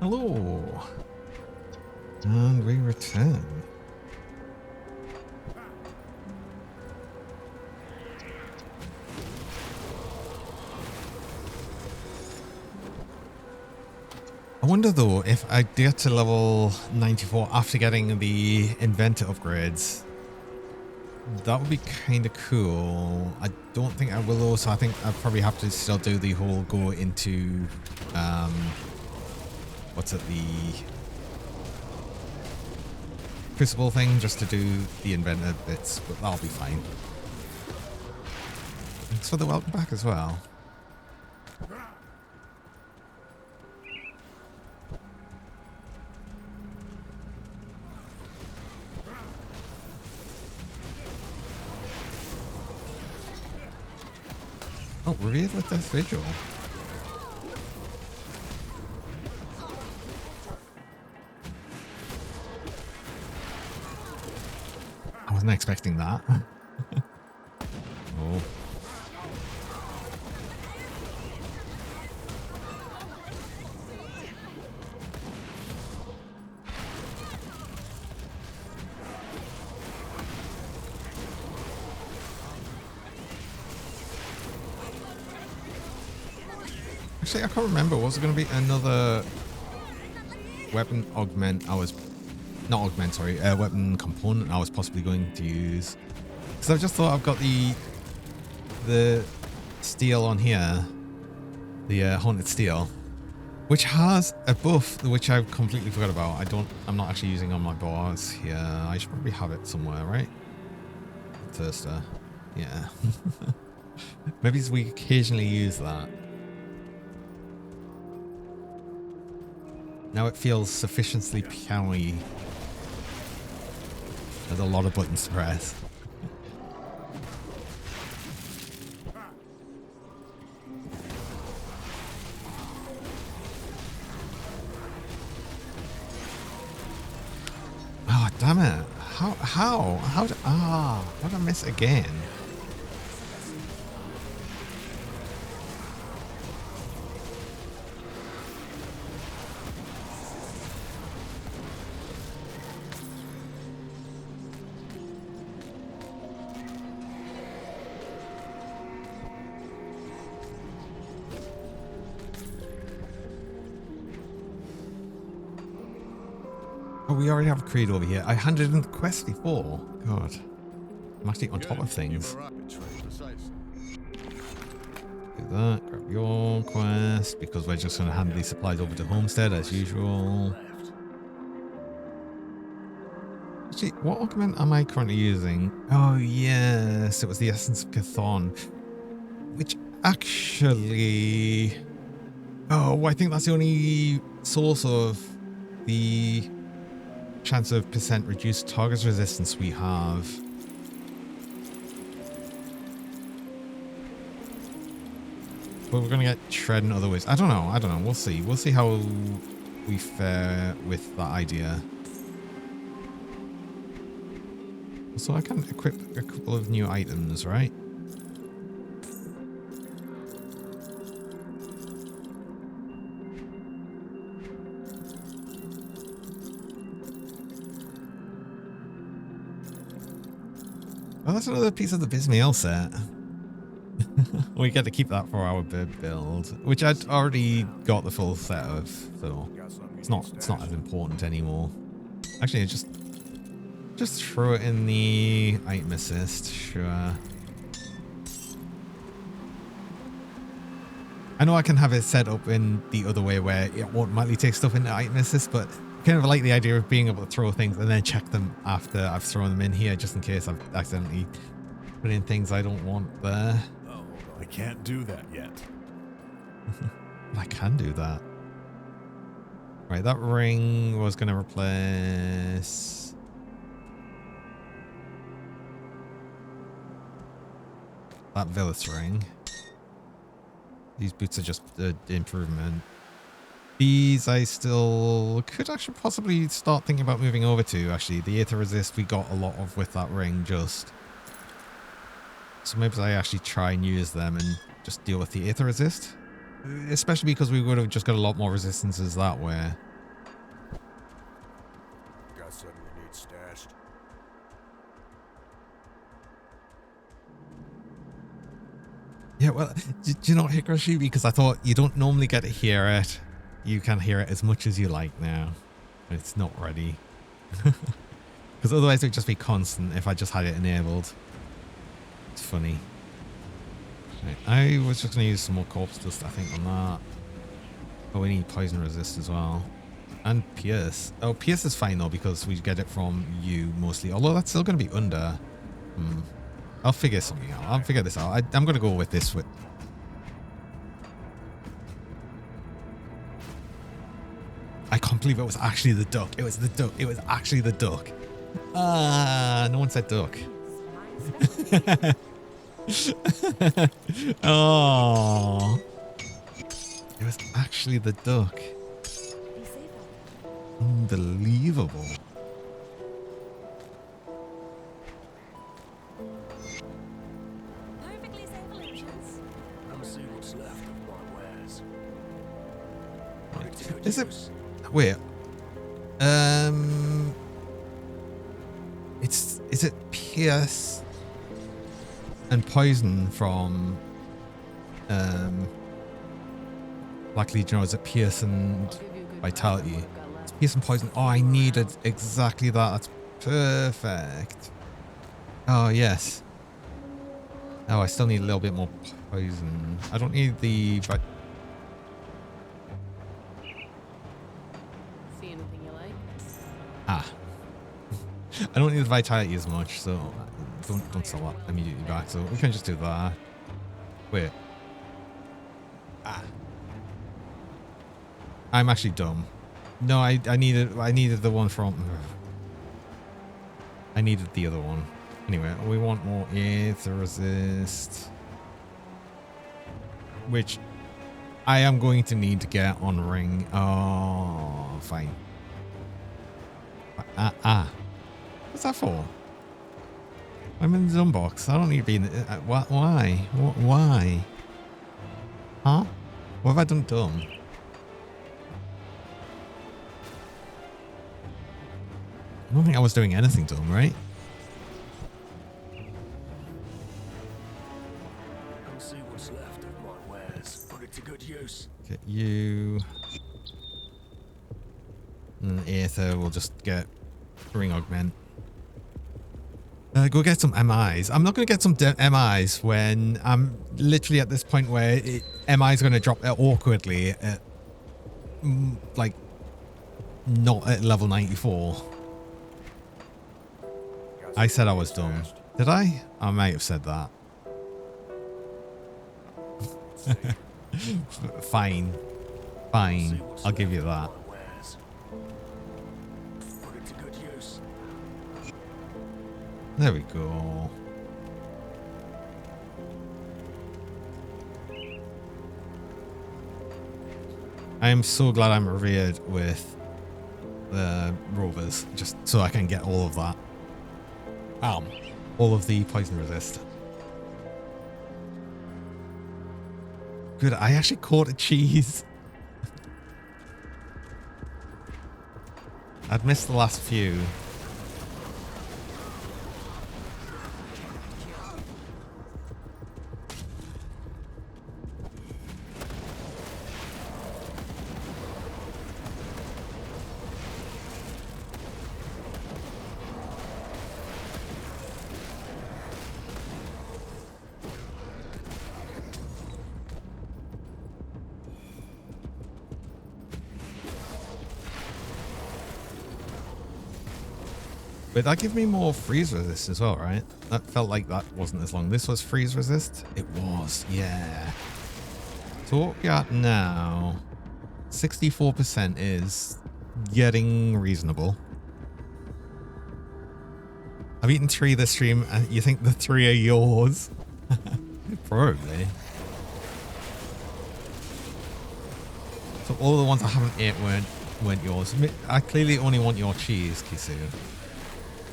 Hello. And we return. I wonder though if I get to level 94 after getting the inventor upgrades. That would be kind of cool. I don't think I will though, so I think I probably have to still do the whole go into what's it, the crucible thing, just to do the inventor bits, but that'll be fine. Thanks for the welcome back as well. Oh, Reveal the Death Vigil. I wasn't expecting that. Oh. Actually, I can't remember. Was it going to be another weapon augment? Not augment, sorry. Weapon component I was possibly going to use. Because I just thought I've got the steel on here, the haunted steel, which has a buff which I completely forgot about. I'm not actually using on my bars here. I should probably have it somewhere, right? Thirster, yeah. Maybe we occasionally use that. Now it feels sufficiently piano-y. There's a lot of buttons to press. Oh, damn it. How did I miss again? Oh, we already have a creed over here. I handed in the quest before. God. I'm actually on top of things. Do that. Grab your quest, because we're just going to hand these supplies over to Homestead as usual. Actually, what augment am I currently using? Oh, yes. It was the Essence of Chthon. Which actually... Oh, I think that's the only source of the chance of % reduced target resistance we have. But we're going to get shred in other ways. I don't know. We'll see. We'll see how we fare with that idea. So I can equip a couple of new items, right? Oh, that's another piece of the Bismail set. We get to keep that for our build, which I'd already got the full set of, so it's not as important anymore. Actually, just throw it in the item assist, sure. I know I can have it set up in the other way where it automatically takes stuff into item assist, but I kind of like the idea of being able to throw things and then check them after I've thrown them in here, just in case I've accidentally put in things I don't want there. Oh, I can't do that yet. I can do that. Right, that ring was going to replace... that Villas ring. These boots are just an improvement. These I still could actually possibly start thinking about moving over to. Actually, the Aether Resist we got a lot of with that ring just. So maybe I actually try and use them and just deal with the Aether Resist. Especially because we would have just got a lot more resistances that way. Got something you need stashed. Yeah, well, do you know what, Hikashi? Because I thought you don't normally get to hear it. You can hear it as much as you like now. It's not ready. Because otherwise it would just be constant if I just had it enabled. It's funny. Right, I was just going to use some more corpse dust, I think, on that. Oh, we need poison resist as well. And pierce. Oh, pierce is fine though, because we get it from you mostly. Although that's still going to be under. I'll figure something out. I'll figure this out. I'm gonna go with this. I can't believe it was actually the duck. It was the duck. It was actually the duck. Ah, no one said duck. Oh, it was actually the duck. Be safe out there. Unbelievable. Perfectly safe illusions. Come see what's left of my wares. Is it? Wait. Is it pierce and poison from Black Legion, or is it pierce and I'll give you a good vitality? grasp of what I've got left. Pierce and poison. Oh, I needed exactly that. That's perfect. Oh yes. Oh, I still need a little bit more poison. I don't need the See anything you like? I don't need the vitality as much, so don't sell that immediately back. So we can just do that. Wait. I'm actually dumb. No, I needed the one from. I needed the other one. Anyway, we want more aether resist, which I am going to need to get on ring. Oh, fine. What's that for? I'm in the zone box. I don't need to be in the... why? Why? Huh? What have I done dumb? I don't think I was doing anything dumb, right? Come see what's left of my wares. Put it to good use. Get you. And Aether will just get ring augment. Go get some MIs. I'm not going to get some MIs when I'm literally at this point where MI is going to drop awkwardly at like not at level 94. I said I was dumb. Did I? I might have said that. Fine. Fine. I'll give you that. Put it to good use. There we go. I am so glad I'm revered with the rovers, just so I can get all of that. All of the poison resist. Good, I actually caught a cheese. I'd missed the last few. But that gave me more freeze resist as well, right? That felt like that wasn't as long. This was freeze resist? It was, yeah. So what we got now, 64% is getting reasonable. I've eaten 3 this stream, and you think the 3 are yours? Probably. So all the ones I haven't ate weren't yours. I clearly only want your cheese, Kisu.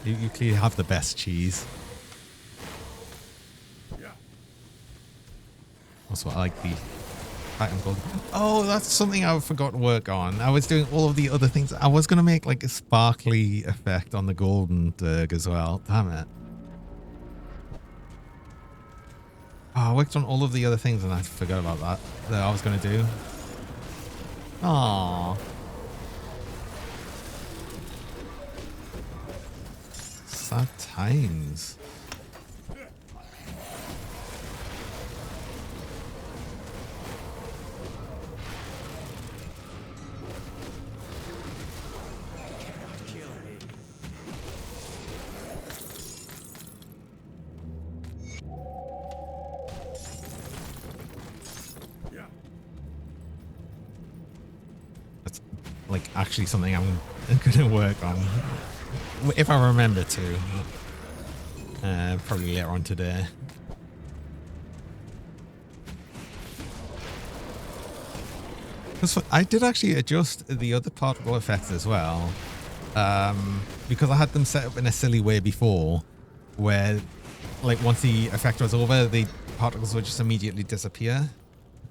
You clearly have the best cheese. Also, I like the platinum gold. Oh, that's something I forgot to work on. I was doing all of the other things. I was going to make like a sparkly effect on the golden Durg as well. Damn it. Oh, I worked on all of the other things and I forgot about that I was going to do. Aww. Sad times. like actually something I'm gonna work on if I remember to. Probably later on today. Because I did actually adjust the other particle effects as well, because I had them set up in a silly way before, where like once the effect was over, the particles would just immediately disappear.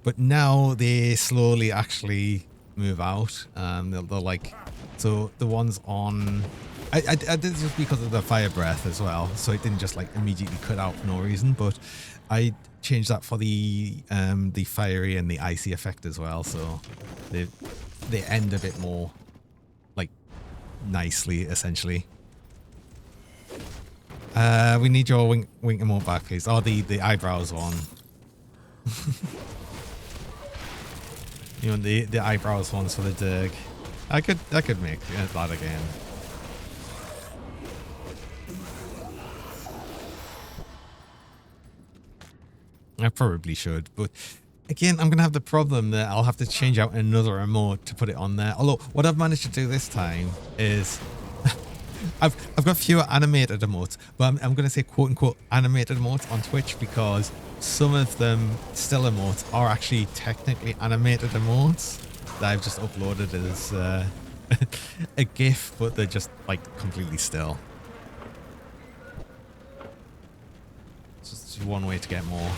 But now they slowly actually move out. They're like, so the ones on, I did this because of the fire breath as well, so it didn't just like immediately cut out for no reason. But I changed that for the fiery and the icy effect as well, so they end a bit more like nicely, essentially. We need your wink emote back, please. Oh, the eyebrows one. You know, the eyebrows ones for the dig. I could make that again. I probably should, but again, I'm gonna have the problem that I'll have to change out another emote to put it on there. Although what I've managed to do this time is I've got fewer animated emotes, but I'm gonna say quote unquote animated emotes on Twitch because some of them still emotes are actually technically animated emotes that I've just uploaded as a GIF, but they're just like completely still. It's just one way to get more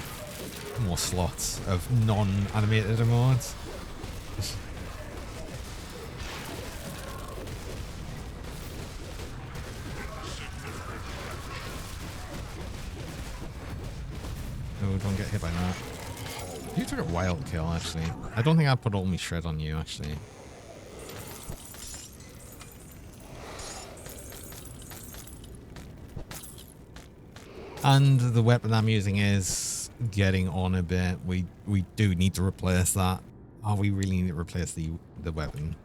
slots of non-animated emotes. Oh, don't get hit by that. You took a wild kill, actually. I don't think I put all my shred on you, actually. And the weapon I'm using is getting on a bit. We do need to replace that. Oh, we really need to replace the weapon.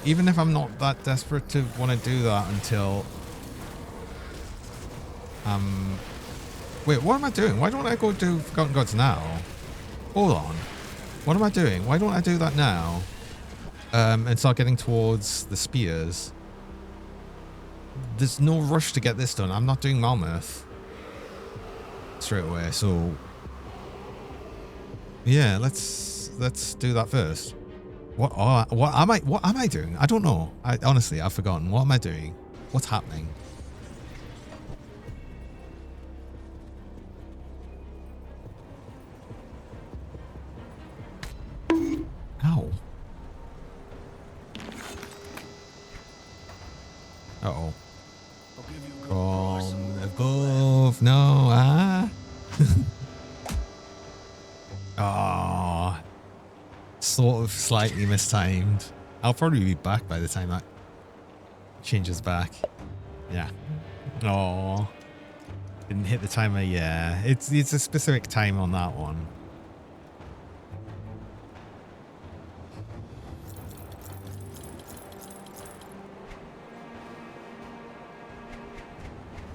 Even if I'm not that desperate to want to do that until... Wait, what am I doing? Why don't I go do Forgotten Gods now? Hold on. What am I doing? Why don't I do that now? And start getting towards the spears. There's no rush to get this done. I'm not doing Mammoth straight away, so... Yeah, let's do that first. What am I doing? I don't know. Honestly, I've forgotten. What am I doing? What's happening? Ow. Uh-oh. From above. No. Ah. Ah. Sort of slightly mistimed. I'll probably be back by the time that changes back. Yeah. Oh. Didn't hit the timer. Yeah. It's a specific time on that one.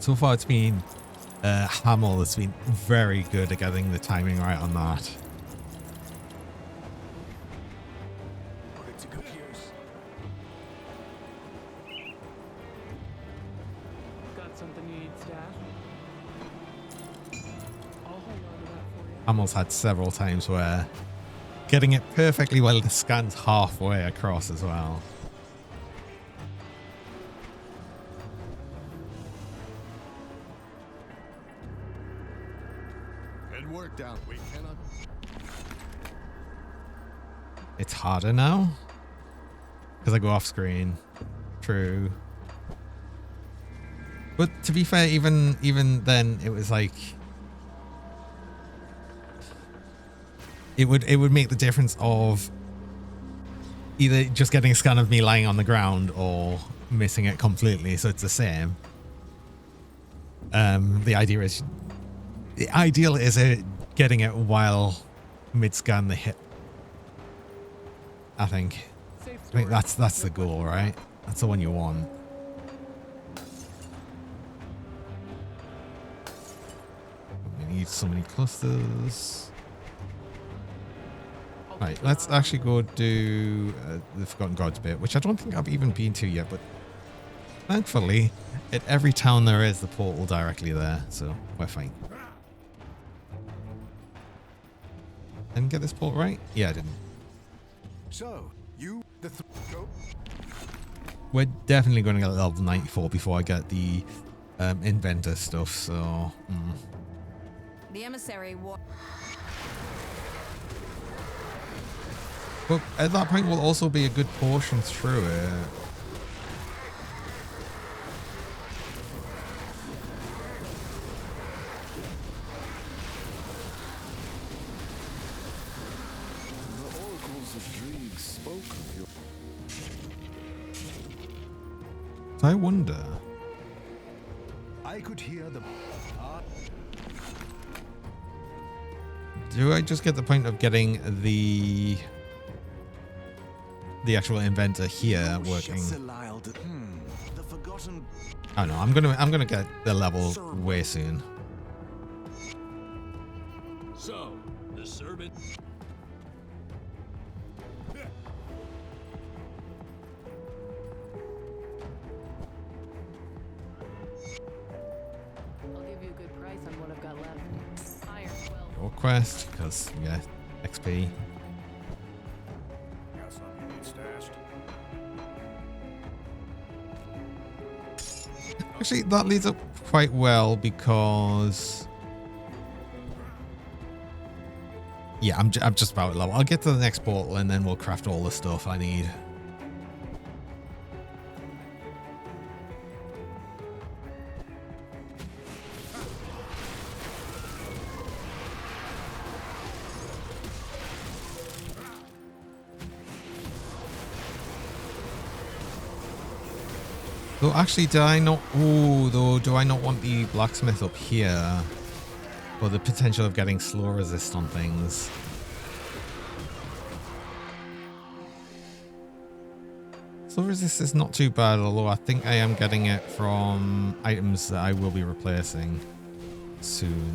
So far it's been Hamill has been very good at getting the timing right on that. Got something you need stashed? I'll hold on to that for you. Hamill's had several times where getting it perfectly while the scan's halfway across as well. Down. We cannot. It's harder now because I go off screen. True. But to be fair, even then, it was like it would make the difference of either just getting a scan of me lying on the ground or missing it completely. So it's the same. The ideal is getting it while mid-scan the hit. I think that's the goal, right? That's the one you want. need so many clusters. Right, let's actually go do the Forgotten Gods bit, which I don't think I've even been to yet, but thankfully, at every town there is the portal directly there, so we're fine. Didn't get this port right? Yeah, I didn't. So, you, go. We're definitely going to get level 94 before I get the inventor stuff, so... The emissary war. But at that point will also be a good portion through it. The oracles of Dreeg spoke of your... So I wonder... I could hear the... Do I just get the point of getting the actual inventor here working? The forgotten... I don't know. I'm gonna get the level way soon. So, the servant. I'll give you a good price on what I've got left. Iron 12. Your quest, because yeah, XP. Got something you need stashed? Actually, that leads up quite well because... Yeah, I'm just about level. I'll get to the next portal and then we'll craft all the stuff I need. Though actually, did I not... Ooh, though, do I not want the blacksmith up here? For the potential of getting slow resist on things. Slow resist is not too bad, although I think I am getting it from items that I will be replacing soon.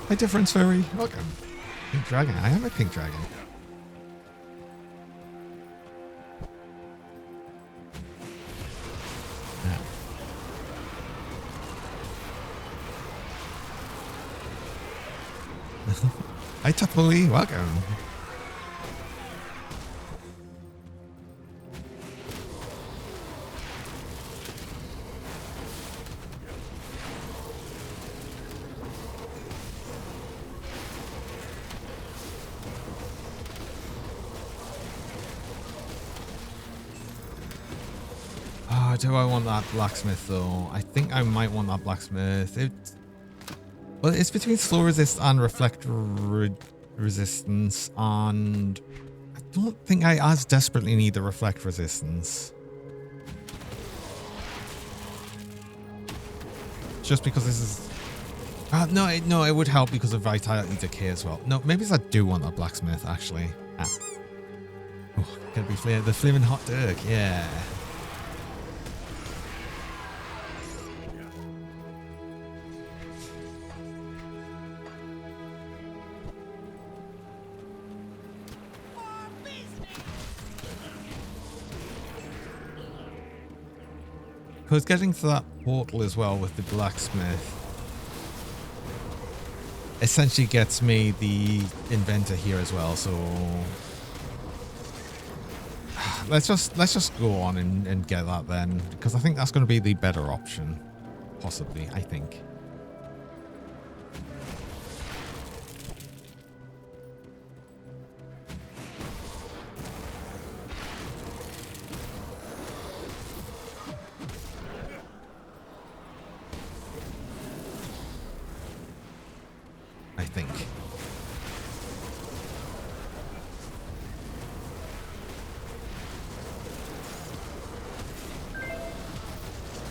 Hi, Difference Fairy. Welcome. Pink Dragon. I am a Pink Dragon. Yeah. Hi, Tapui. Welcome. Do I want that blacksmith though? I think I might want that blacksmith. Well, it's between slow resist and reflect resistance, and I don't think I as desperately need the reflect resistance. Just because this is... no, it would help because of vitality decay as well. No, maybe I do want that blacksmith actually. Oh, gonna be the flaming hot dirk, yeah. Because getting to that portal as well with the blacksmith essentially gets me the inventor here as well, so let's just go on and get that then, because I think that's going to be the better option, possibly, I think.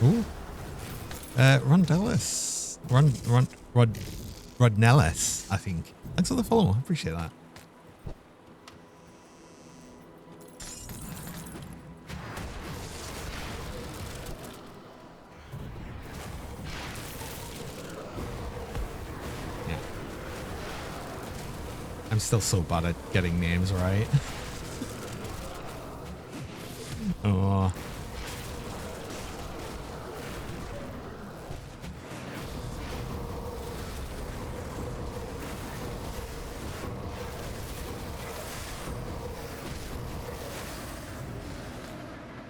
Ooh. Rodnellis, I think. Thanks for the follow. I appreciate that. I'm still so bad at getting names right. Oh.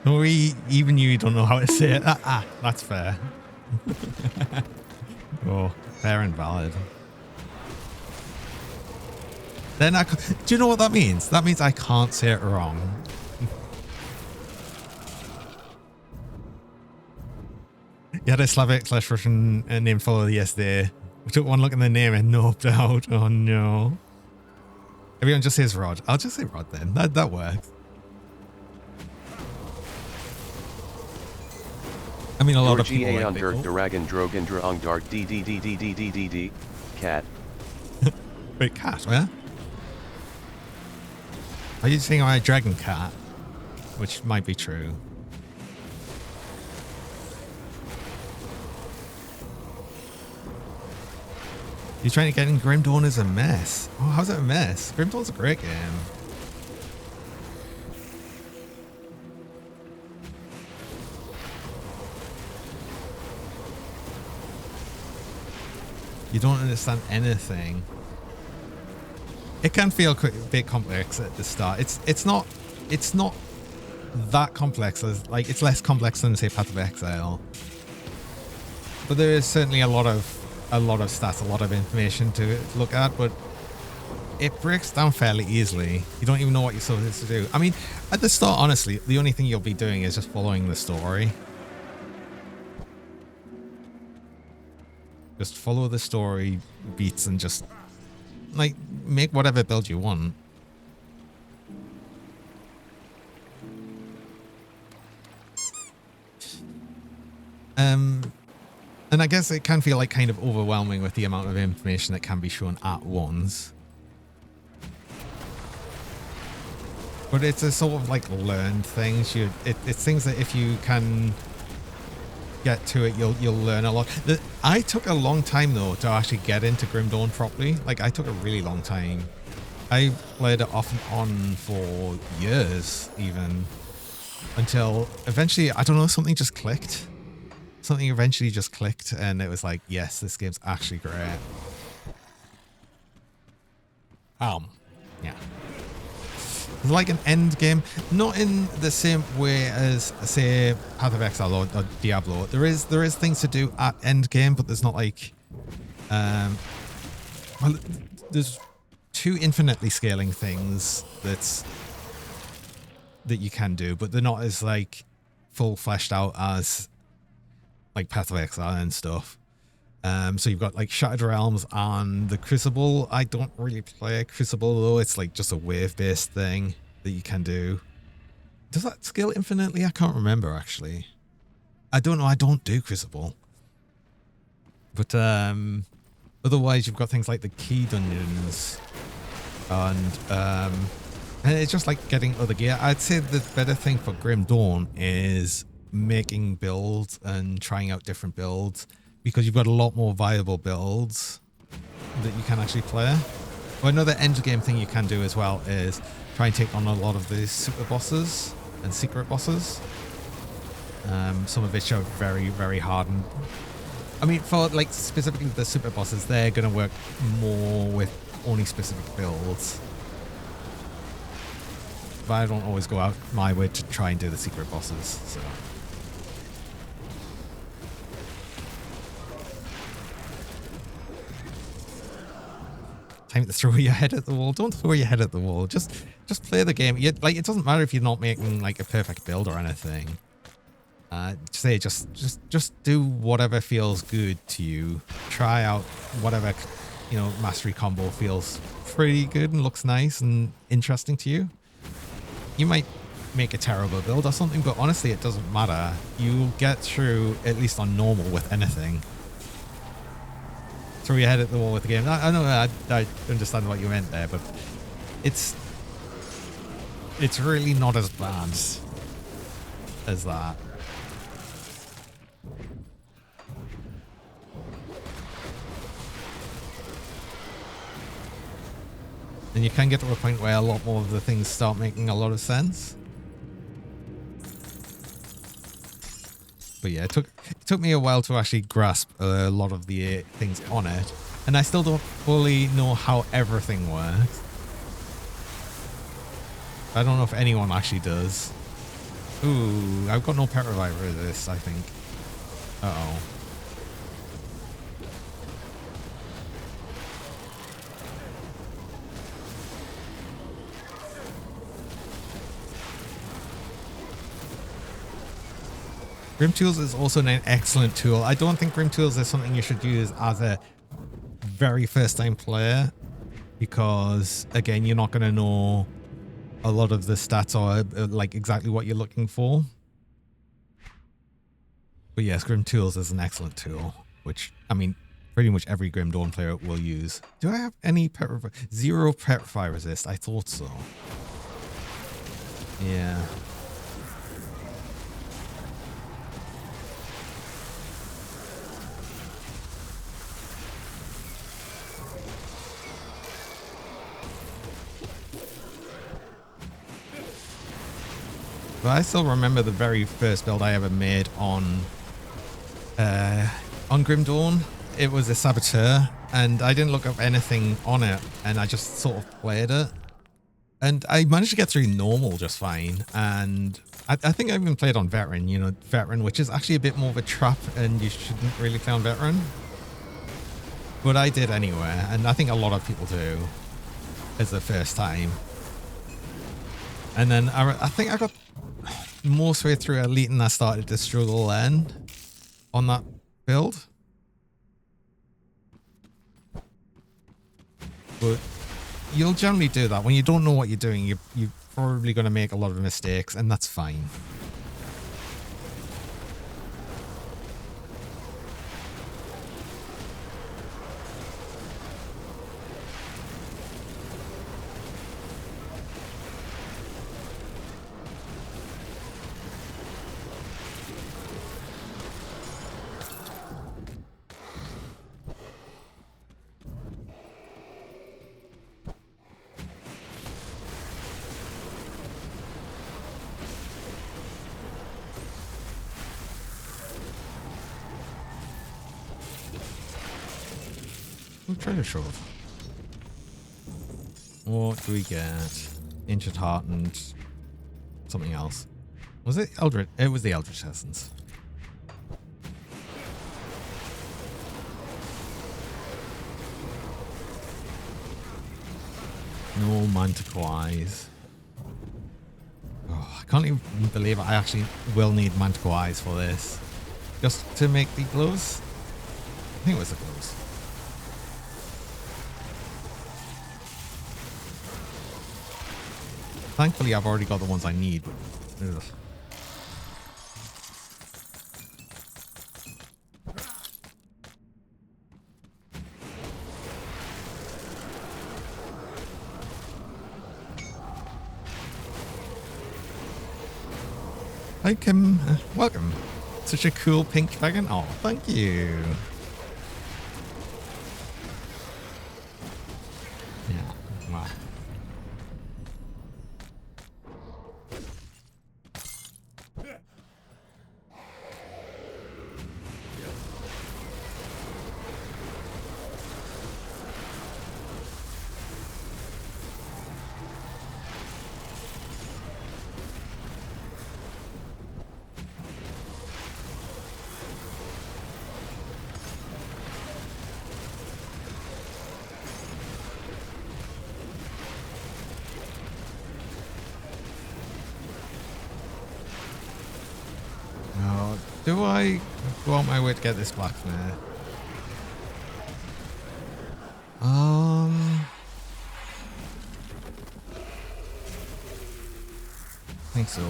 No, even you don't know how to say it. That's fair. Oh, fair and valid. Then do you know what that means? That means I can't say it wrong. You had a Slavic/Russian name follower yesterday. We took one look at the name and noped out. Oh no. Everyone just says Rod. I'll just say Rod then. That works. I mean, a lot of people like under Dragon Drogendra Ongdart D cat. Wait, cat, where? Are you saying I'm a dragon cat? Which might be true. You're trying to get in Grim Dawn is a mess. Oh, how's it a mess? Grim Dawn's a great game. You don't understand anything. It can feel a bit complex at the start. It's not that complex as like it's less complex than say Path of Exile. But there is certainly a lot of stats, a lot of information to look at, but it breaks down fairly easily. You don't even know what you're supposed to do. I mean, at the start, honestly, the only thing you'll be doing is just following the story. Just follow the story beats and just like make whatever build you want. And I guess it can feel like kind of overwhelming with the amount of information that can be shown at once. But it's a sort of like learned things. It's things that if you can get to it, you'll learn a lot. I took a long time though to actually get into Grim Dawn properly. Like I took a really long time. I played it off and on for years even, until eventually, I don't know, something just clicked. Something eventually just clicked and it was like, yes, this game's actually great. Yeah. It's like an end game, not in the same way as say Path of Exile or Diablo. There is things to do at end game, but there's not like well, there's two infinitely scaling things that you can do, but they're not as like full fleshed out as like Path of Exile and stuff. So you've got like Shattered Realms and the Crucible. I don't really play Crucible though. It's like just a wave-based thing that you can do. Does that scale infinitely? I can't remember actually. I don't know. I don't do Crucible. But otherwise you've got things like the key dungeons and it's just like getting other gear. I'd say the better thing for Grim Dawn is making builds and trying out different builds, because you've got a lot more viable builds that you can actually play. Well, another end game thing you can do as well is try and take on a lot of the super bosses and secret bosses. Some of which are very, very hard. And I mean, for like specifically the super bosses, they're going to work more with only specific builds. But I don't always go out my way to try and do the secret bosses, so. Time to throw your head at the wall. Don't throw your head at the wall. Just play the game. Like, it doesn't matter if you're not making like a perfect build or anything. Just do whatever feels good to you. Try out whatever, you know, mastery combo feels pretty good and looks nice and interesting to you. You might make a terrible build or something, but honestly, it doesn't matter. You'll get through, at least on normal, with anything. Throw your head at the wall with the game. I know I understand what you meant there, but it's really not as bad as that. And you can get to a point where a lot more of the things start making a lot of sense. But yeah, it took me a while to actually grasp a lot of the things on it. And I still don't fully know how everything works. I don't know if anyone actually does. Ooh, I've got no pet reviver of this, I think. Uh-oh. Grim Tools is also an excellent tool. I don't think Grim Tools is something you should use as a very first time player because, again, you're not going to know a lot of the stats or like exactly what you're looking for. But yes, Grim Tools is an excellent tool, which, I mean, pretty much every Grim Dawn player will use. Do I have any zero petrify resist? I thought so. Yeah. But I still remember the very first build I ever made on Grim Dawn. It was a Saboteur, and I didn't look up anything on it, and I just sort of played it. And I managed to get through normal just fine, and I think I even played on Veteran, you know, Veteran, which is actually a bit more of a trap, and you shouldn't really play on Veteran. But I did anyway, and I think a lot of people do as the first time. And then I think I got most way through Elite and I started to struggle then on that build. But you'll generally do that. When you don't know what you're doing, you're probably going to make a lot of mistakes, and that's fine. Treasure trove. What do we get? Injured Heart and something else. Was it Eldritch? It was the Eldritch Essence. No Manticore Eyes. Oh, I can't even believe I actually will need Manticore Eyes for this. Just to make the glows? I think it was the glows. Thankfully, I've already got the ones I need. Ugh. Hi, Kim. Welcome. Such a cool pink dragon. Oh, thank you. Yeah. Wow. Do I go on my way to get this blacksmith? I think so.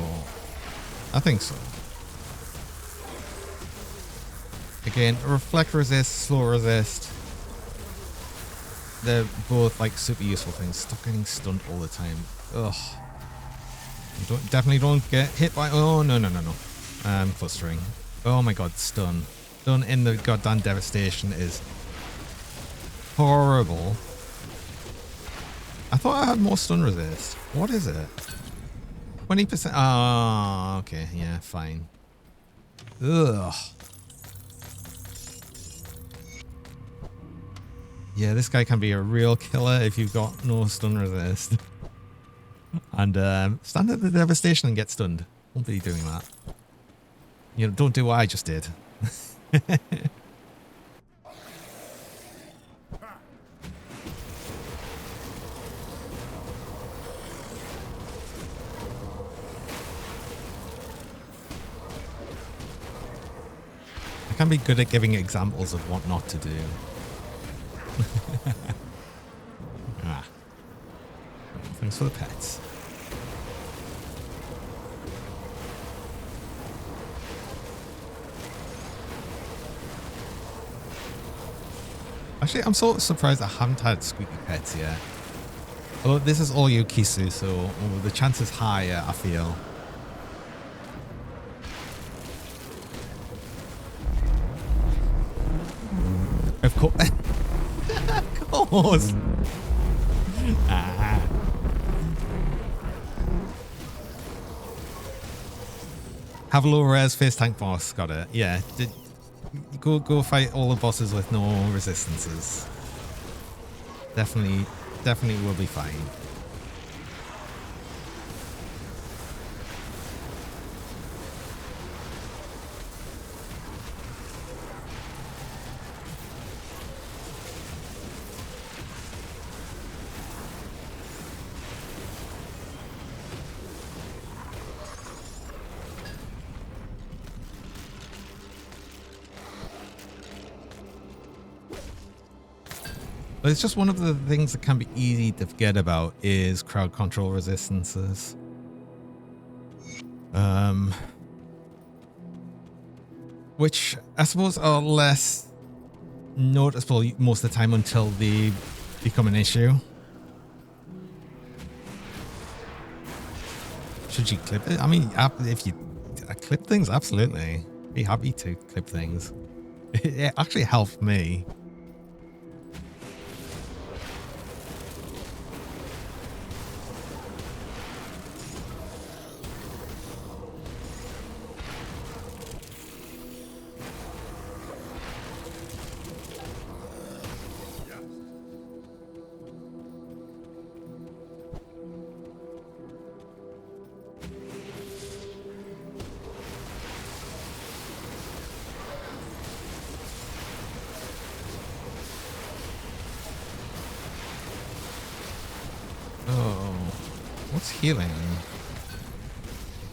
I think so. Again, reflect resist, slow resist. They're both like super useful things. Stop getting stunned all the time. Ugh. Definitely don't get hit by. Oh no. I'm clustering. Oh my god, stun. Stun in the goddamn devastation is horrible. I thought I had more stun resist. What is it? 20%. Oh, okay. Yeah, fine. Ugh. Yeah, this guy can be a real killer if you've got no stun resist. And stand at the devastation and get stunned. Don't be doing that. You know, don't do what I just did. I can be good at giving examples of what not to do. Ah. Thanks for the pets. Actually, I'm so surprised I haven't had squeaky pets yet. Although this is all Yokisu, so the chance is higher, I feel. Of course. Of course. Ah. Have a low res face tank boss. Got it. Yeah. Go fight all the bosses with no resistances. Definitely will be fine. But it's just one of the things that can be easy to forget about is crowd control resistances. Which I suppose are less noticeable most of the time until they become an issue. Should you clip it? I mean, if you clip things, absolutely. Be happy to clip things. It actually helped me. Healing.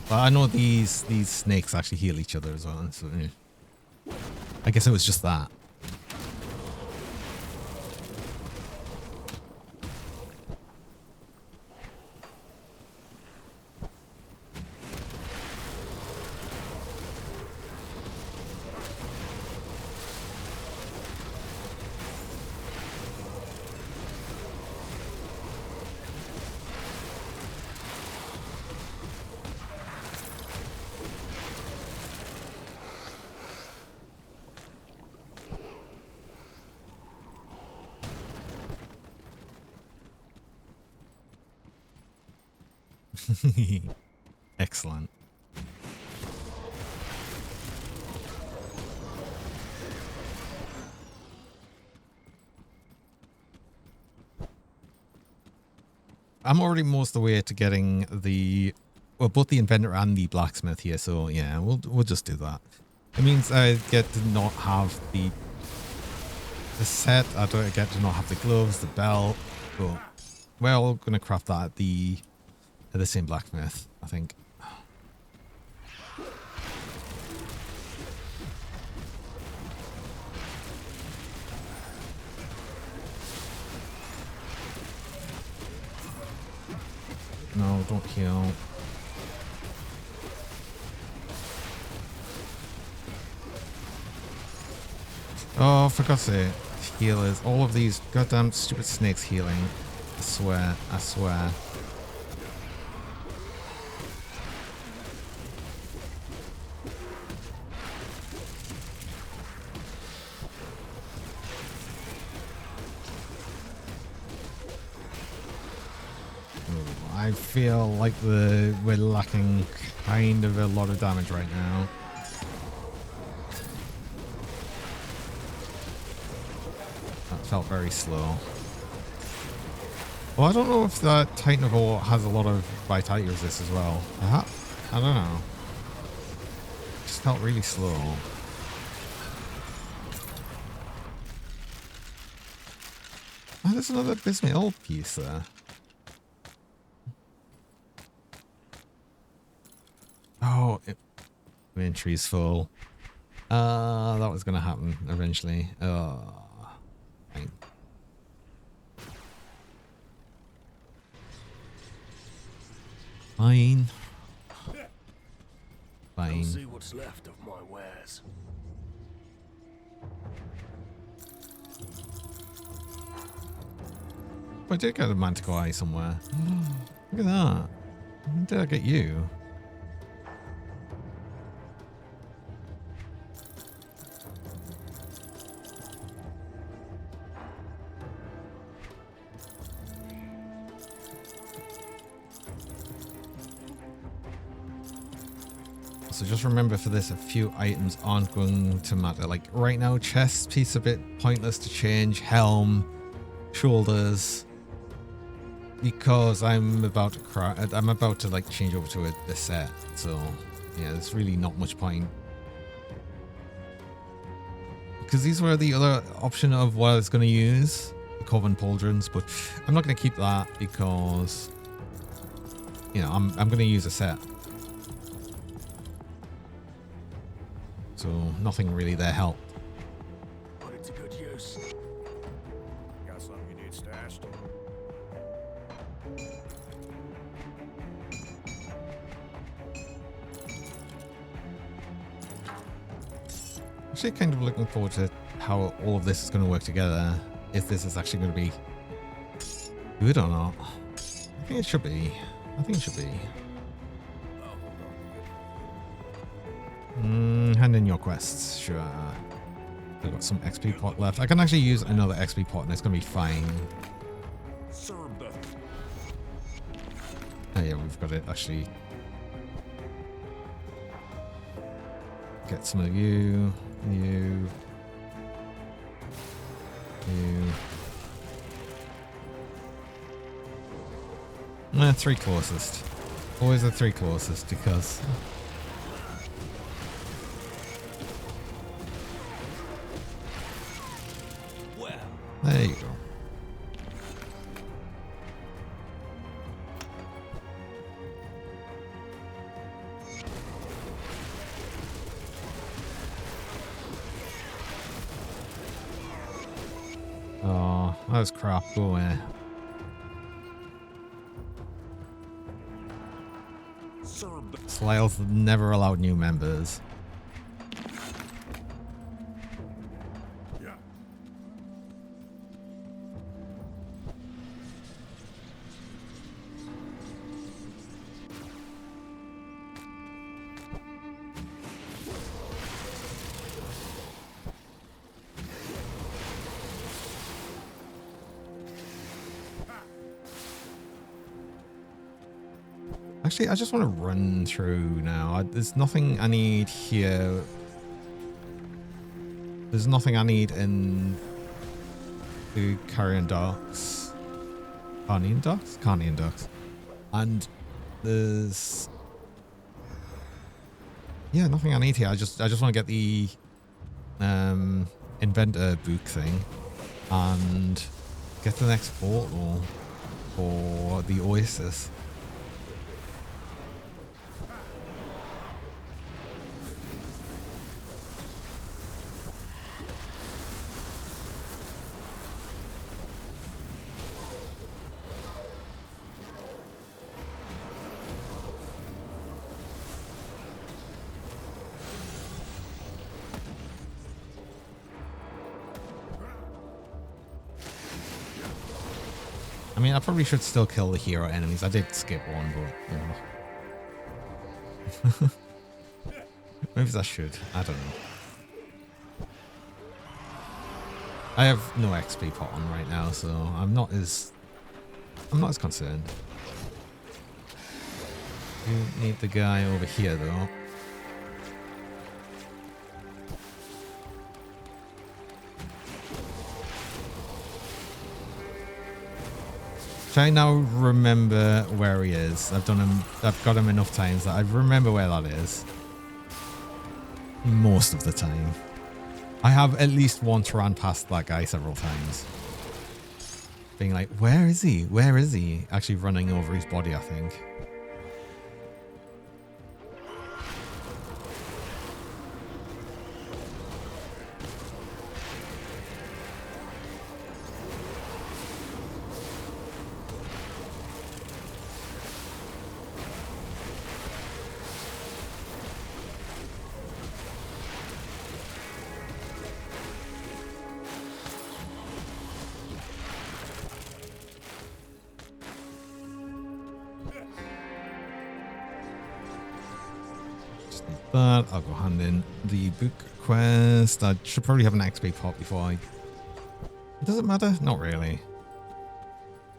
But I know these snakes actually heal each other as well, so I guess it was just that. Excellent. I'm already most of the way to getting both the inventor and the blacksmith here, so yeah, we'll just do that. It means I get to not have the set. I don't get to not have the gloves, the belt, but we're all gonna craft that at the same blacksmith, I think. No, don't heal. Oh, for God's sake. Healers. All of these goddamn stupid snakes healing. I swear. I swear. I feel like we're lacking kind of a lot of damage right now. That felt very slow. Well, I don't know if that Titan of Ore has a lot of vitality resist as well. I don't know. It just felt really slow. Oh, there's another Bismuth Ore piece there. Oh, inventory's full. That was gonna happen eventually. Fine. Fine. Fine. See what's left of my wares. I did get a Manticore Eye somewhere. Look at that. When did I get you? So just remember for this, a few items aren't going to matter. Like right now, chest piece a bit pointless to change. Helm, shoulders, because I'm about to like change over to a set. So yeah, there's really not much point. Because these were the other option of what I was going to use, the Coven Pauldrons, but I'm not going to keep that because, you know, I'm going to use a set. So nothing really there helped. Put it to good use. Got something you need stashed? Actually kind of looking forward to how all of this is going to work together. If this is actually going to be good or not. I think it should be. I think it should be. Hand in your quests, sure. I've got some XP pot left. I can actually use another XP pot and it's going to be fine. Oh yeah, we've got it actually. Get some of you. You. Three closest. Always the three closest because... There you go. Oh, that was crap. Go away. Slile's never allowed new members. Actually, I just want to run through now. There's nothing I need here. There's nothing I need in the Carrion Docks. Carnian Docks? Carnian Docks. And there's... Yeah, nothing I need here. I just want to get the Inventor book thing and get the next portal for the Oasis. I mean, I probably should still kill the hero enemies. I did skip one, but you know. Maybe I should. I don't know. I have no XP pot on right now, so I'm not as concerned. You need the guy over here though. Try now remember where he is. I've got him enough times that I remember where that is. Most of the time. I have at least once ran past that guy several times. Being like, where is he? Where is he? Actually running over his body, I think. But I'll go hand in the book quest. I should probably have an XP pop before I... Does it matter? Not really.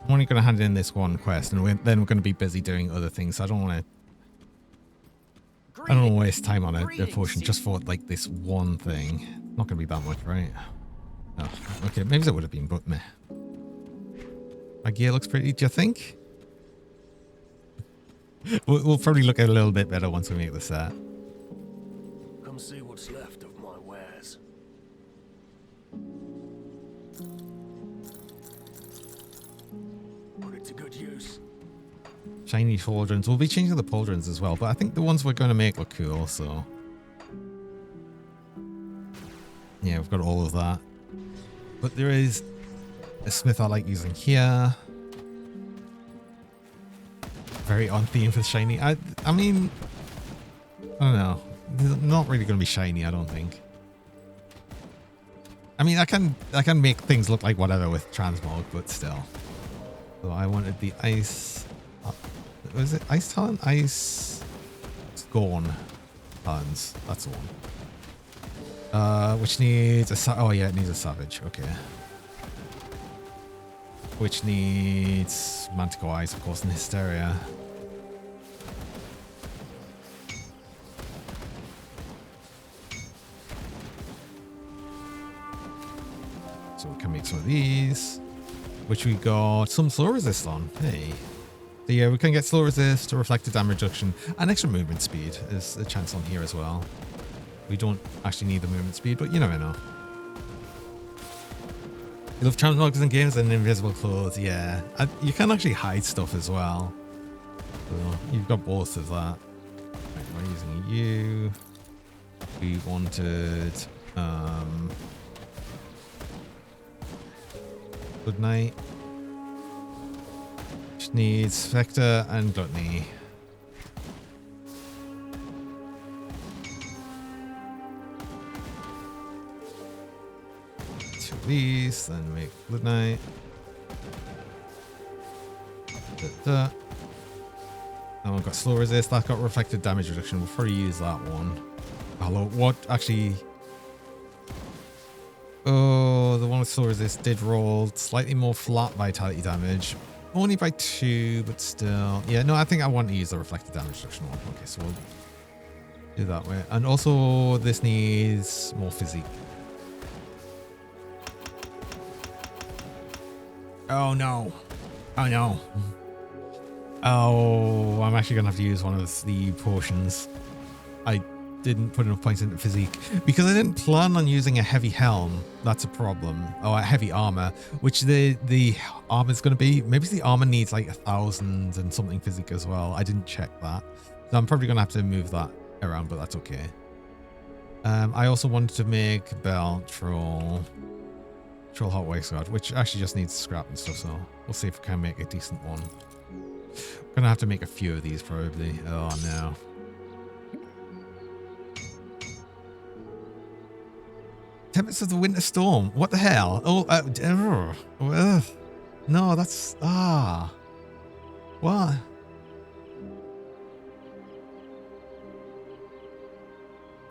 I'm only going to hand in this one quest, and then we're going to be busy doing other things. So I don't want to waste time on a potion just for like this one thing. Not going to be that much, right? Oh, okay, maybe it would have been, but meh. My gear looks pretty, do you think? We'll probably look a little bit better once we make the set. Come see what's left of my wares. Put it to good use. Shiny pauldrons. We'll be changing the pauldrons as well, but I think the ones we're going to make look cool, so... Yeah, we've got all of that. But there is a smith I like using here. Very on theme for shiny. I mean... I don't know. They're not really going to be shiny, I don't think. I mean, I can make things look like whatever with transmog, but still. So I wanted the ice... was it ice talent? Ice... Scorn talents. That's the one. Which needs a... Oh yeah, it needs a savage. Okay. Which needs Manticore Eyes, of course, and Hysteria. So we can make some of these, which we got some slow resist on. Hey. So yeah, we can get slow resist, a reflected damage reduction, and extra movement speed is a chance on here as well. We don't actually need the movement speed, but you never know. You love transmogs in games and invisible clothes, yeah. You can actually hide stuff as well. So you've got both of that. Right, we're using you. We wanted Good Night. Which needs Spectre and Gluttony. Two of these, then make Good Night. Now we've got slow resist, that got reflected damage reduction. We'll probably use that one. Although what actually... Oh, the one with slow resist did roll slightly more flat vitality damage. Only by 2, but still. Yeah, no, I think I want to use the reflected damage reduction one. Okay, so we'll do that way. And also, this needs more physique. Oh, no. Oh, no. Oh, I'm actually going to have to use one of the potions. I didn't put enough points into physique because I didn't plan on using a heavy helm. That's a problem. Oh, a heavy armor, which the armor is going to be. Maybe the armor needs like 1,000 and something physique as well. I didn't check that, so I'm probably going to have to move that around, but that's okay. I also wanted to make belt troll hot waistguard, which actually just needs scrap and stuff. So we'll see if we can make a decent one. I'm gonna have to make a few of these probably. Oh no. Tempests of the Winter Storm. What the hell? Oh, no, that's... What?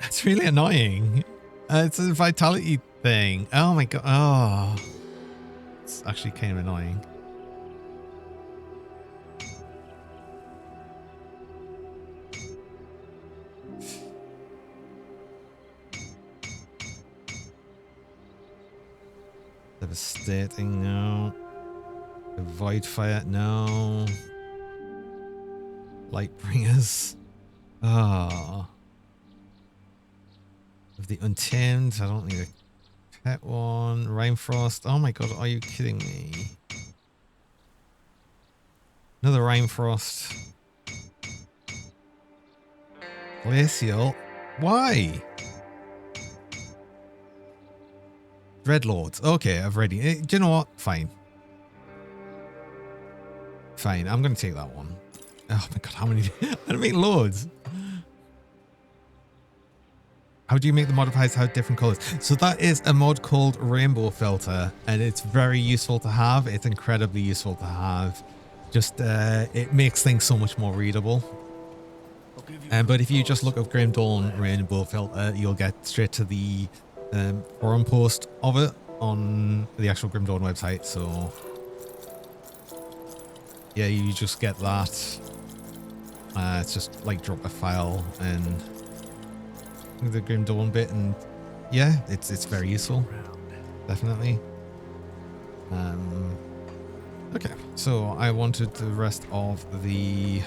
That's really annoying. It's a vitality thing. Oh my god. Oh. It's actually kind of annoying. Devastating, no. Void fire, no. Lightbringers. Ah. Of the Untamed, I don't need a pet one. Rainfrost. Oh my god, are you kidding me? Another Rainfrost. Glacial. Why? Dreadlords. Okay, I've already. Do you know what? Fine. Fine, I'm going to take that one. Oh my god, how many? I'm going to make loads. How do you make the modifiers have different colors? So that is a mod called Rainbow Filter, and it's very useful to have. It's incredibly useful to have. Just, it makes things so much more readable. But if you just look up Grim Dawn Rainbow Filter, you'll get straight to the forum post of it on the actual Grim Dawn website. So yeah, you just get that. It's just like drop a file and the Grim Dawn bit, and yeah, it's very useful, definitely. Okay, so I wanted the rest of the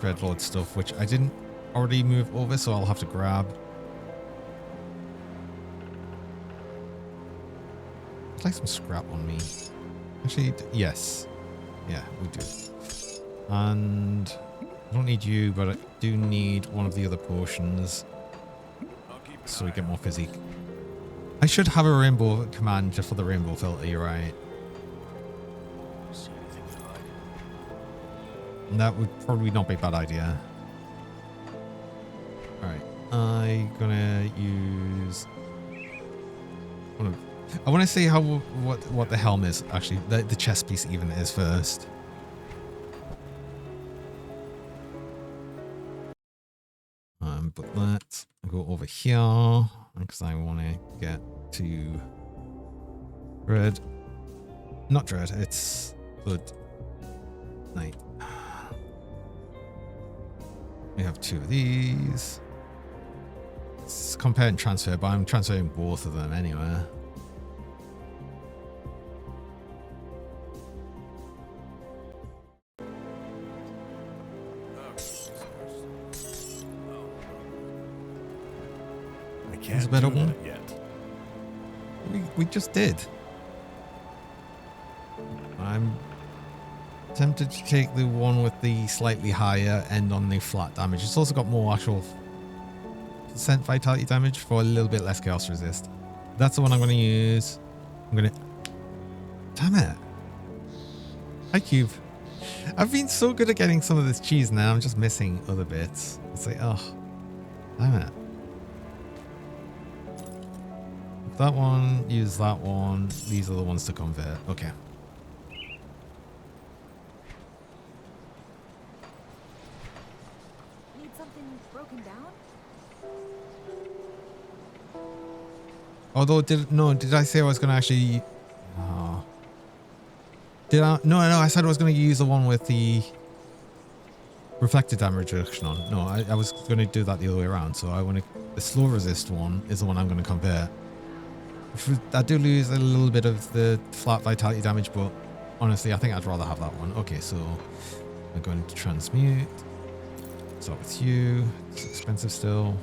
Dreadlord stuff, which I didn't already move over, so I'll have to grab. I'd like some scrap on me. Actually, yes. Yeah, we do. And I don't need you, but I do need one of the other potions so we get more physique. I should have a rainbow command just for the rainbow filter, you're right. And that would probably not be a bad idea. Alright, I'm gonna use I want to see how what the helm is actually, the chest piece even is first. But let's go over here because I want to get to Dread. Not Dread, it's Blood Knight. We have two of these. It's compare and transfer, but I'm transferring both of them anyway. There's a better one. We just did. I'm tempted to take the one with the slightly higher end on the flat damage. It's also got more actual % vitality damage for a little bit less chaos resist. That's the one I'm going to use. I'm going to... Damn it. Hi, Cube. I've been so good at getting some of this cheese now. I'm just missing other bits. It's like, oh, damn it. That one, use that one. These are the ones to convert. Okay. Need something broken down? Although, did I say I was going to actually... Oh. Did I? No, I said I was going to use the one with the reflected damage reduction on. No, I was going to do that the other way around. So I want to... The slow resist one is the one I'm going to convert. I do lose a little bit of the flat vitality damage, but honestly, I think I'd rather have that one. Okay, so we're going to transmute. Start with you. It's expensive still.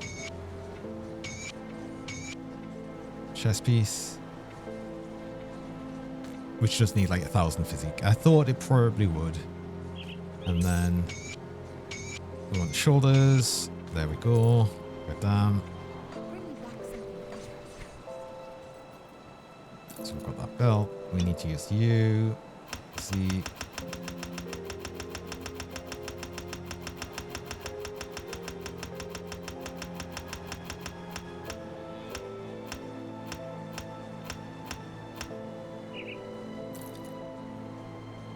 Chest piece. Which does need like 1,000 physique. I thought it probably would. And then we want the shoulders. There we go. God damn. So we've got that belt. We need to use you. See.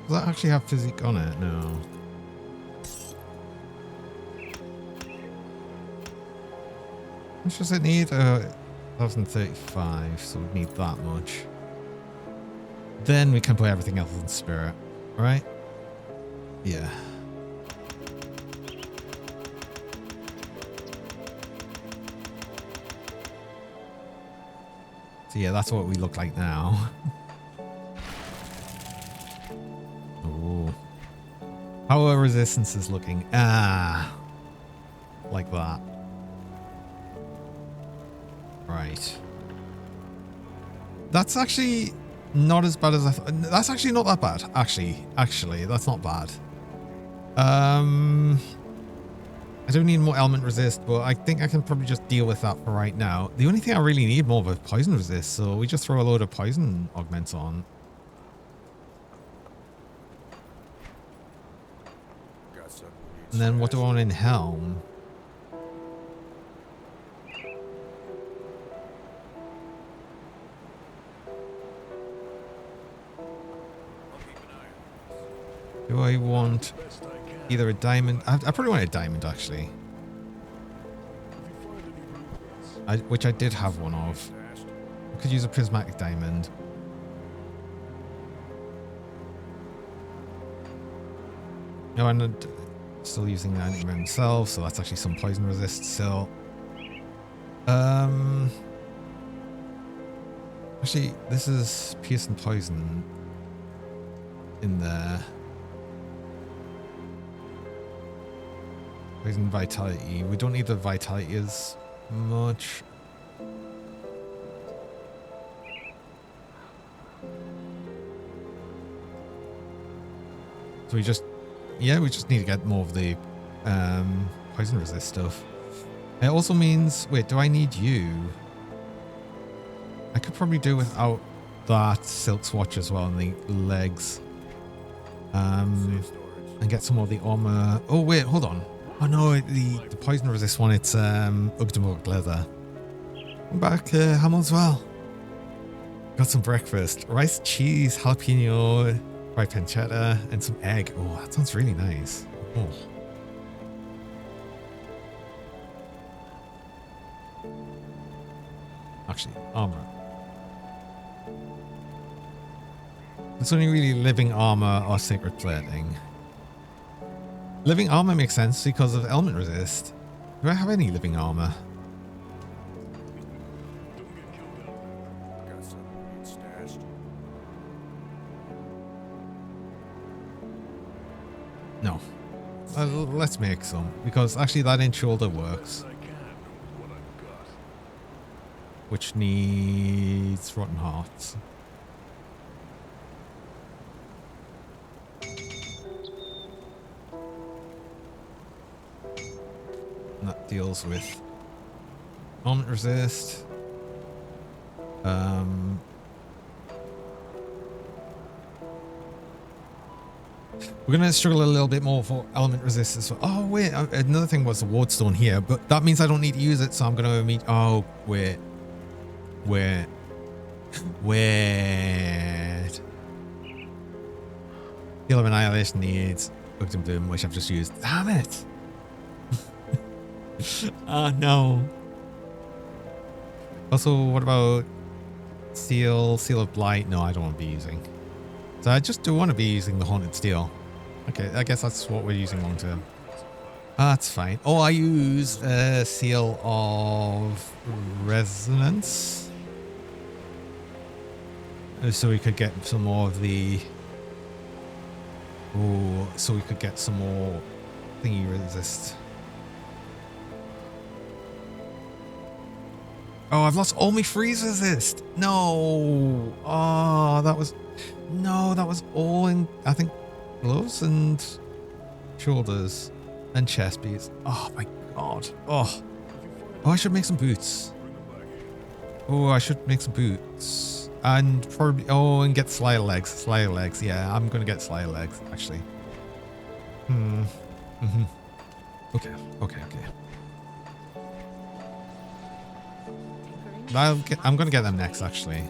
Does that actually have physique on it? No. How much does it need? 1035, so we need that much. Then we can put everything else in spirit, right? Yeah. So yeah, that's what we look like now. Ooh. Power resistance is looking like that. Right. That's actually not as bad as I thought. That's actually not that bad. Actually, that's not bad. I don't need more element resist, but I think I can probably just deal with that for right now. The only thing I really need more of is poison resist, so we just throw a load of poison augments on. Got something you need And then what do I stashed? want in Helm? Do I want either a diamond? I probably want a diamond, actually. Which I did have one of. Stashed? I could use a prismatic diamond. No, I'm not still using the anti-rim himself, so that's actually some poison resist still. Actually, this is pierce and poison in there. Poison vitality. We don't need the vitality as much. So we just need to get more of the poison resist stuff. It also means, wait, do I need you? I could probably do without that silk swatch as well and the legs. Safe storage. And get some more of the armor. Oh wait, hold on. Oh no, the poison resist one, it's Ugdemorg leather. I'm back, Hamill as well. Got some breakfast. Rice, cheese, jalapeno, fried pancetta, and some egg. Oh, that sounds really nice. Oh. Actually, armor. It's only really living armor or sacred plating. Living armor makes sense because of element resist. Do I have any living armor? Got something you need stashed? No. Let's make some, because actually that in shoulder works. Which needs rotten hearts. And that deals with element resist. We're going to struggle a little bit more for element resistance. Oh, wait. Another thing was the wardstone here, but that means I don't need to use it, so I'm going to meet... Oh, wait. Wait. Heal of Annihilation needs Ugdum Doom, which I've just used. Damn it! Oh, no. Also, what about Seal of Blight? No, I don't want to be using. So I just do want to be using the Haunted Steel. Okay, I guess that's what we're using long term. That's fine. Oh, I use Seal of Resonance. So we could get some more of the... Oh, so we could get some more thingy resist. Oh, I've lost all my freeze resist. No. Oh, that was... No, that was all in, I think, gloves and shoulders and chest piece. Oh my god. Oh. Oh, I should make some boots. Oh, I should make some boots. And probably, oh, and get Slayer legs. Slayer legs. Yeah, I'm going to get Slayer legs, actually. Okay. I'm going to get them next, actually.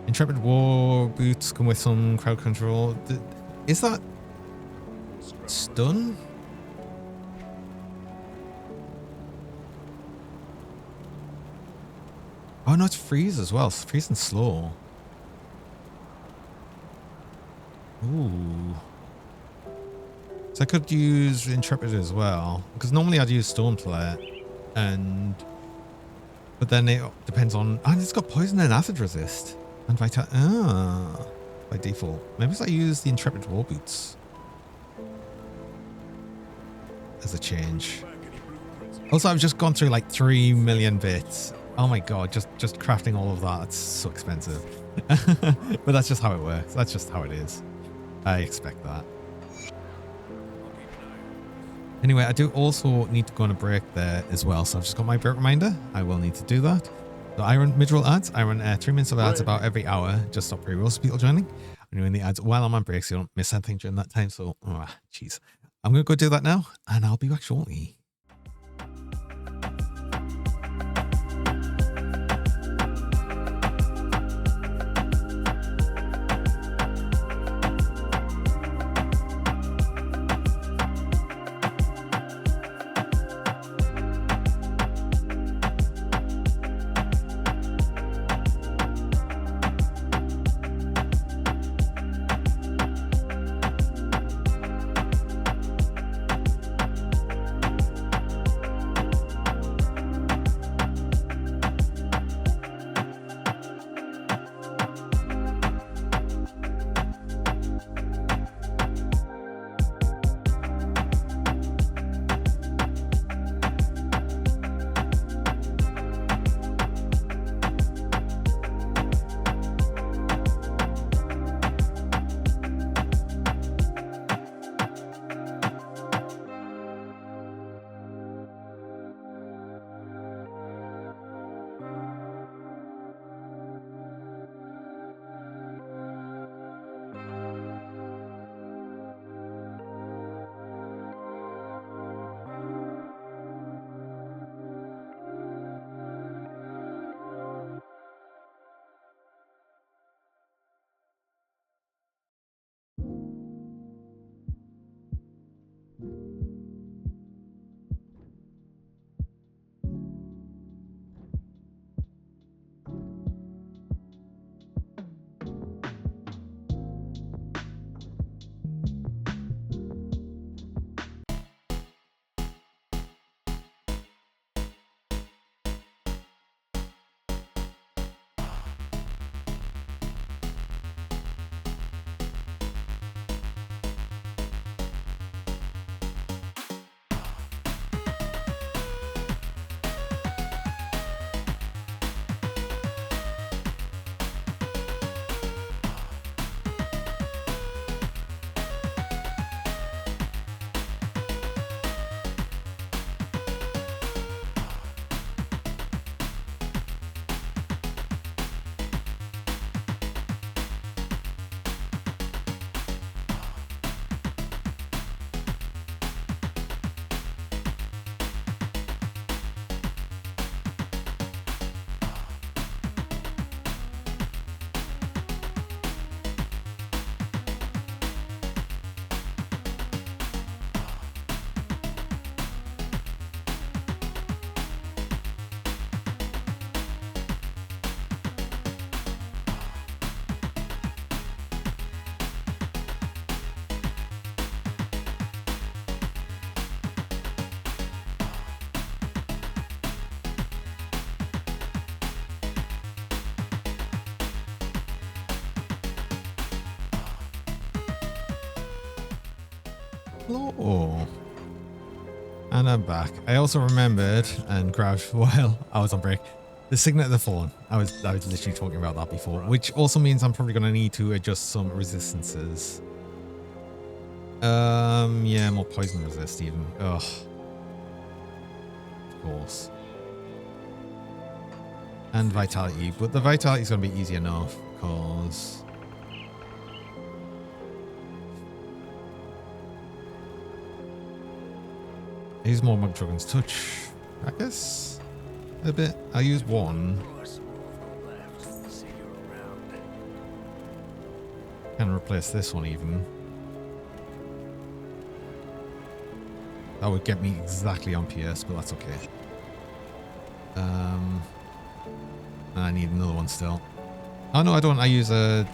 Intrepid War boots come with some crowd control. Is that stun? Oh no, it's freeze as well. Freeze and slow. Ooh. So I could use Intrepid as well, because normally I'd use Stormflare, but then it depends on. And it's got poison and acid resist, and vital. By default, maybe I use the Intrepid War Boots as a change. Also, I've just gone through like 3 million bits. Oh my god, just crafting all of that's so expensive. But that's just how it works. That's just how it is. I expect that. Anyway, I do also need to go on a break there as well. So I've just got my break reminder. I will need to do that. So I run mid-roll ads. I run 3 minutes of ads about every hour. Just stop pre-rolls for people joining. I'm doing the ads while I'm on break so you don't miss anything during that time. So, jeez. I'm going to go do that now and I'll be back shortly. Hello. And I'm back. I also remembered and grabbed while I was on break the Signet of the Fallen. I was literally talking about that before, which also means I'm probably going to need to adjust some resistances. Yeah, more poison resist even. Ugh. Of course. And vitality, but the vitality is going to be easy enough because I use more Mug Dragon's Touch, I guess. A bit. I'll use one. Can replace this one even. That would get me exactly on PS, but that's okay. And I need another one still. Oh no, I don't. I use a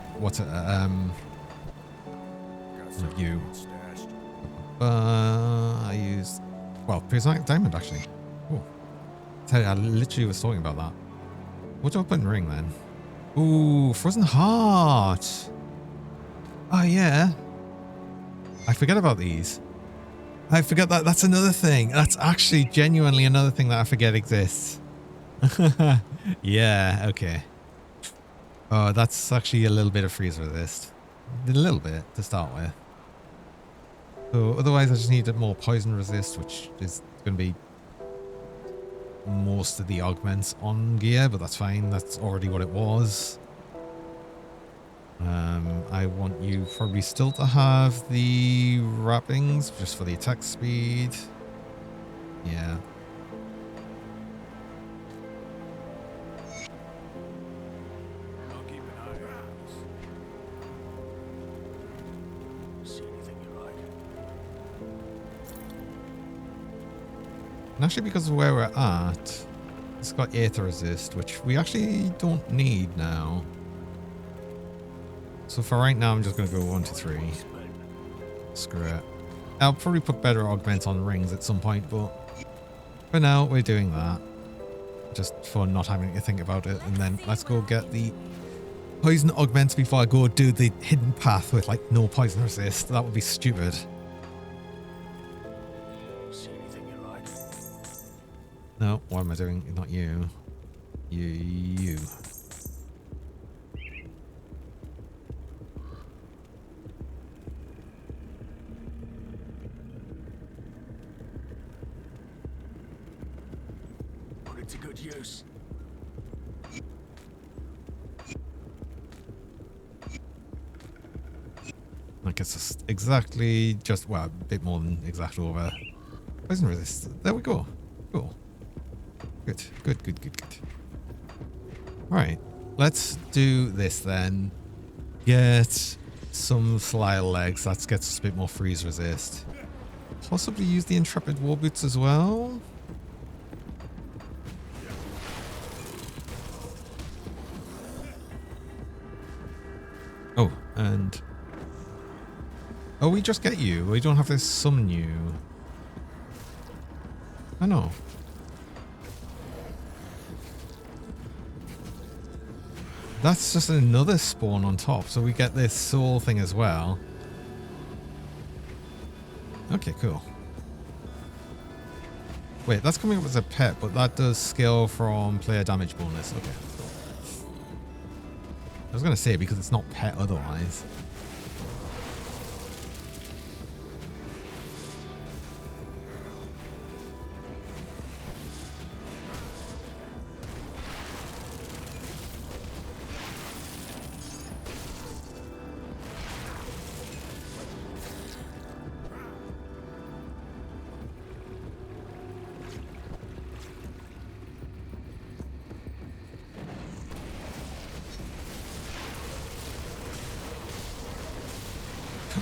Not you. Stashed. I used, well, prismatic diamond actually. Oh, tell you, I literally was talking about that. What do I put in ring then? Ooh, frozen heart. Oh yeah. I forget about these. I forget that that's another thing. That's actually genuinely another thing that I forget exists. Yeah, okay. Oh, that's actually a little bit of freeze resist. A little bit to start with. So otherwise I just needed more poison resist, which is going to be most of the augments on gear, but that's fine. That's already what it was. I want you probably still to have the wrappings just for the attack speed. Yeah. I'll keep an eye on this. See anything you like? And actually, because of where we're at, it's got aether resist, which we actually don't need now. So for right now, I'm just going to go 1 to 3. Screw it. I'll probably put better augments on rings at some point, but for now, we're doing that. Just for not having to think about it. And then let's go get the poison augments before I go do the hidden path with like no poison resist. That would be stupid. See anything you like? No, what am I doing? Not you. You. Put it to good use. I guess it's exactly just, well, a bit more than exactly over. Poison resist. There we go. Cool. Good. Alright. Let's do this then. Get some flyer legs. That gets us a bit more freeze resist. Possibly use the Intrepid war boots as well. Oh, and... oh, we just get you. We don't have to summon you. I know. That's just another spawn on top, so we get this soul thing as well. Okay, cool. Wait, that's coming up as a pet, but that does scale from player damage bonus. Okay. I was going to say, because it's not pet otherwise.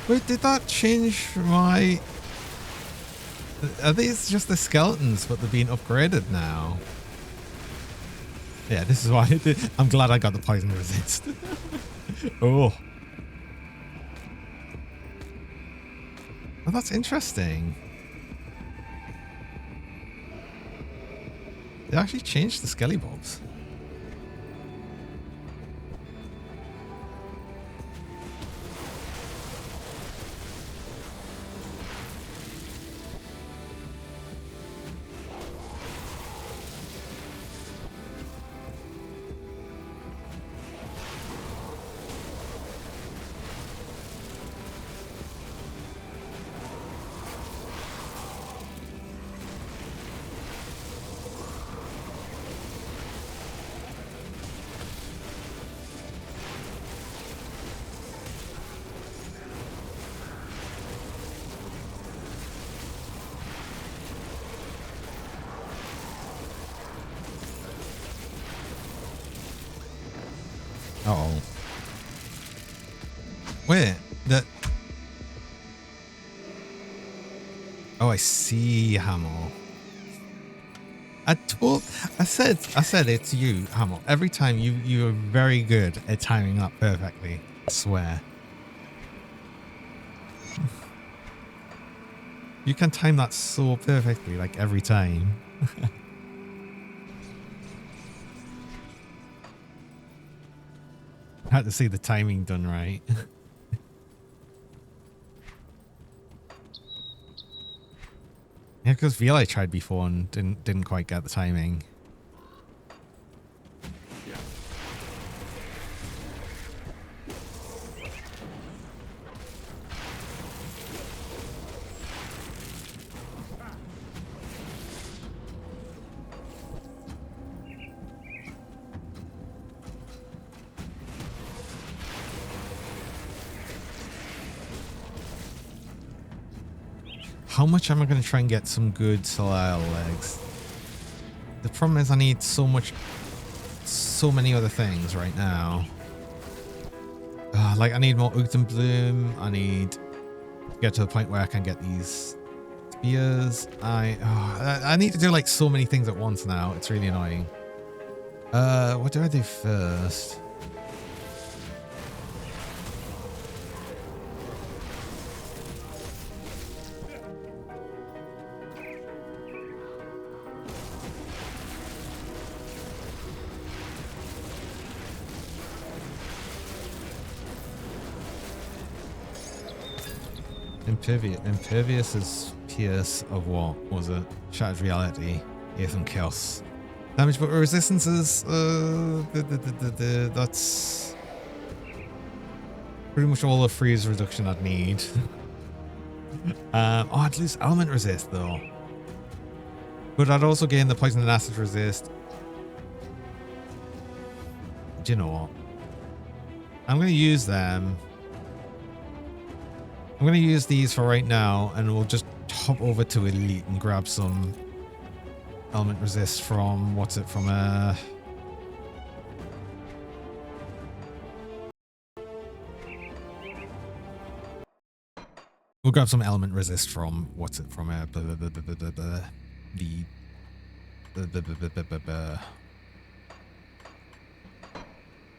Wait, did that change my... are these just the skeletons, but they're being upgraded now? Yeah, this is why I'm glad I got the poison resist. Oh. Oh, that's interesting. They actually changed the skelly bobs. Uh-oh. Wait, that... oh, I see, Hamill. I said it's you, Hamill. Every time you're very good at timing that perfectly. I swear. You can time that so perfectly, like every time. Had to see the timing done right. Yeah, because VLA tried before and didn't quite get the timing. How much am I going to try and get some good Solar legs? The problem is I need so many other things right now. Like I need more Ugden Bloom. I need to get to the point where I can get these spears. I need to do like so many things at once now. It's really annoying. What do I do first? Impervious is Pierce of what was it? Shattered Reality, Earth and Chaos. Damage but resistances, that's pretty much all the freeze reduction I'd need. I'd lose element resist though. But I'd also gain the poison and acid resist. Do you know what? I'm going to use them. I'm going to use these for right now, and we'll just hop over to Elite and grab some element resist from, what's it, from we'll grab some element resist from, what's it, from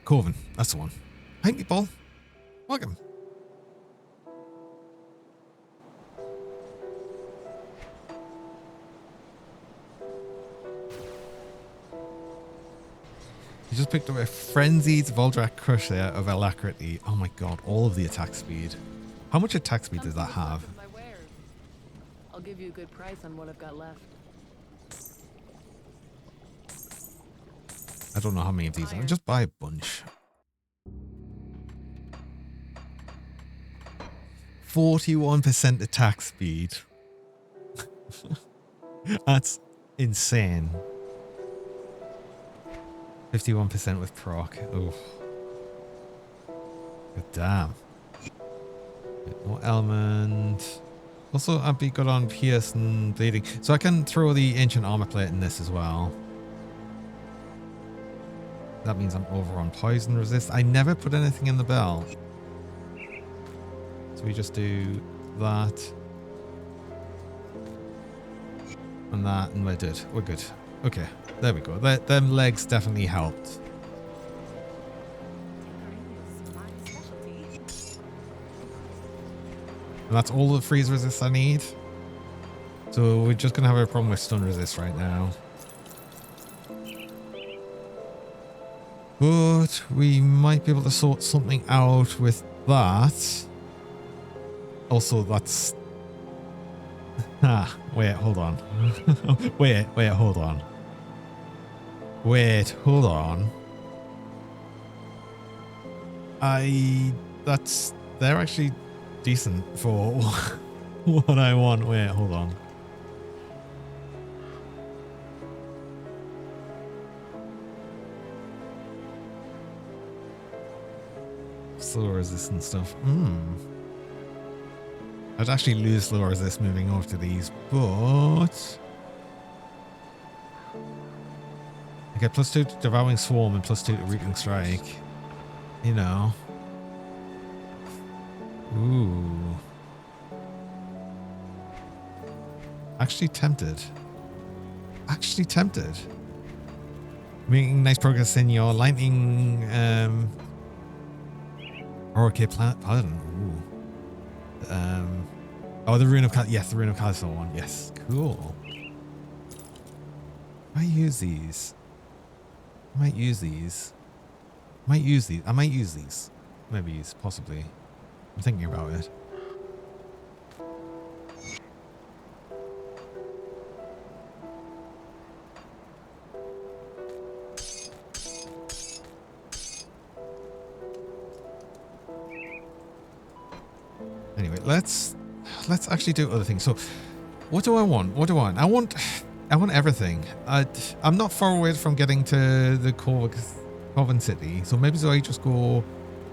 Corvin, that's the one. Hi, people. Welcome. You just picked up a frenzied Voldrak Crusher of Alacrity. Oh my god, all of the attack speed. How much attack speed does that have? My wares. I'll give you a good price on what I've got left. I don't know how many of these. I'll just buy a bunch. 41% attack speed. That's insane. 51% with proc. Oh. God damn. More element. Also, I'd be good on pierce and bleeding. So I can throw the ancient armor plate in this as well. That means I'm over on poison resist. I never put anything in the belt. So we just do that. And that, and we're good. We're good. Okay, there we go. Them legs definitely helped. And that's all the freeze resist I need. So we're just going to have a problem with stun resist right now. But we might be able to sort something out with that. Also, that's... wait, hold on. wait, hold on. Wait, hold on. They're actually decent for what I want. Wait, hold on. Slow resistant stuff. I'd actually lose slow resist moving over to these, but I get +2 to Devouring Swarm and +2 to Rooting Strike. You know. Ooh. Actually tempted. Making nice progress in your lightning okay, Paladin. Ooh. Oh, the Rune of yes, the Rune of Callisto one. Yes, cool. I use these. I might use these. I might use these. I might use these. Maybe use, possibly. I'm thinking about it. Anyway, let's actually do other things. So, what do I want? What do I want? I want everything. I'm not far away from getting to the Coven City, so maybe so I just go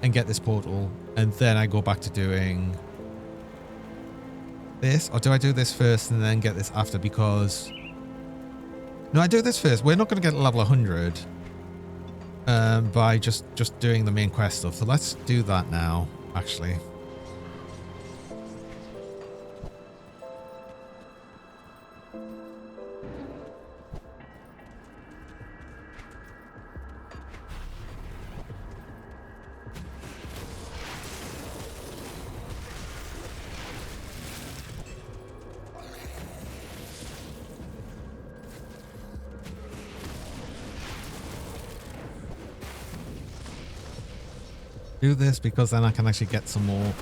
and get this portal, and then I go back to doing this, or do I do this first and then get this after? Because no, I do this first. We're not going to get level 100 by just doing the main quest stuff. So let's do that now, actually. Do this because then I can actually get some more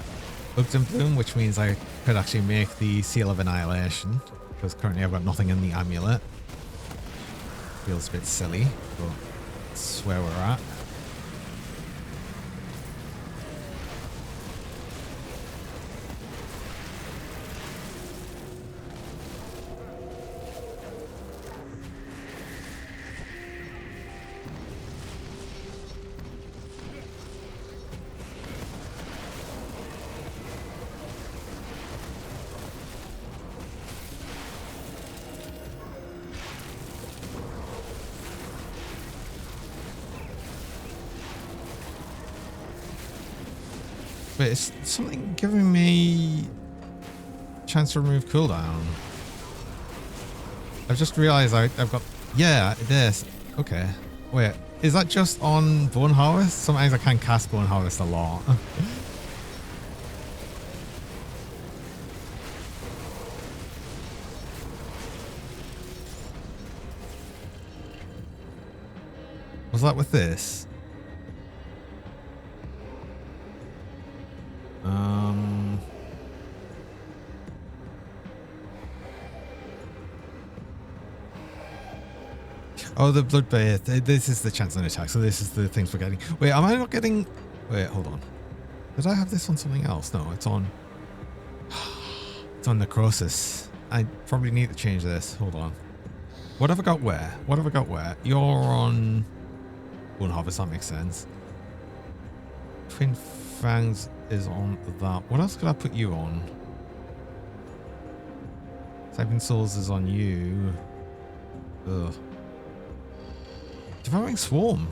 Bugs and Bloom, which means I could actually make the Seal of Annihilation, because currently I've got nothing in the amulet. Feels a bit silly, but that's where we're at. But it's something giving me a chance to remove cooldown. I've just realized I've got... Yeah, this. Okay. Wait, is that just on Bone Harvest? Sometimes I can cast Bone Harvest a lot. Was that with this? Oh, the Bloodbath. This is the chance on attack. So this is the things we're getting. Wait, am I not getting... Wait, hold on. Did I have this on something else? No, it's on... It's on Necrosis. I probably need to change this. Hold on. What have I got where? What have I got where? You're on... Bone Harvest, that makes sense. Twin Fangs is on that. What else could I put you on? Seven Souls is on you. Ugh. Devouring Swarm.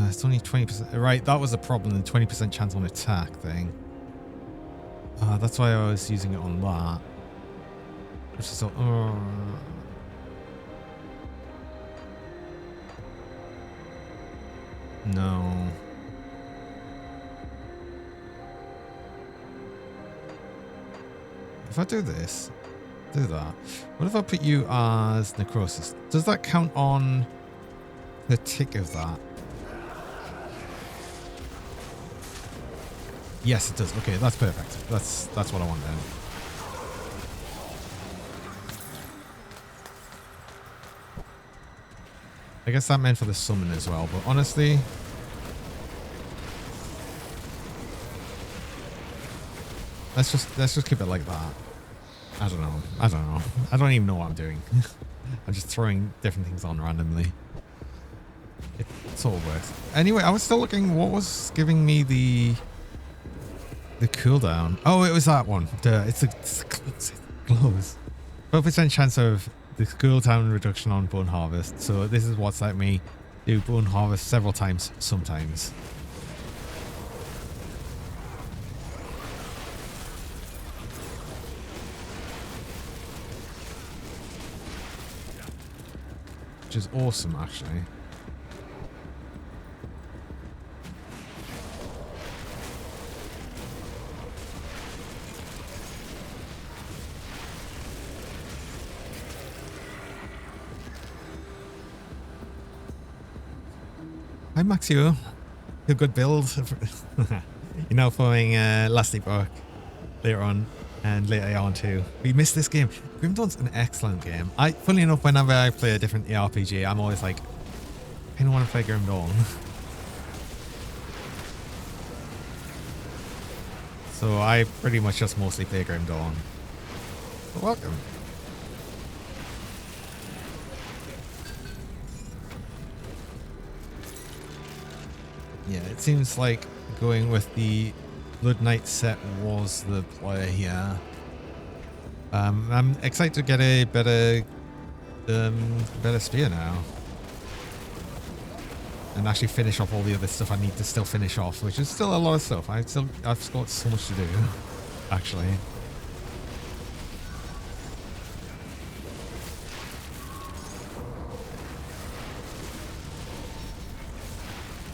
It's only 20%. Right, that was the problem. The 20% chance on attack thing. That's why I was using it on that. Which is so... No. If I do this, do that. What if I put you as Necrosis? Does that count on the tick of that? Yes, it does. Okay, that's perfect. That's what I want then. I guess that meant for the summon as well, but honestly, let's just keep it like that. I don't know. I don't even know what I'm doing. I'm just throwing different things on randomly. It sort of works. Anyway, I was still looking what was giving me the cooldown. Oh, it was that one. Duh, it's close. 12% chance of the cooldown reduction on Bone Harvest. So this is what's let me do Bone Harvest several times, sometimes. Which is awesome, actually. Hi, Maxio. A good build. You're now following Lasty Bark later on and later on too. We missed this game. Grim Dawn's an excellent game. Funnily enough, whenever I play a different RPG, I'm always like, I don't want to play Grim Dawn. So I pretty much just mostly play Grim Dawn. But welcome. Yeah, it seems like going with the Blood Knight set was the play here. I'm excited to get a better spear now. And actually finish off all the other stuff I need to still finish off, which is still a lot of stuff. I've got so much to do, actually.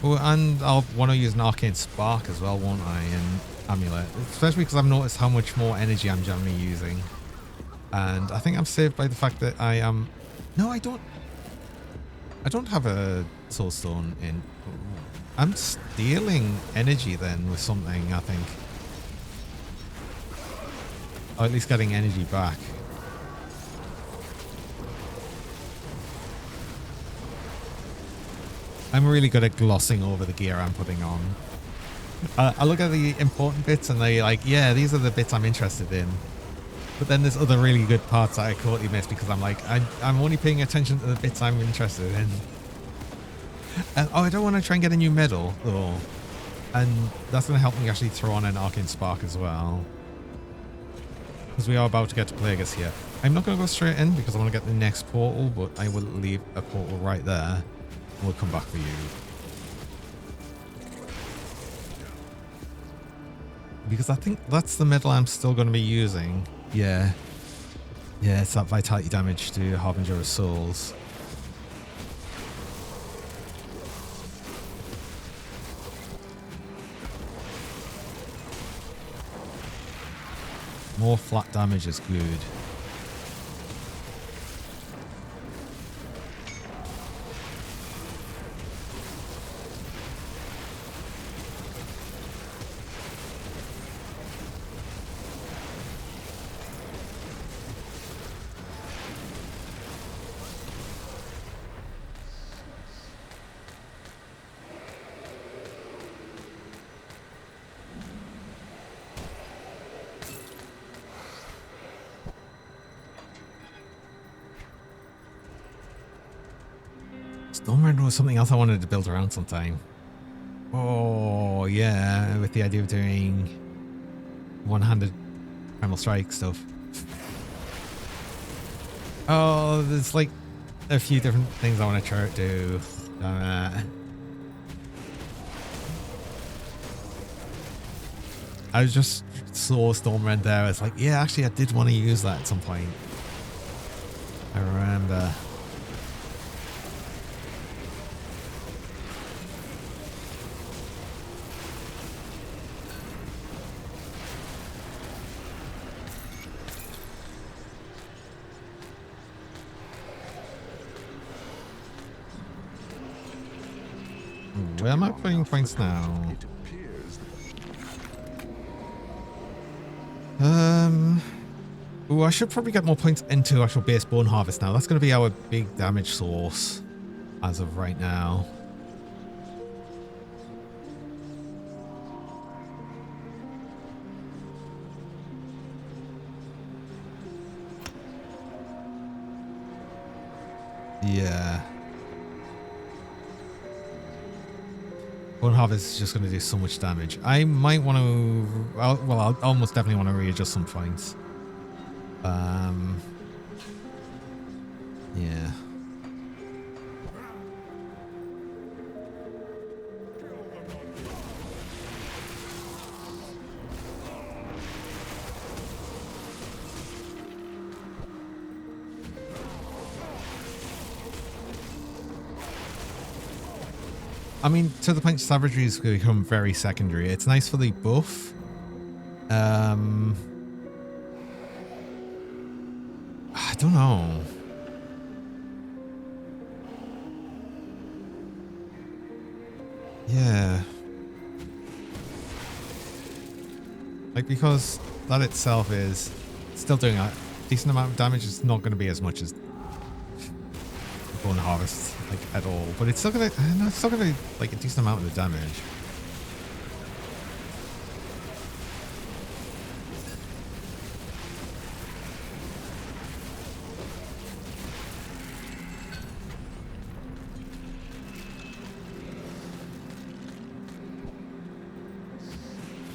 Oh, and I'll want to use an Arcane Spark as well, won't I, in Amulet? Especially because I've noticed how much more energy I'm generally using. And I think I'm saved by the fact that I am... No, I don't have a Soul Stone in... I'm stealing energy then with something, I think. Or at least getting energy back. I'm really good at glossing over the gear I'm putting on. I look at the important bits and they're like, yeah, these are the bits I'm interested in. But then there's other really good parts that I totally miss because I'm like, I'm only paying attention to the bits I'm interested in. And, oh, I don't want to try and get a new medal though. And that's going to help me actually throw on an Arcane Spark as well. Because we are about to get to Plagueis here. I'm not going to go straight in because I want to get the next portal, but I will leave a portal right there. We'll come back for you. Because I think that's the medal I'm still going to be using. Yeah. Yeah, it's that vitality damage to Harbinger of Souls. More flat damage is good. Stormrend was something else I wanted to build around sometime. Oh, yeah, with the idea of doing one-handed Primal Strike stuff. Oh, there's like a few different things I want to try to do. I was just saw Stormrend there. It's like, yeah, actually, I did want to use that at some point. I remember. Where am I putting points now? It appears Oh, I should probably get more points into actual base bone harvest now. That's going to be our big damage source as of right now. Yeah. Bone Harvest is just going to do so much damage. I might want to... I'll almost definitely want to readjust some points. Yeah. I mean, to the point savagery has become very secondary. It's nice for the buff. I don't know. Yeah. Like, because that itself is still doing a decent amount of damage. It's not going to be as much as Bone Harvest, like, at all. But it's still going to, it's still going to, like, a decent amount of the damage.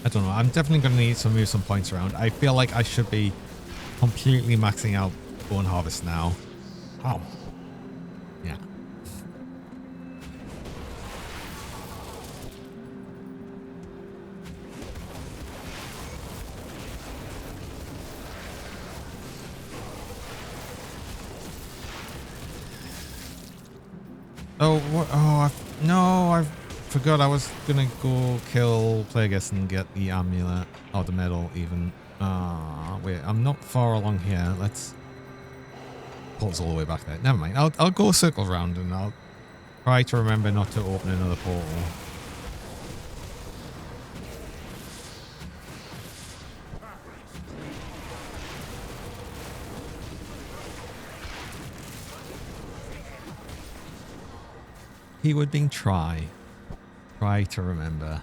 I don't know. I'm definitely going to need to move some points around. I feel like I should be completely maxing out Bone Harvest now. Oh. Yeah. Oh, what? Oh, no, I forgot I was gonna go kill Plagueis and get the amulet, or the medal even. Wait, I'm not far along here. Let's portal's all the way back there. Never mind. I'll go circle around and I'll try to remember not to open another portal. He would be try to remember.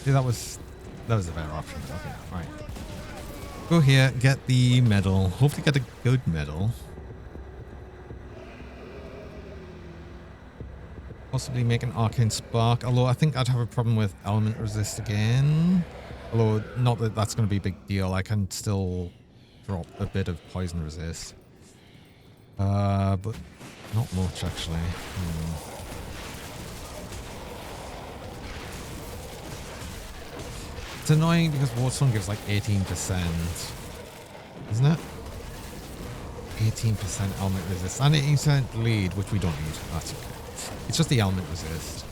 See, that was a better option. Okay, alright. Go here, get the medal. Hopefully get a good medal. Possibly make an arcane spark, although I think I'd have a problem with element resist again. Although, not that that's going to be a big deal. I can still drop a bit of poison resist. But not much actually. It's annoying because Wardstone gives like 18%, isn't it? 18% element resist and 18% bleed, which we don't need. That's okay. It's just the element resist.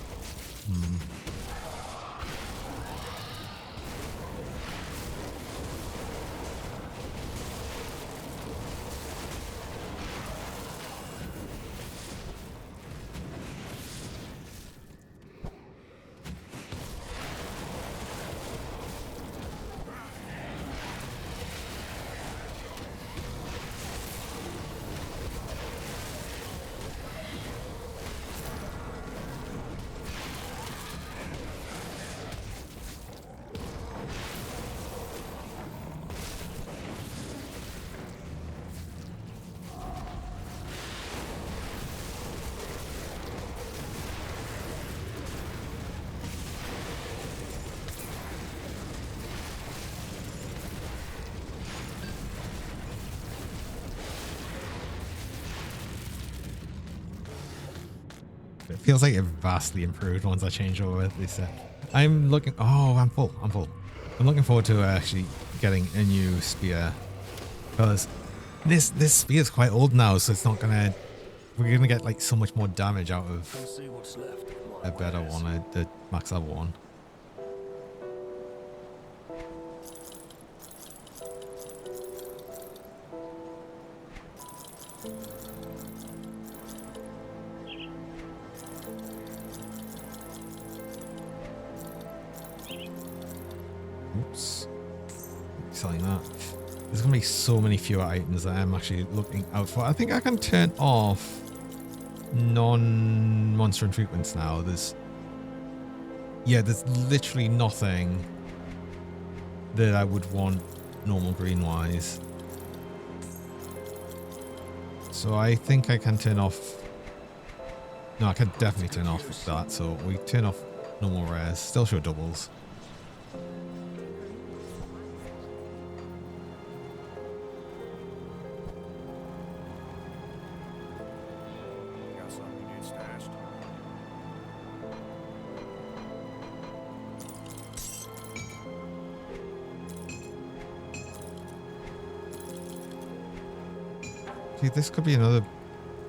It feels like it vastly improved once I changed over this set. I'm looking... Oh, I'm full. I'm looking forward to actually getting a new spear. Because this spear is quite old now, so it's not going to... We're going to get like so much more damage out of Come see what's left. a better one, the max level one. Oops. Selling that. There's going to be so many fewer items that I'm actually looking out for. I think I can turn off non-monster infrequents now. There's literally nothing that I would want normal green wise. So I think I can turn off... No, I can definitely turn off that. So we turn off normal rares. Still show doubles. Got something you need stashed? Okay, this could be another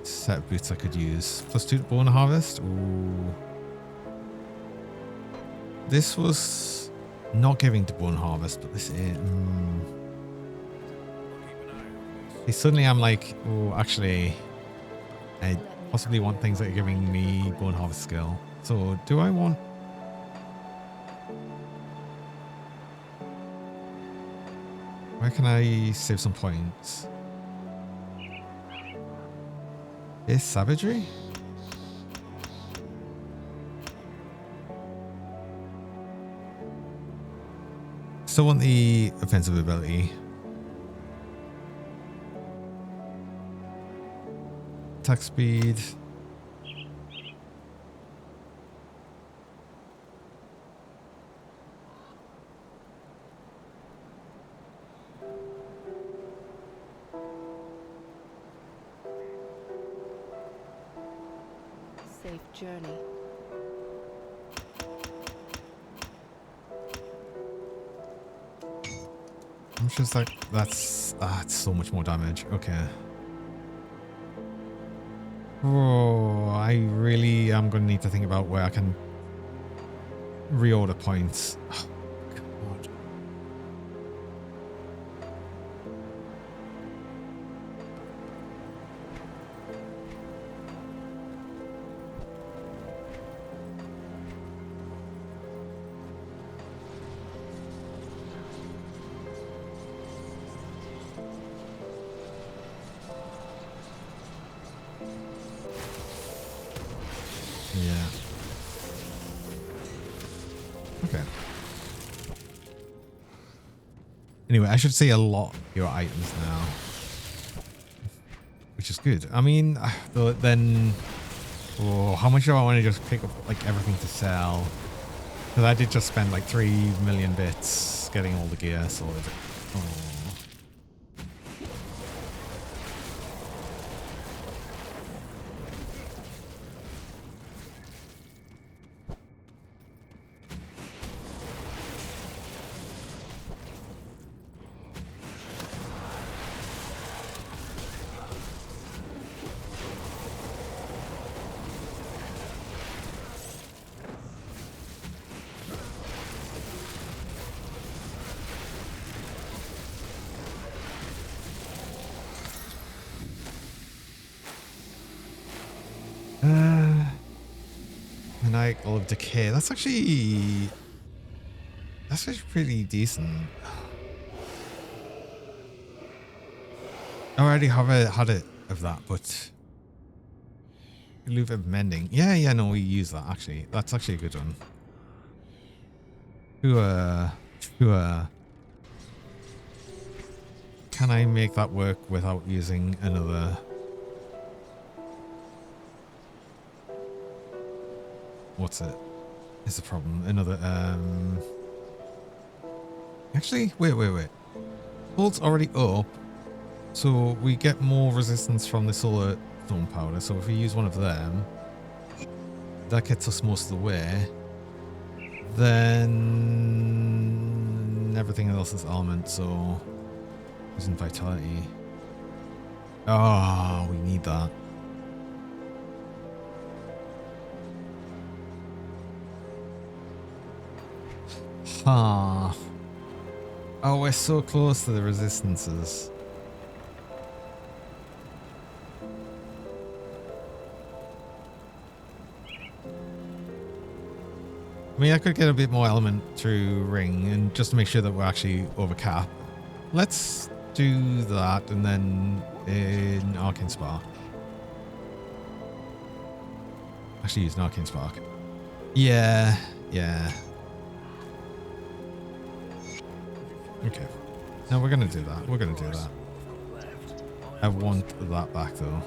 set of boots I could use. +2 to bone harvest. Ooh. This was not giving to bone harvest, but this is. Okay, suddenly I'm like, oh, actually, I possibly want things that are giving me bone harvest skill. So do I want? Where can I save some points? Is savagery? Still want the offensive ability. Attack speed. Safe journey. I'm just like, that's so much more damage. Okay. Oh, I really am going to need to think about where I can reorder points. Oh, God. Yeah. Okay. Anyway, I should see a lot of your items now, which is good. I mean, then, oh, how much do I want to just pick up like everything to sell? Because I did just spend like 3 million bits getting all the gear sorted. Oh. Maniacal of Decay. That's actually pretty decent. I already have had it of that, but Loop of Mending. Yeah, no, we use that actually. That's actually a good one. Sure. Can I make that work without using another? What's it? Is the problem another? Actually, wait. Hold's already up, so we get more resistance from the solar stone powder. So if we use one of them, that gets us most of the way. Then everything else is element, so using vitality. Oh, we need that. Huh. Oh, we're so close to the resistances. I mean, I could get a bit more element through ring and just to make sure that we're actually over cap. Let's do that and then in Arcane Spark. Actually use an Arcane Spark. Yeah. Okay. No, we're gonna do that. I want that back though.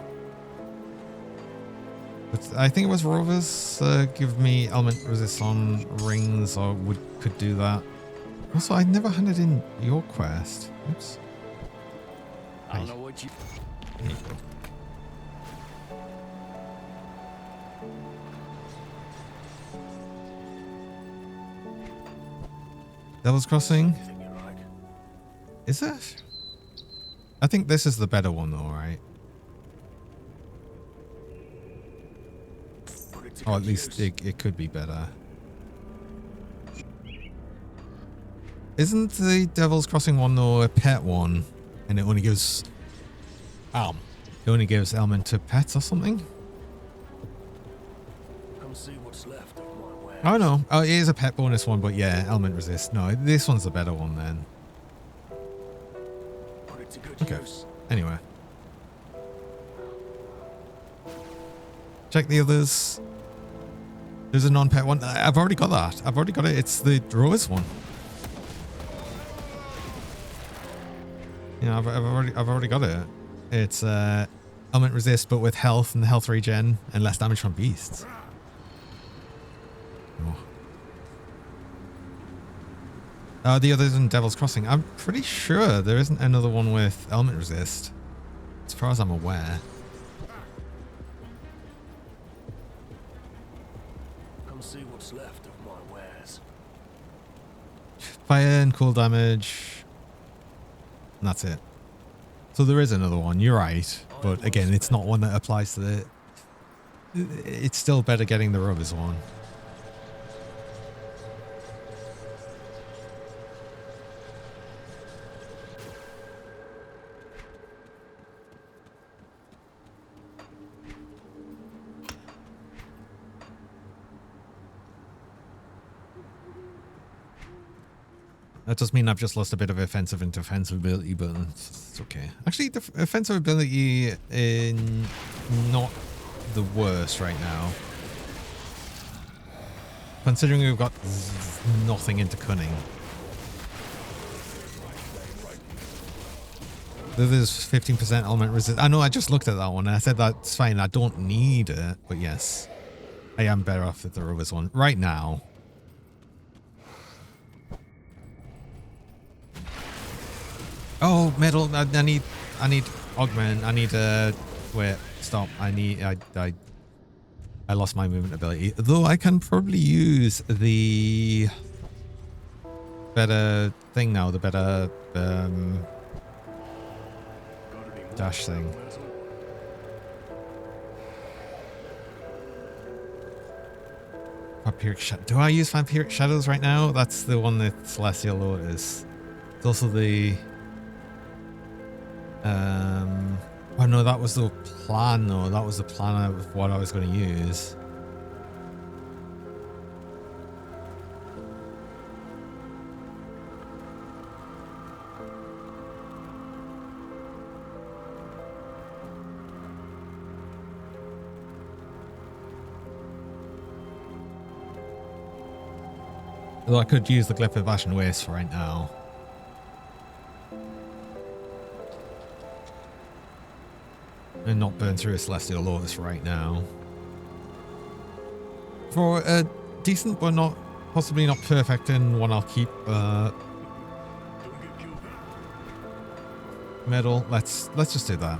But I think it was Rovers give me element resist on rings or could do that. Also, I never handed in your quest. Oops. I don't know what you. There you go. Devil's Crossing. Think you like. Is it? I think this is the better one though, right? it to Or good at least use. it could be better. Isn't the Devil's Crossing one though a pet one? And it only gives it only gives element to pets or something? Come see what's left of my wares. Oh no. Oh, it is a pet bonus one, but yeah, element resist. No, this one's the better one then. Put it to good Okay. use. Anyway. Check the others. There's a non-pet one. I've already got that. I've already got it. It's the Rose one. Yeah, I've already got it. It's element resist, but with health and health regen and less damage from beasts. Oh. The others in Devil's Crossing. I'm pretty sure there isn't another one with element resist, as far as I'm aware. Come see what's left of my wares. Fire and cool damage. And that's it. So there is another one. You're right. But again, it's not one that applies to the... It's still better getting the rubbers one. That does mean I've just lost a bit of offensive and defensive ability, but it's okay. Actually, the offensive ability in not the worst right now. Considering we've got nothing into cunning. There's 15% element resist. I know I just looked at that one and I said that's fine. I don't need it, but yes. I am better off with the rubbers one right now. Oh, metal! I need augment. I need wait, stop. I lost my movement ability. Though I can probably use the better thing now. The better dash thing. Vampiric Shadow. Do I use Vampiric Shadows right now? That's the one that Celestial Lotus. It's also the oh no, that was the plan though. That was the plan of what I was going to use. Although I could use the Glyph of Ashen Waste for right now. And not burn through a Celestial Lotus right now. For a decent but not possibly not perfect and one I'll keep metal. Let's just do that.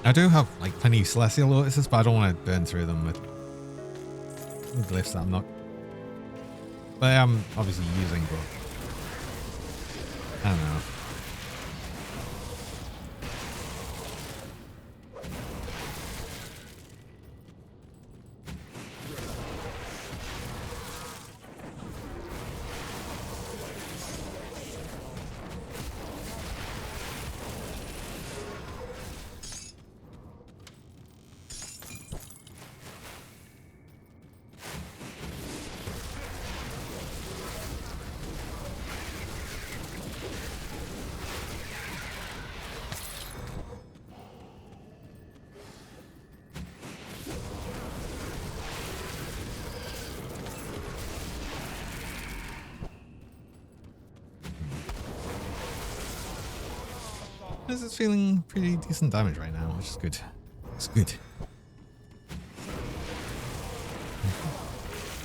I do have like plenty of Celestial Lotuses, but I don't want to burn through them with glyphs that I'm not. But I am obviously using, but I don't know. This is feeling pretty decent damage right now, which is good. It's good.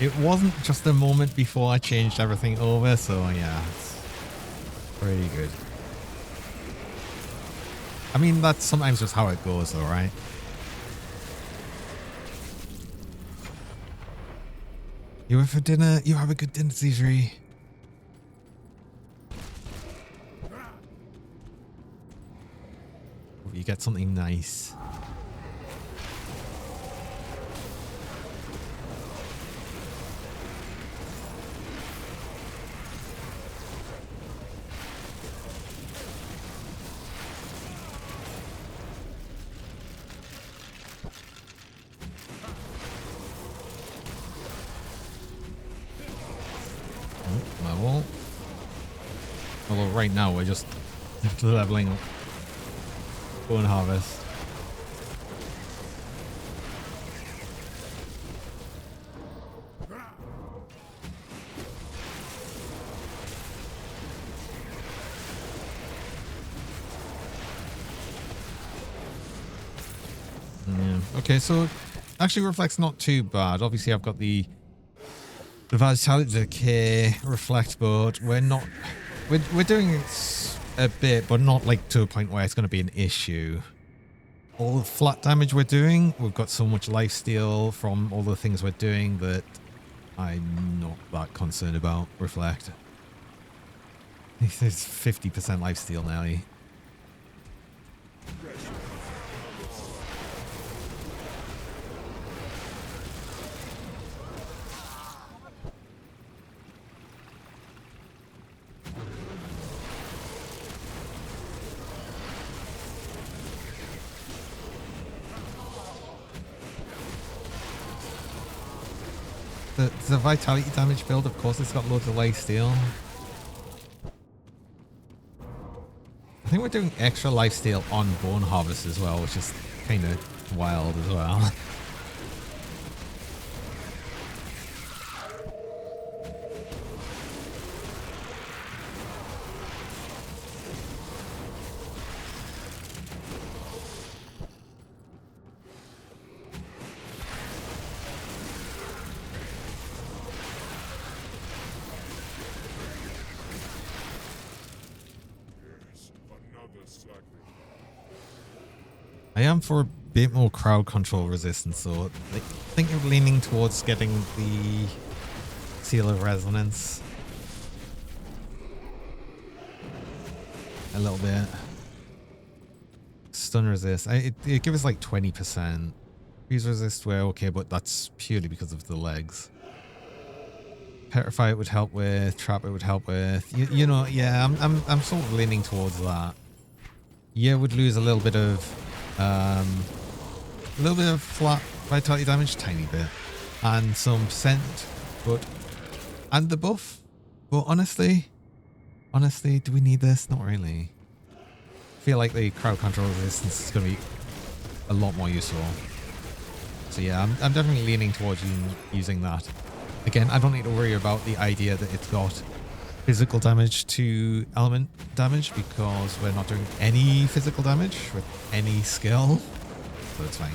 It wasn't just a moment before I changed everything over, so yeah, it's pretty good. I mean, that's sometimes just how it goes though, right? You were for dinner? You have a good dinner, Caesar. Hope you get something nice. My wall. Although right now we're just leveling up. Bone harvest. Yeah. Okay, so actually Reflect's not too bad. Obviously I've got the Vitality Decay, Reflect, but we're not... We're doing it a bit, but not like to a point where it's going to be an issue. All the flat damage we're doing, we've got so much lifesteal from all the things we're doing that I'm not that concerned about Reflect. There's 50% lifesteal now. The vitality damage build, of course, it's got loads of lifesteal. I think we're doing extra lifesteal on Bone Harvest as well, which is kind of wild as well. I am for a bit more crowd control resistance, so I think I'm leaning towards getting the Seal of Resonance. A little bit. Stun resist. It gives us like 20%. Freeze resist, we're okay, but that's purely because of the legs. Petrify it would help with. Trap it would help with. You know, yeah, I'm sort of leaning towards that. Yeah, would lose a little bit of flat vitality damage, tiny bit, and some percent, but and the buff. But honestly, do we need this? Not really. I feel like the crowd control resistance is going to be a lot more useful. So yeah, I'm definitely leaning towards using that. Again, I don't need to worry about the idea that it's got physical damage to element damage because we're not doing any physical damage with any skill, so it's fine.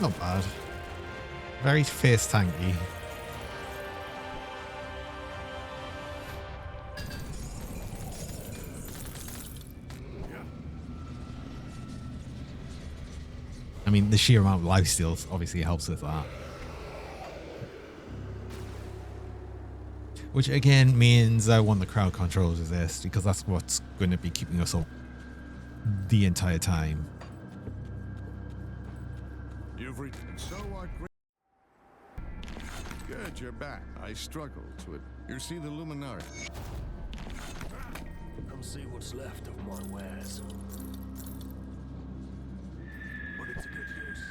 Not bad. Very face tanky. I mean, the sheer amount of lifesteal obviously helps with that. Which again means I want the crowd control resist because that's what's going to be keeping us up the entire time. You've reached. So what? Good, you're back. I struggled to it. You see the Luminari. see what's left of my wares. But it's a good use.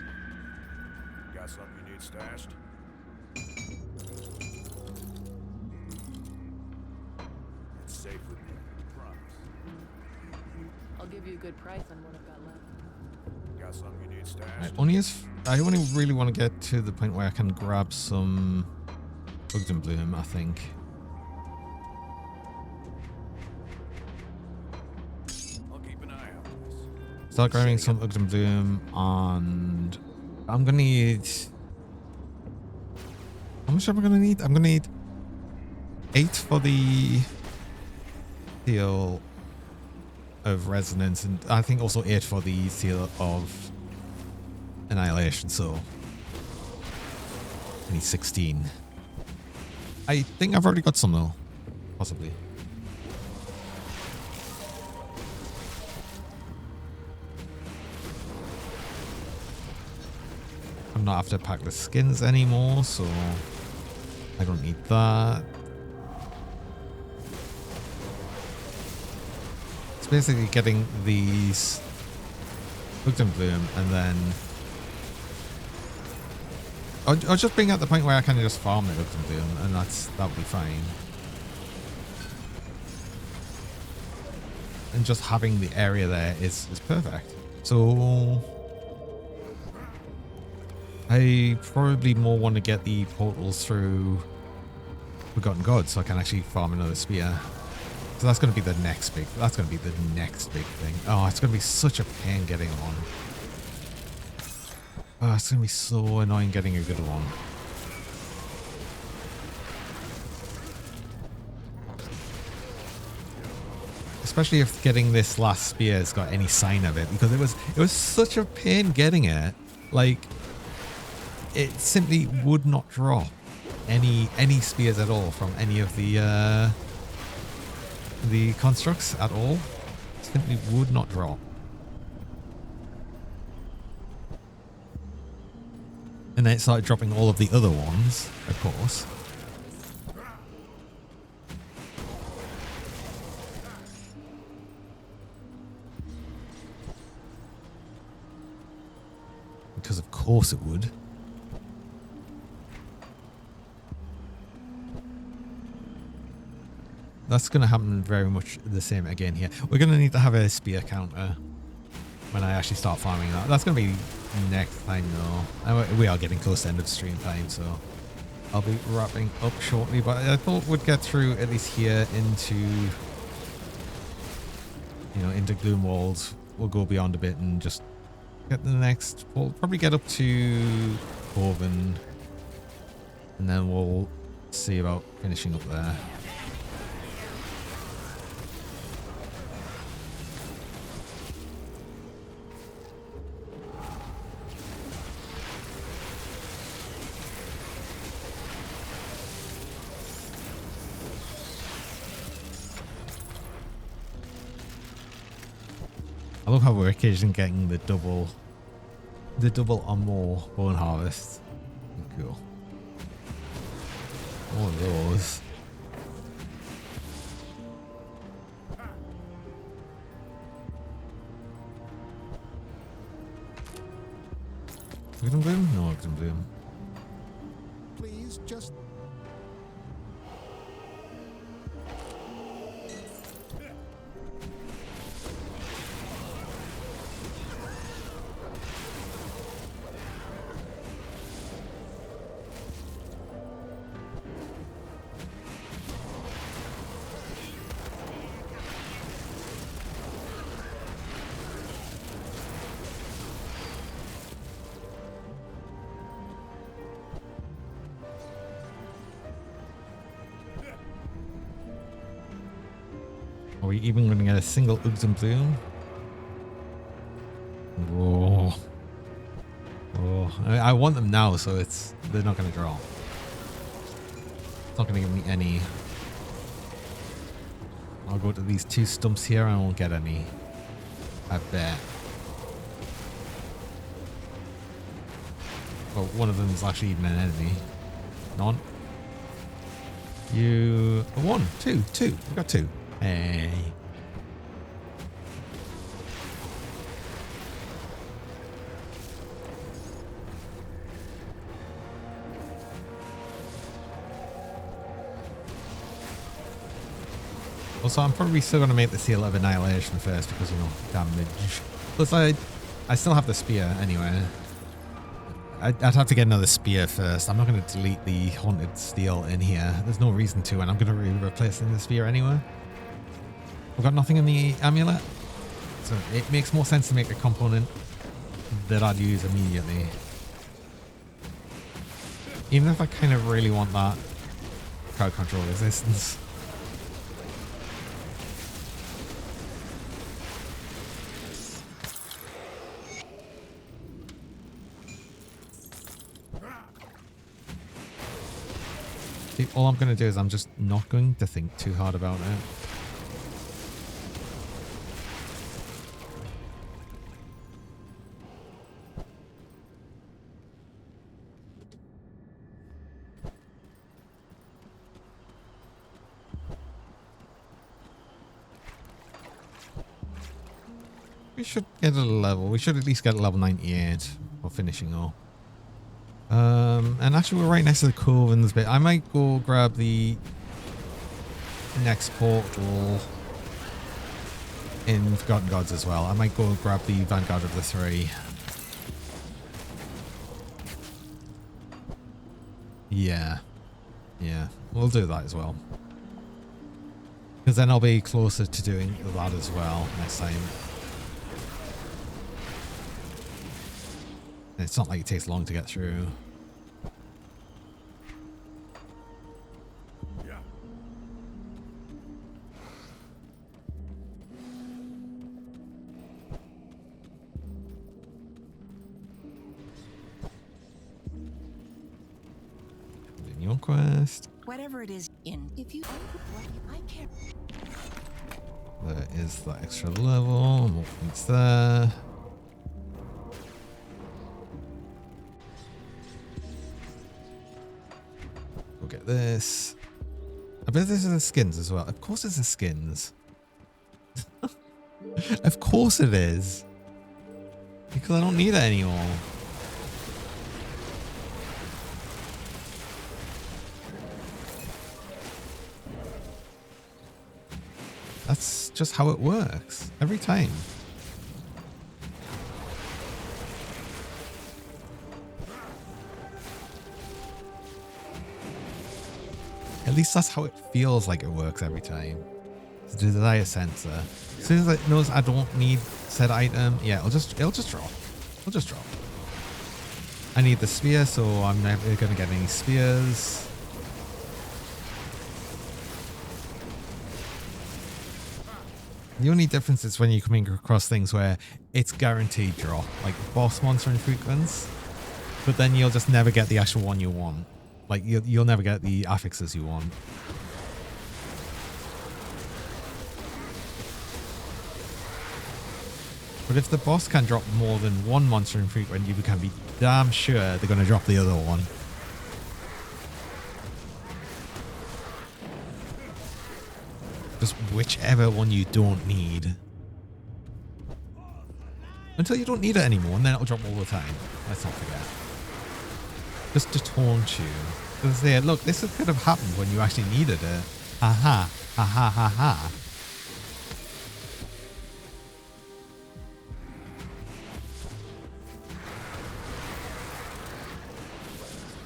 Got something you need stashed? It's safe with me. Promise. I'll give you a good price on what I've got left. Got something you need I stashed? only really want to get to the point where I can grab some Ugden Bloom, I think. I'll keep an eye out for this. Start grabbing some Ugden Bloom, and I'm gonna need. How much am I gonna need? I'm gonna need 8 for the seal of resonance, and I think also 8 for the seal of annihilation. So I need 16. I think I've already got some though, possibly. I'm not have to pack the skins anymore, so I don't need that. It's basically getting these Ugden Bloom, and then I'll just bring at the point where I can just farm the Ugden Bloom, and that'll be fine. And just having the area there is perfect. So I probably more want to get the portals through Forgotten Gods so I can actually farm another spear. So that's going to be the next big. That's going to be the next big thing. Oh, it's going to be such a pain getting on. Oh, it's going to be so annoying getting a good one. Especially if getting this last spear has got any sign of it, because it was such a pain getting it. Like, it simply would not drop any spears at all from any of the constructs at all. Simply would not drop. And then it started dropping all of the other ones, of course. Because of course it would. That's going to happen very much the same again here. We're going to need to have a spear counter when I actually start farming that. That's going to be next time though. We are getting close to end of stream time, so I'll be wrapping up shortly. But I thought we'd get through at least here into, into Gloomwald. We'll go beyond a bit and just get the next. We'll probably get up to Corvin, and then we'll see about finishing up there. I love how we're occasionally getting the double or more bone harvest. Cool. All of those. Ugden Bloom? No Ugden Bloom. Please, just Are we even going to get a single Ugden Bloom? Whoa. Oh, I want them now, so they're not going to drop. It's not going to give me any. I'll go to these 2 stumps here and I won't get any. I bet. Well, one of them is actually even an enemy. None. You... 1, 2. We got 2. Hey. Also, I'm probably still going to make the Seal of Annihilation first because, you know, damage. Plus, I still have the spear anyway. I'd have to get another spear first. I'm not going to delete the Haunted Steel in here. There's no reason to, and I'm going to be replacing the spear anyway. I've got nothing in the amulet, so it makes more sense to make a component that I'd use immediately. Even if I kind of really want that crowd control resistance. See, all I'm going to do is I'm just not going to think too hard about it. We should get a level. We should at least get a level 98 for finishing off. And actually we're right next to the cove in this bit. I might go grab the next portal in Forgotten Gods as well. I might go grab the Vanguard of the Three. Yeah. Yeah, we'll do that as well. Because then I'll be closer to doing that as well next time. It's not like it takes long to get through. Yeah. Your quest. Whatever it is in. If you I can't. There is that extra level. More points there. We'll get this. I bet this is the skins as well. Of course it's the skins. Of course it is. Because I don't need it anymore. That's just how it works. Every time. At least that's how it feels like it works every time. It's the desire sensor. As soon as it knows I don't need said item, yeah, it'll just drop. It'll just drop. I need the spear, so I'm never gonna get any spears. The only difference is when you're coming across things where it's guaranteed drop, like boss monster infrequence, but then you'll just never get the actual one you want. Like you'll never get the affixes you want. But if the boss can drop more than one monster infrequent, you can be damn sure they're going to drop the other one. Just whichever one you don't need. Until you don't need it anymore, and then it'll drop all the time. Let's not forget. Just to taunt you. Because there, look, this could have happened when you actually needed it. Aha. Ha ha ha ha.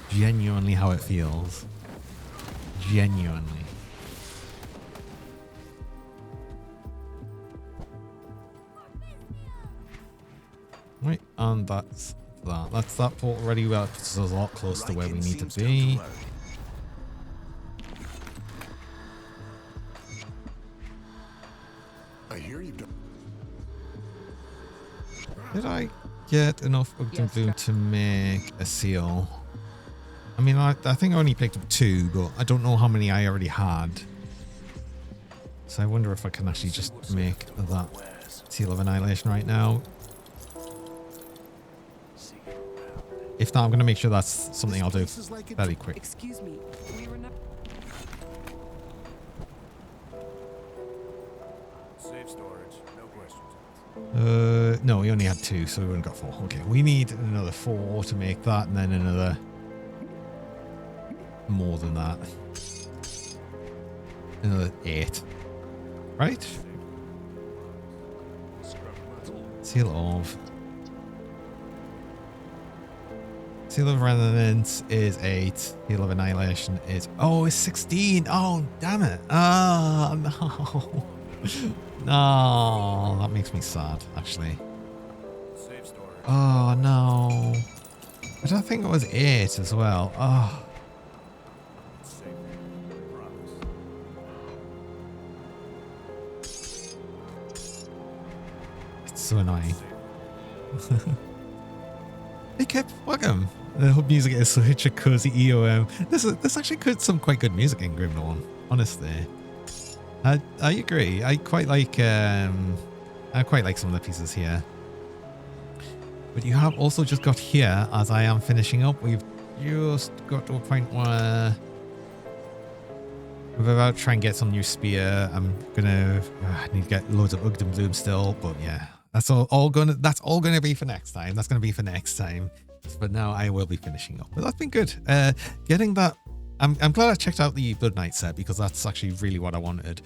Genuinely how it feels. Genuinely. Right, and that's that. That's that port already. Well, it's a lot close to where we need to be. I hear you've done. Did I get enough Ugden Bloom to make a seal? I mean, I think I only picked up 2, but I don't know how many I already had. So I wonder if I can actually just make that Seal of Annihilation right now. If not, I'm going to make sure that's something I'll do fairly quick. Excuse me. We were not. Safe storage, no questions. No, we only had 2, so we only got 4. Okay, we need another 4 to make that, and then another more than that. Another 8. Right? Seal of. Seal of Resonance is 8. Seal of Annihilation is... Oh, it's 16. Oh, damn it. Oh, no. No, that makes me sad, actually. Safe storage. Oh, no. I don't think it was 8 as well. Oh. Safe. Promise. It's so annoying. Hey Kip, welcome. The whole music is such a cozy EOM. There's actually some quite good music in Grim Dawn, honestly. I agree. I quite like some of the pieces here. But you have also just got here, as I am finishing up, we've just got to a point where we're about to try and get some new spear. I need to get loads of Ugd and Bloom still, but yeah. That's all gonna be for next time. That's gonna be for next time. But now I will be finishing up. But that's been good. Getting that, I'm glad I checked out the Blood Knight set because that's actually really what I wanted.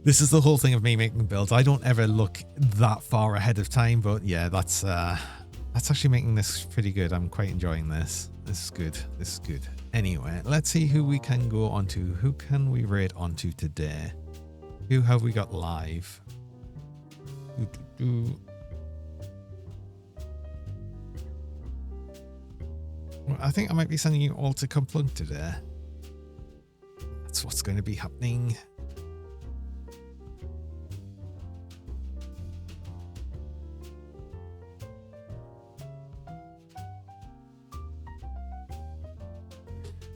This is the whole thing of me making builds. I don't ever look that far ahead of time, but yeah, that's actually making this pretty good. I'm quite enjoying this. This is good. This is good. Anyway, let's see who we can go onto. Who can we raid onto today? Who have we got live? Well, I think I might be sending you all to Complunk today. That's what's going to be happening.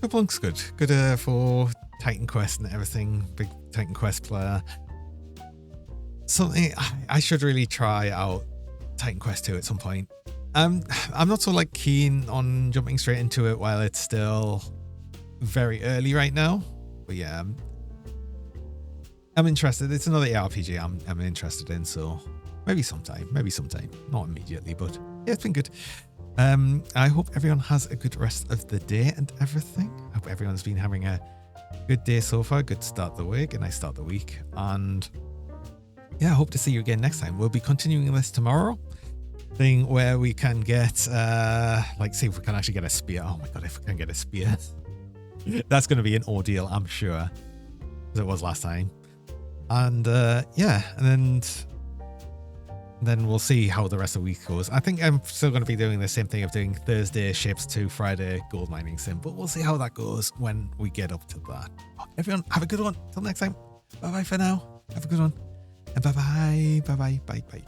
Complunk's good. Good for Titan Quest and everything. Big Titan Quest player. Something I should really try out Titan Quest 2 at some point. I'm not so keen on jumping straight into it while it's still very early right now. But yeah, I'm interested. It's another ARPG I'm interested in, so maybe sometime. Not immediately, but yeah, it's been good. I hope everyone has a good rest of the day and everything. I hope everyone's been having a good day so far. Good start of the week, a nice start of the week. And yeah, I hope to see you again next time. We'll be continuing this tomorrow. Thing where we can get, see if we can actually get a spear. Oh my god, if we can get a spear. That's going to be an ordeal, I'm sure. As it was last time. And yeah, and then we'll see how the rest of the week goes. I think I'm still going to be doing the same thing of doing Thursday Shapes 2, Friday Gold Mining Sim. But we'll see how that goes when we get up to that. Everyone, have a good one. Till next time. Bye-bye for now. Have a good one. And bye-bye. Bye-bye. Bye-bye.